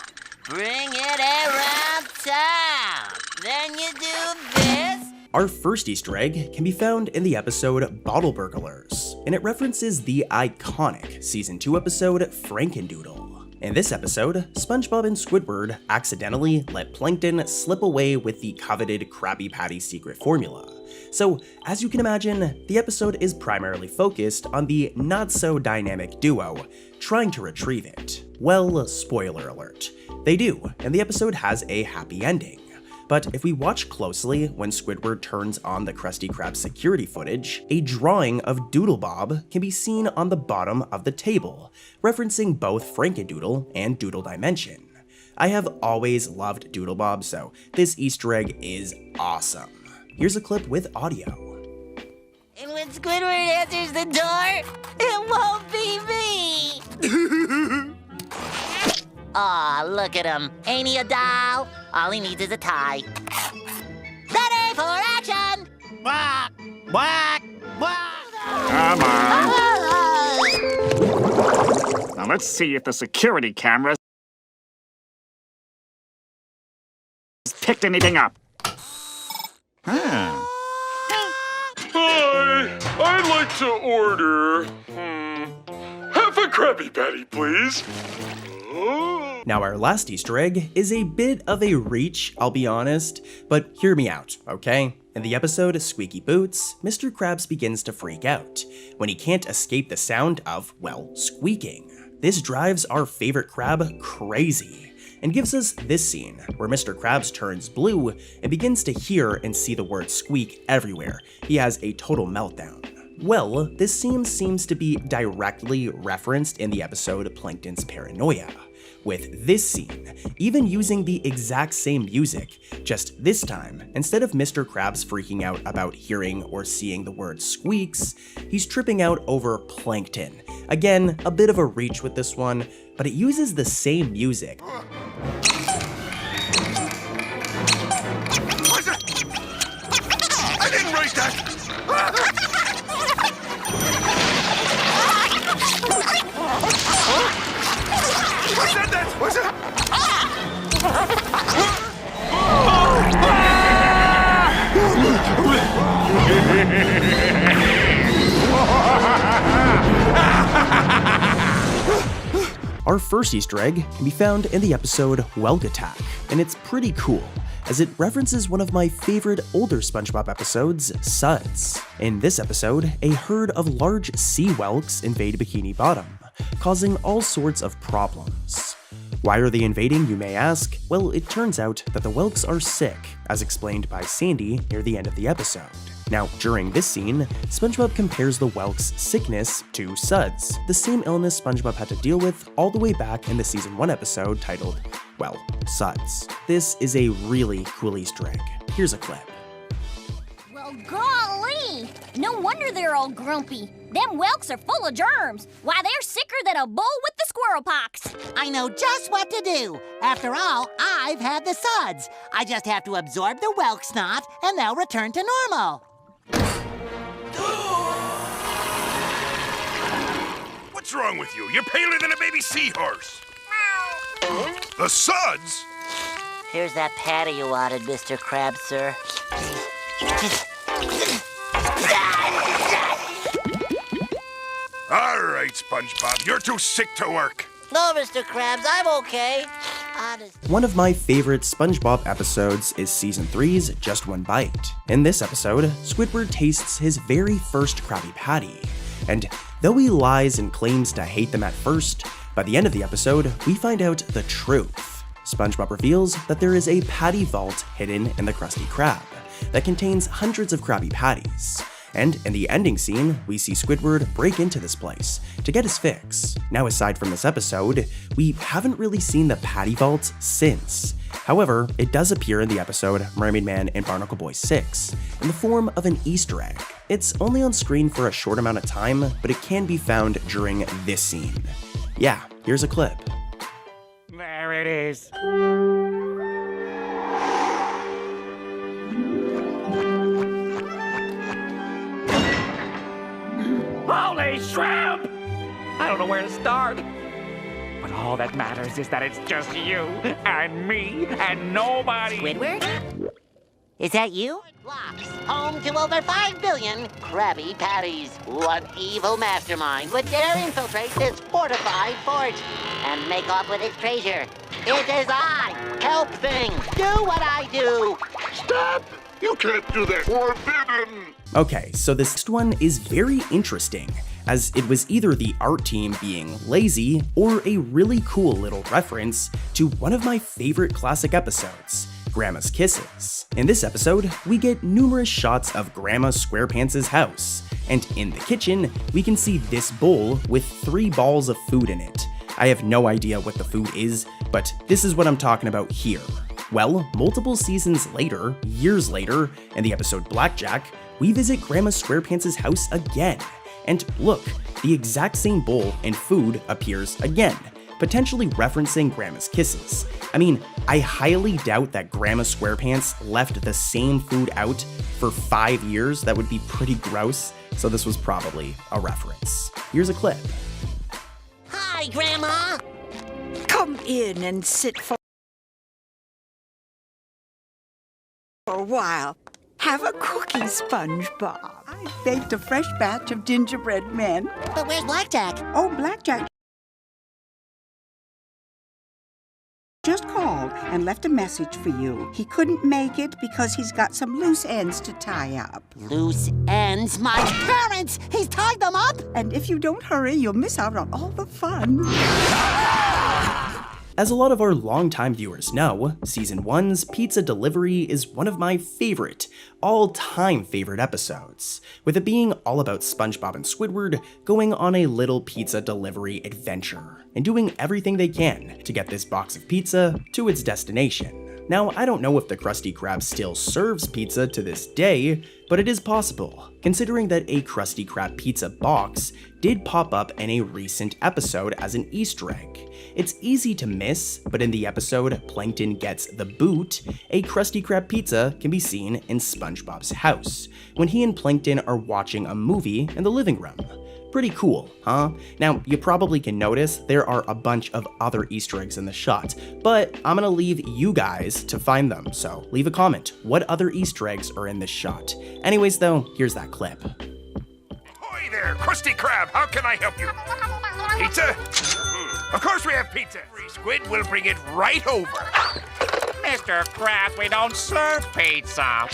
Bring it around town. Then you do this. Our first Easter egg can be found in the episode Bottle Burglars, and it references the iconic Season 2 episode Frankendoodle. In this episode, SpongeBob and Squidward accidentally let Plankton slip away with the coveted Krabby Patty secret formula. So, as you can imagine, the episode is primarily focused on the not-so-dynamic duo trying to retrieve it. Well, spoiler alert, they do, and the episode has a happy ending. But if we watch closely when Squidward turns on the Krusty Krab security footage, a drawing of Doodle Bob can be seen on the bottom of the table, referencing both Frankendoodle and Doodle Dimension. I have always loved Doodle Bob, so this Easter egg is awesome. Here's a clip with audio. And when Squidward answers the door, it won't be me! Aw, look at him. Ain't he a doll? All he needs is a tie. Ready for action! Quack! Quack! Quack! Come on. Now let's see if the security cameras picked anything up. Hi, I'd like to order half a Krabby Patty, please. Now our last Easter egg is a bit of a reach, I'll be honest, but hear me out, okay? In the episode Squeaky Boots, Mr. Krabs begins to freak out when he can't escape the sound of, well, squeaking. This drives our favorite crab crazy and gives us this scene where Mr. Krabs turns blue and begins to hear and see the word squeak everywhere. He has a total meltdown. Well, this scene seems to be directly referenced in the episode Plankton's Paranoia, with this scene even using the exact same music, just this time, instead of Mr. Krabs freaking out about hearing or seeing the word squeaks, he's tripping out over Plankton. Again, a bit of a reach with this one, but it uses the same music. I didn't write that! Who said that? What's it? Our first Easter egg can be found in the episode Whelk Attack, and it's pretty cool, as it references one of my favorite older SpongeBob episodes, Suds. In this episode, a herd of large sea whelks invade Bikini Bottom, causing all sorts of problems. Why are they invading, you may ask? Well, it turns out that the whelks are sick, as explained by Sandy near the end of the episode. Now, during this scene, SpongeBob compares the whelks' sickness to Suds, the same illness SpongeBob had to deal with all the way back in the Season 1 episode titled, well, Suds. This is a really cool Easter egg. Here's a clip. Well, golly! No wonder they're all grumpy. Them whelks are full of germs. Why, they're sicker than a bull with the squirrel pox. I know just what to do. After all, I've had the suds. I just have to absorb the whelk snot, and they'll return to normal. What's wrong with you? You're paler than a baby seahorse. The suds? Here's that patty you wanted, Mr. Krabs, sir. All right, SpongeBob, you're too sick to work. No, Mr. Krabs, I'm okay. Honest. One of my favorite SpongeBob episodes is Season 3's Just One Bite. In this episode, Squidward tastes his very first Krabby Patty, and though he lies and claims to hate them at first, by the end of the episode, we find out the truth. SpongeBob reveals that there is a patty vault hidden in the Krusty Krab that contains hundreds of Krabby Patties, And in the ending scene, we see Squidward break into this place to get his fix. Now, aside from this episode, we haven't really seen the Patty Vault since. However, it does appear in the episode Mermaid Man and Barnacle Boy 6 in the form of an Easter egg. It's only on screen for a short amount of time, but it can be found during this scene. Yeah, here's a clip. There it is. Holy shrimp! I don't know where to start. But all that matters is that it's just you and me and nobody. Squidward? Is that you? Blocks, home to over 5 billion Krabby Patties. What evil mastermind would dare infiltrate this fortified fort and make off with its treasure? It is I, Kelp Thing. Do what I do. Stop! You can't do that. Forbidden! Okay, so this next one is very interesting, as it was either the art team being lazy or a really cool little reference to one of my favorite classic episodes, Grandma's Kisses. In this episode, we get numerous shots of Grandma SquarePants' house, and in the kitchen, we can see this bowl with 3 balls of food in it. I have no idea what the food is, but this is what I'm talking about here. Well, multiple seasons later, years later, in the episode Blackjack, we visit Grandma SquarePants' house again. And look, the exact same bowl and food appears again, potentially referencing Grandma's Kisses. I mean, I highly doubt that Grandma SquarePants left the same food out for 5 years. That would be pretty gross, so this was probably a reference. Here's a clip. Hi, Grandma! Come in and sit for a while. Have a cookie, SpongeBob. I baked a fresh batch of gingerbread men. But where's Blackjack? Oh, Blackjack just called and left a message for you. He couldn't make it because he's got some loose ends to tie up. Loose ends? My parents! He's tied them up? And if you don't hurry, you'll miss out on all the fun. As a lot of our longtime viewers know, Season 1's Pizza Delivery is one of my favorite, all-time favorite episodes, with it being all about SpongeBob and Squidward going on a little pizza delivery adventure, and doing everything they can to get this box of pizza to its destination. Now, I don't know if the Krusty Krab still serves pizza to this day, but it is possible, considering that a Krusty Krab pizza box did pop up in a recent episode as an Easter egg. It's easy to miss, but in the episode Plankton Gets the Boot, a Krusty Krab pizza can be seen in SpongeBob's house, when he and Plankton are watching a movie in the living room. Pretty cool, huh? Now, you probably can notice there are a bunch of other Easter eggs in the shot, but I'm gonna leave you guys to find them, so leave a comment. What other Easter eggs are in this shot? Anyways though, here's that clip. Ahoy there, Krusty Krab! How can I help you? Pizza? Of course we have pizza! Squid will bring it right over. Mr. Krabs, we don't serve pizza.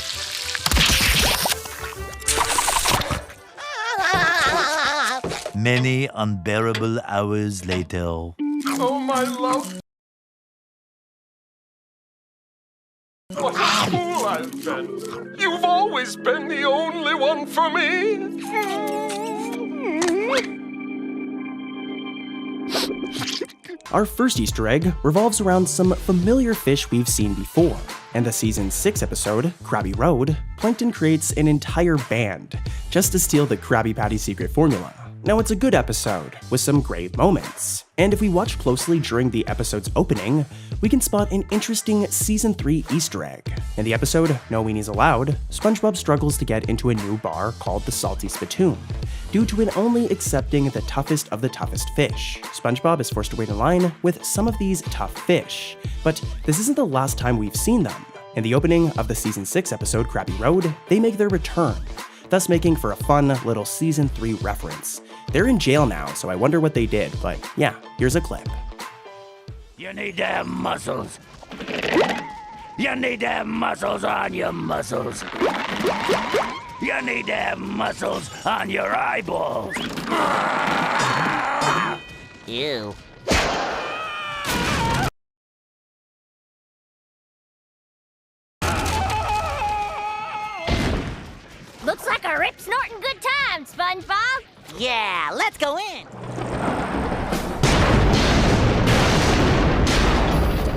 Many unbearable hours later. Oh, my love. What a fool I've been. You've always been the only one for me. Our first Easter egg revolves around some familiar fish we've seen before. In the Season 6 episode, Krabby Road, Plankton creates an entire band just to steal the Krabby Patty secret formula. Now, it's a good episode with some great moments, and if we watch closely during the episode's opening, we can spot an interesting Season 3 Easter egg. In the episode No Weenies Allowed, SpongeBob struggles to get into a new bar called the Salty Spittoon, due to it only accepting the toughest of the toughest fish. SpongeBob is forced to wait in line with some of these tough fish, but this isn't the last time we've seen them. In the opening of the Season 6 episode Krabby Road, they make their return, thus making for a fun little Season 3 reference. They're in jail now, so I wonder what they did, but yeah, here's a clip. You need to have muscles. You need to have muscles on your muscles. You need to have muscles on your eyeballs. Ew. Looks like a rip-snorting around, SpongeBob. Yeah, let's go in.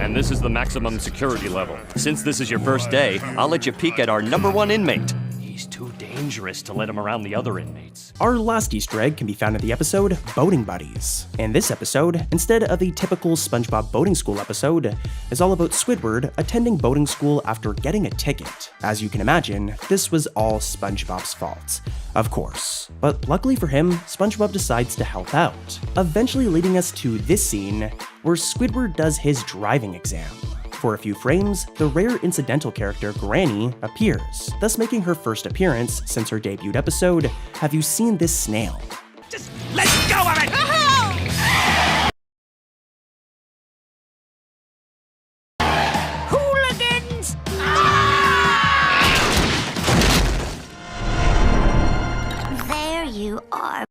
And this is the maximum security level. Since this is your first day, I'll let you peek at our #1 inmate. He's too dangerous to let him around the other inmates. Our last Easter egg can be found in the episode Boating Buddies. In this episode, instead of a typical SpongeBob boating school episode, is all about Squidward attending boating school after getting a ticket. As you can imagine, this was all SpongeBob's fault. Of course. But luckily for him, SpongeBob decides to help out, eventually leading us to this scene where Squidward does his driving exam. For a few frames, the rare incidental character Granny appears, thus making her first appearance since her debuted episode, Have You Seen This Snail? Just let go of it! Hooligans! There you are,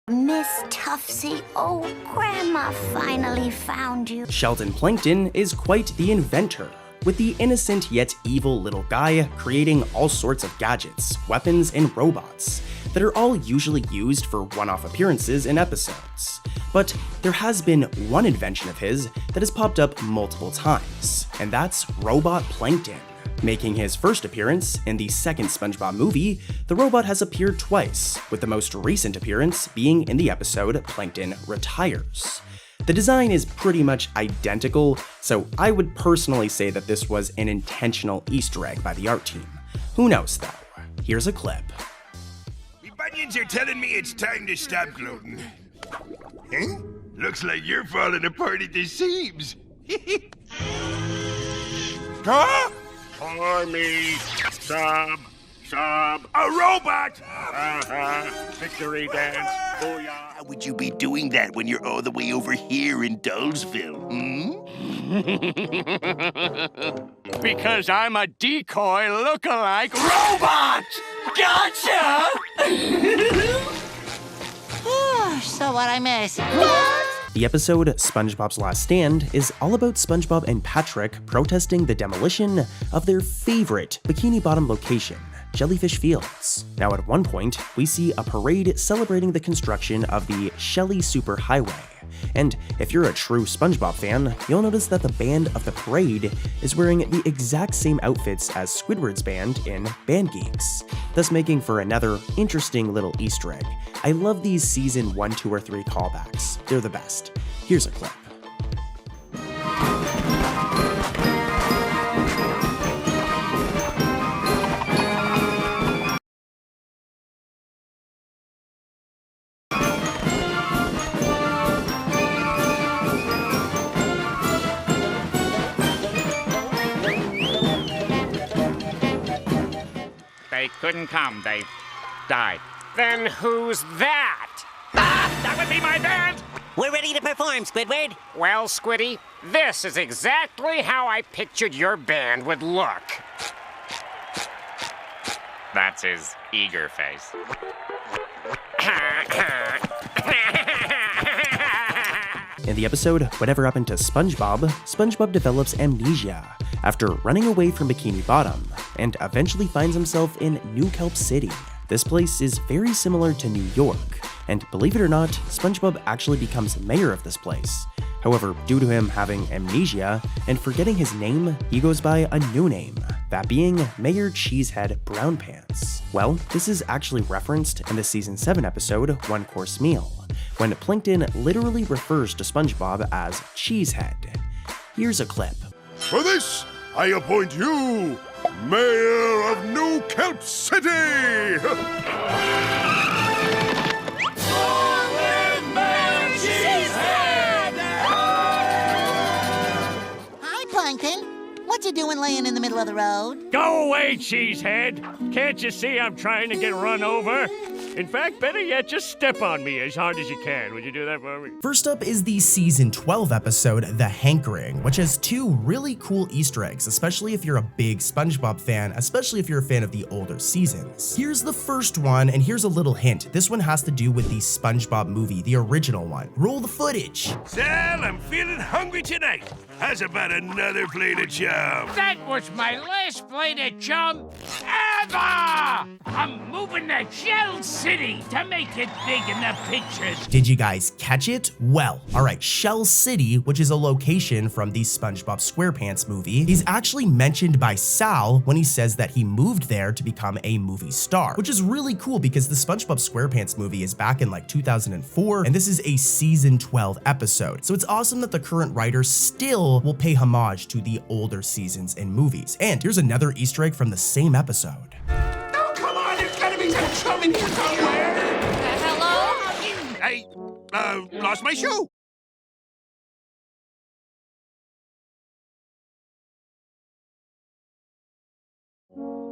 Miss Tuftsy. Oh, Grandma finally found you. Sheldon Plankton is quite the inventor, with the innocent yet evil little guy creating all sorts of gadgets, weapons, and robots that are all usually used for one-off appearances in episodes. But there has been one invention of his that has popped up multiple times, and that's Robot Plankton. Making his first appearance in the second SpongeBob movie, the robot has appeared twice, with the most recent appearance being in the episode Plankton Retires. The design is pretty much identical, so I would personally say that this was an intentional Easter egg by the art team. Who knows though? Here's a clip. Me bunions are telling me it's time to stop gloating. Huh? Looks like you're falling apart at the seams. Huh? For me, sub. A robot! Victory dance. Booyah. How would you be doing that when you're all the way over here in Dullsville, Because I'm a decoy look-alike robot! Gotcha! So what I miss? The episode SpongeBob's Last Stand is all about SpongeBob and Patrick protesting the demolition of their favorite Bikini Bottom location, Jellyfish Fields. Now at one point, we see a parade celebrating the construction of the Shelly Superhighway. And if you're a true SpongeBob fan, you'll notice that the band of the parade is wearing the exact same outfits as Squidward's band in Band Geeks, thus making for another interesting little Easter egg. I love these season 1, 2, or 3 callbacks. They're the best. Here's a clip. They couldn't come. They died. Then who's that? That would be my band! We're ready to perform, Squidward. Well, Squiddy, this is exactly how I pictured your band would look. That's his eager face. In the episode Whatever Happened to SpongeBob, SpongeBob develops amnesia after running away from Bikini Bottom and eventually finds himself in New Kelp City. This place is very similar to New York, and believe it or not, SpongeBob actually becomes mayor of this place. However, due to him having amnesia and forgetting his name, he goes by a new name, that being Mayor Cheesehead Brownpants. Well, this is actually referenced in the Season 7 episode One Course Meal, when Plankton literally refers to SpongeBob as Cheesehead. Here's a clip. For this, I appoint you Mayor of New Kelp City! Hi, Plankton. What you doing laying in the middle of the road? Go away, Cheesehead! Can't you see I'm trying to get run over? In fact, better yet, just step on me as hard as you can. Would you do that for me? First up is the Season 12 episode, The Hankering, which has 2 really cool Easter eggs, especially if you're a big SpongeBob fan, especially if you're a fan of the older seasons. Here's the first one, and here's a little hint. This one has to do with the SpongeBob movie, the original one. Roll the footage. Sal, I'm feeling hungry tonight. How's about another plate of chum? That was my last plate of chum ever! I'm moving to Shell City to make it big in the pictures. Did you guys catch it? Well, alright, Shell City, which is a location from the SpongeBob SquarePants movie, is actually mentioned by Sal when he says that he moved there to become a movie star, which is really cool because the SpongeBob SquarePants movie is back in like 2004, and this is a season 12 episode. So it's awesome that the current writer still will pay homage to the older seasons and movies. And here's another Easter egg from the same episode. Oh, come on, there's gotta be some chum in here somewhere. Hello? I, lost my shoe.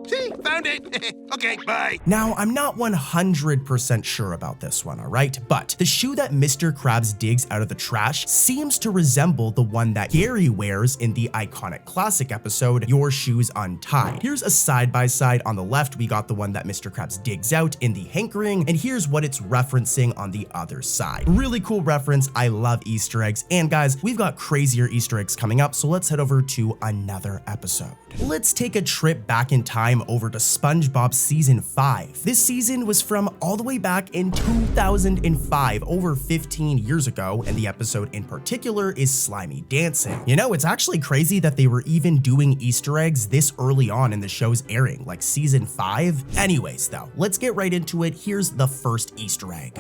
See, found it. Okay, bye. Now, I'm not 100% sure about this one, alright? But the shoe that Mr. Krabs digs out of the trash seems to resemble the one that Gary wears in the iconic classic episode, Your Shoes Untied. Here's a side-by-side. On the left, we got the one that Mr. Krabs digs out in the hankering, and here's what it's referencing on the other side. Really cool reference. I love Easter eggs. And guys, we've got crazier Easter eggs coming up, so let's head over to another episode. Let's take a trip back in time over to SpongeBob Season 5. This season was from all the way back in 2005, over 15 years ago, and the episode in particular is Slimy Dancing. You know, it's actually crazy that they were even doing Easter eggs this early on in the show's airing, like Season 5. Anyways, though, let's get right into it. Here's the first Easter egg.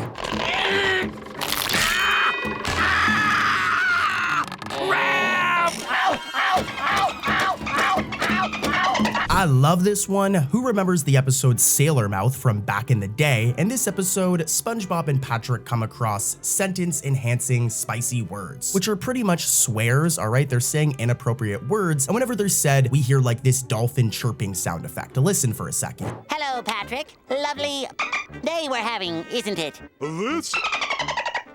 I love this one. Who remembers the episode Sailor Mouth from back in the day? In this episode, SpongeBob and Patrick come across sentence-enhancing spicy words, which are pretty much swears, all right? They're saying inappropriate words, and whenever they're said, we hear like this dolphin chirping sound effect. Listen for a second. Hello, Patrick. Lovely day we're having, isn't it? This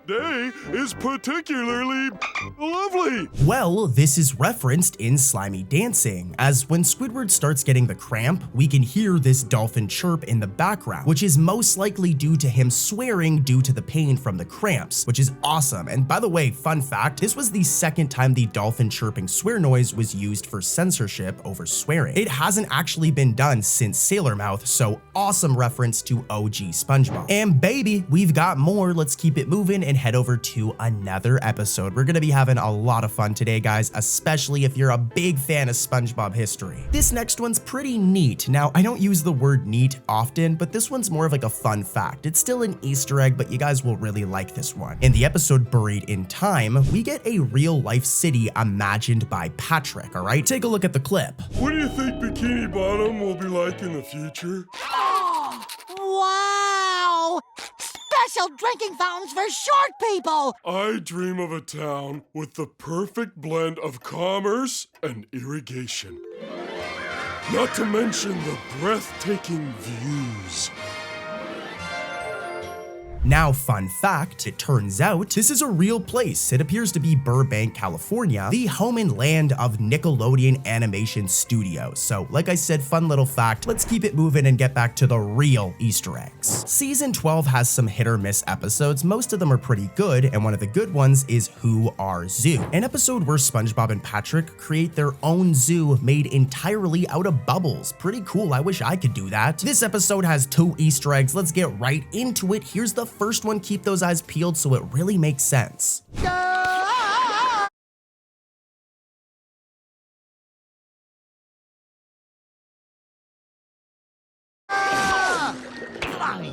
day is particularly lovely. Well, this is referenced in Slimy Dancing, as when Squidward starts getting the cramp, we can hear this dolphin chirp in the background, which is most likely due to him swearing due to the pain from the cramps, which is awesome. And by the way, fun fact, this was the second time the dolphin chirping swear noise was used for censorship over swearing. It hasn't actually been done since Sailor Mouth, so awesome reference to OG SpongeBob. And baby, we've got more. Let's keep it moving and head over to another episode. We're gonna be having a lot of fun today, guys, especially if you're a big fan of SpongeBob history. This next one's pretty neat. Now, I don't use the word neat often, but this one's more of like a fun fact. It's still an Easter egg, but you guys will really like this one. In the episode Buried in Time, we get a real-life city imagined by Patrick, all right? Take a look at the clip. What do you think Bikini Bottom will be like in the future? Wow! Special drinking fountains for short people! I dream of a town with the perfect blend of commerce and irrigation. Not to mention the breathtaking views. Now, fun fact, it turns out this is a real place. It appears to be Burbank, California, the home and land of Nickelodeon Animation Studios. So, like I said, fun little fact. Let's keep it moving and get back to the real Easter eggs. Season 12 has some hit or miss episodes. Most of them are pretty good, and one of the good ones is Who Are Zoo, an episode where SpongeBob and Patrick create their own zoo made entirely out of bubbles. Pretty cool. I wish I could do that. This episode has 2 Easter eggs. Let's get right into it. Here's the first one. Keep those eyes peeled so it really makes sense.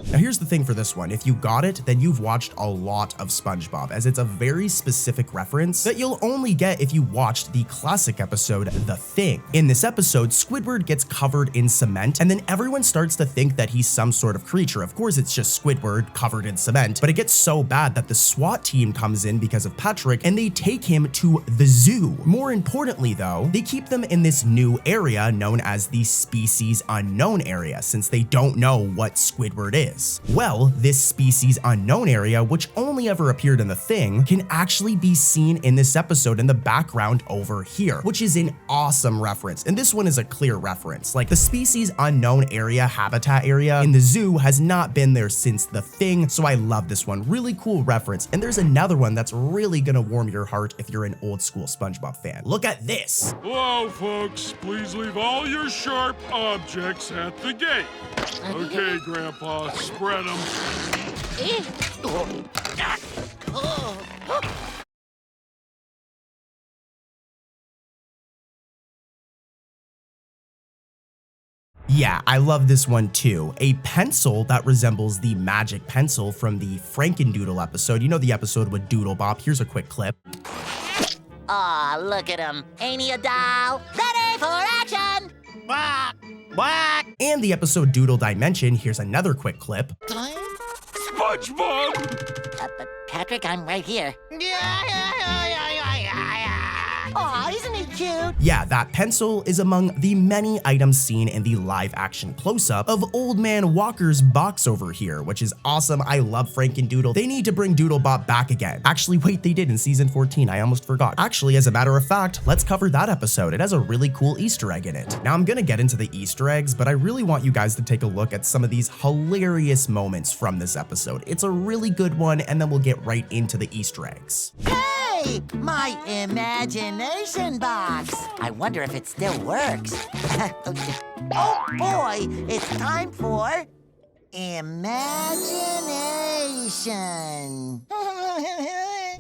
Now here's the thing for this one, if you got it, then you've watched a lot of SpongeBob, as it's a very specific reference that you'll only get if you watched the classic episode, The Thing. In this episode, Squidward gets covered in cement, and then everyone starts to think that he's some sort of creature. Of course, it's just Squidward covered in cement, but it gets so bad that the SWAT team comes in because of Patrick, and they take him to the zoo. More importantly, though, they keep them in this new area known as the Species Unknown area, since they don't know what Squidward is. Well, this species unknown area, which only ever appeared in The Thing, can actually be seen in this episode in the background over here, which is an awesome reference. And this one is a clear reference. Like, the species unknown area, habitat area in the zoo has not been there since The Thing, so I love this one. Really cool reference. And there's another one that's really gonna warm your heart if you're an old school SpongeBob fan. Look at this. Hello, folks. Please leave all your sharp objects at the gate. Okay, Grandpa, spread them. Yeah, I love this one too. A pencil that resembles the magic pencil from the Frankendoodle episode. You know, the episode with Doodlebop. Here's a quick clip. Aw, look at him. Ain't he a doll? Ready for action! Quack! Quack! And the episode Doodle Dimension. Here's another quick clip. SpongeBob! Patrick, I'm right here. Aw, isn't he cute? Yeah, that pencil is among the many items seen in the live action close-up of Old Man Walker's box over here, which is awesome. I love Frankendoodle. They need to bring Doodlebop back again. Actually, wait, they did in season 14. I almost forgot. Actually, as a matter of fact, let's cover that episode. It has a really cool Easter egg in it. Now, I'm gonna get into the Easter eggs, but I really want you guys to take a look at some of these hilarious moments from this episode. It's a really good one, and then we'll get right into the Easter eggs. Hey, my imagination box. I wonder if it still works. Oh boy, it's time for imagination.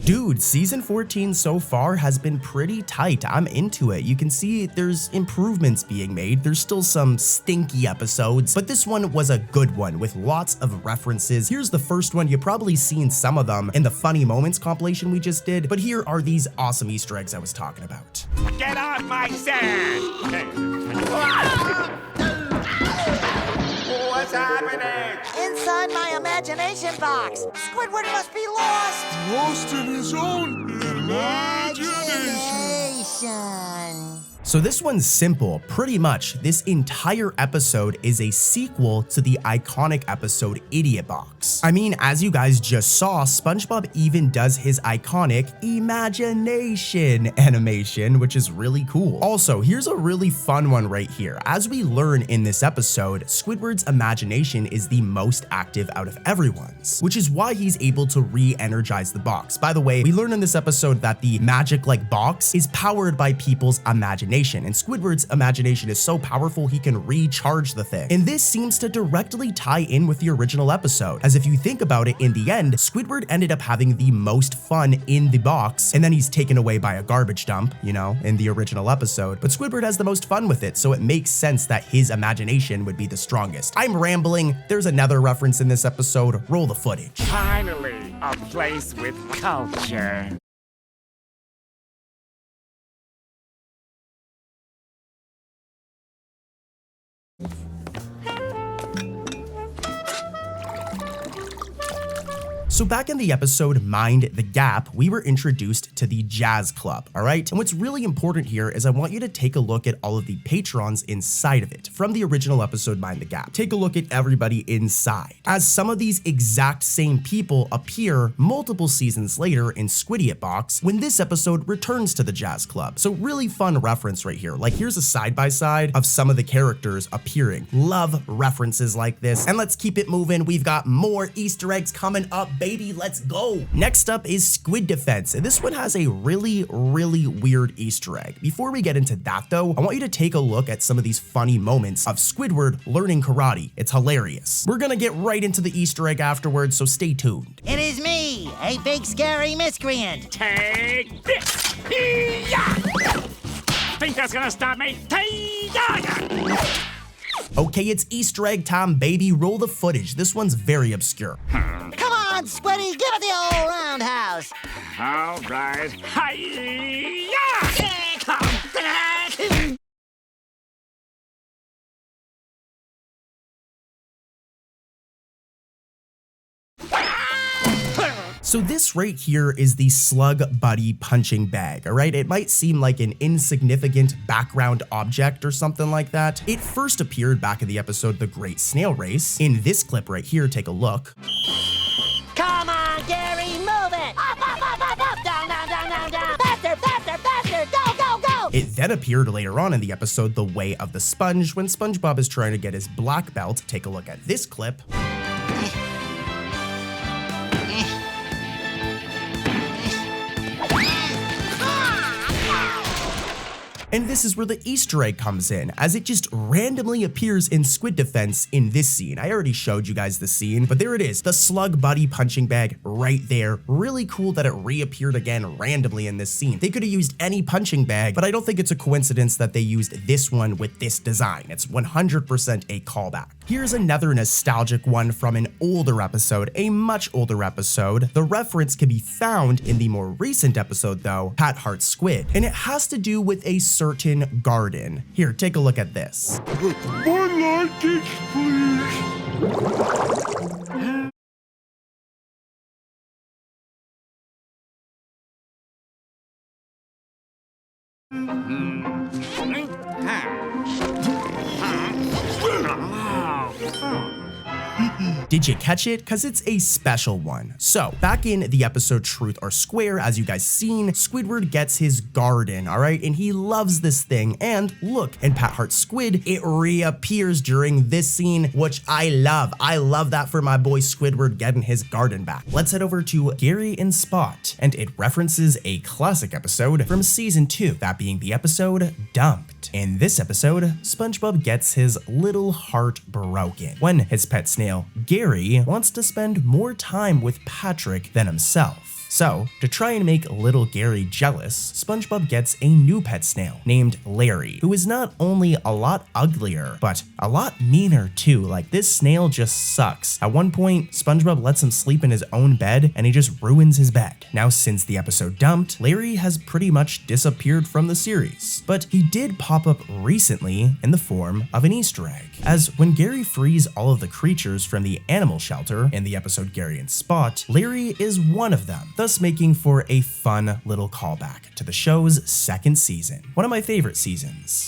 Dude, season 14 so far has been pretty tight. I'm into it. You can see there's improvements being made. There's still some stinky episodes, but this one was a good one with lots of references. Here's the first one. You've probably seen some of them in the funny moments compilation we just did, but here are these awesome Easter eggs I was talking about. Get off my sand! What's happening? Inside my imagination box, Squidward must be lost. Lost in his own Imagination. So this one's simple. Pretty much, this entire episode is a sequel to the iconic episode Idiot Box. I mean, as you guys just saw, SpongeBob even does his iconic imagination animation, which is really cool. Also, here's a really fun one right here. As we learn in this episode, Squidward's imagination is the most active out of everyone's, which is why he's able to re-energize the box. By the way, we learn in this episode that the magic-like box is powered by people's imagination, and Squidward's imagination is so powerful he can recharge the thing. And this seems to directly tie in with the original episode, as if you think about it, in the end, Squidward ended up having the most fun in the box, and then he's taken away by a garbage dump, you know, in the original episode. But Squidward has the most fun with it, so it makes sense that his imagination would be the strongest. I'm rambling. There's another reference in this episode. Roll the footage. Finally, a place with culture. So back in the episode Mind the Gap, we were introduced to the Jazz Club, all right? And what's really important here is I want you to take a look at all of the patrons inside of it from the original episode Mind the Gap. Take a look at everybody inside, as some of these exact same people appear multiple seasons later in Squidiot Box when this episode returns to the Jazz Club. So really fun reference right here. Like, here's a side-by-side of some of the characters appearing. Love references like this. And let's keep it moving. We've got more Easter eggs coming up, baby, let's go. Next up is Squid Defense, and this one has a really weird Easter egg. Before we get into that though, I want you to take a look at some of these funny moments of Squidward learning karate. It's hilarious. We're gonna get right into the Easter egg afterwards, so stay tuned. It is me, a big scary miscreant. Take this! Think that's gonna stop me? Okay, it's Easter egg time, baby. Roll the footage. This one's very obscure. Come on, Squiddy, give it the old roundhouse. All right. Hi-ya! So this right here is the Slug Buddy punching bag, all right? It might seem like an insignificant background object or something like that. It first appeared back in the episode The Great Snail Race. In this clip right here, take a look. Come on, Gary, move it! Up, down, faster, faster, faster, go, go, go! It then appeared later on in the episode The Way of the Sponge when SpongeBob is trying to get his black belt. Take a look at this clip. And this is where the Easter egg comes in, as it just randomly appears in Squid Defense in this scene. I already showed you guys the scene, but there it is, the Slug Buddy punching bag right there. Really cool that it reappeared again randomly in this scene. They could have used any punching bag, but I don't think it's a coincidence that they used this one with this design. It's 100% a callback. Here's another nostalgic one from an older episode, a much older episode. The reference can be found in the more recent episode though, Pat Hart's Squid, and it has to do with a certain garden. Here, take a look at this. More luggage, please. Did you catch it? Cause it's a special one. So back in the episode Truth or Square, as you guys seen, Squidward gets his garden, all right? And he loves this thing. And look, in Pat Hart's Squid, it reappears during this scene, which I love. I love that for my boy Squidward getting his garden back. Let's head over to Gary and Spot, and it references a classic episode from season 2, that being the episode Dumped. In this episode, SpongeBob gets his little heart broken when his pet snail, Gary, wants to spend more time with Patrick than himself. So, to try and make little Gary jealous, SpongeBob gets a new pet snail named Larry, who is not only a lot uglier, but a lot meaner too. Like, this snail just sucks. At one point, SpongeBob lets him sleep in his own bed, and he just ruins his bed. Now, since the episode Dumped, Larry has pretty much disappeared from the series, but he did pop up recently in the form of an Easter egg, as when Gary frees all of the creatures from the animal shelter in the episode Gary and Spot, Larry is one of them, thus making for a fun little callback to the show's second season, one of my favorite seasons.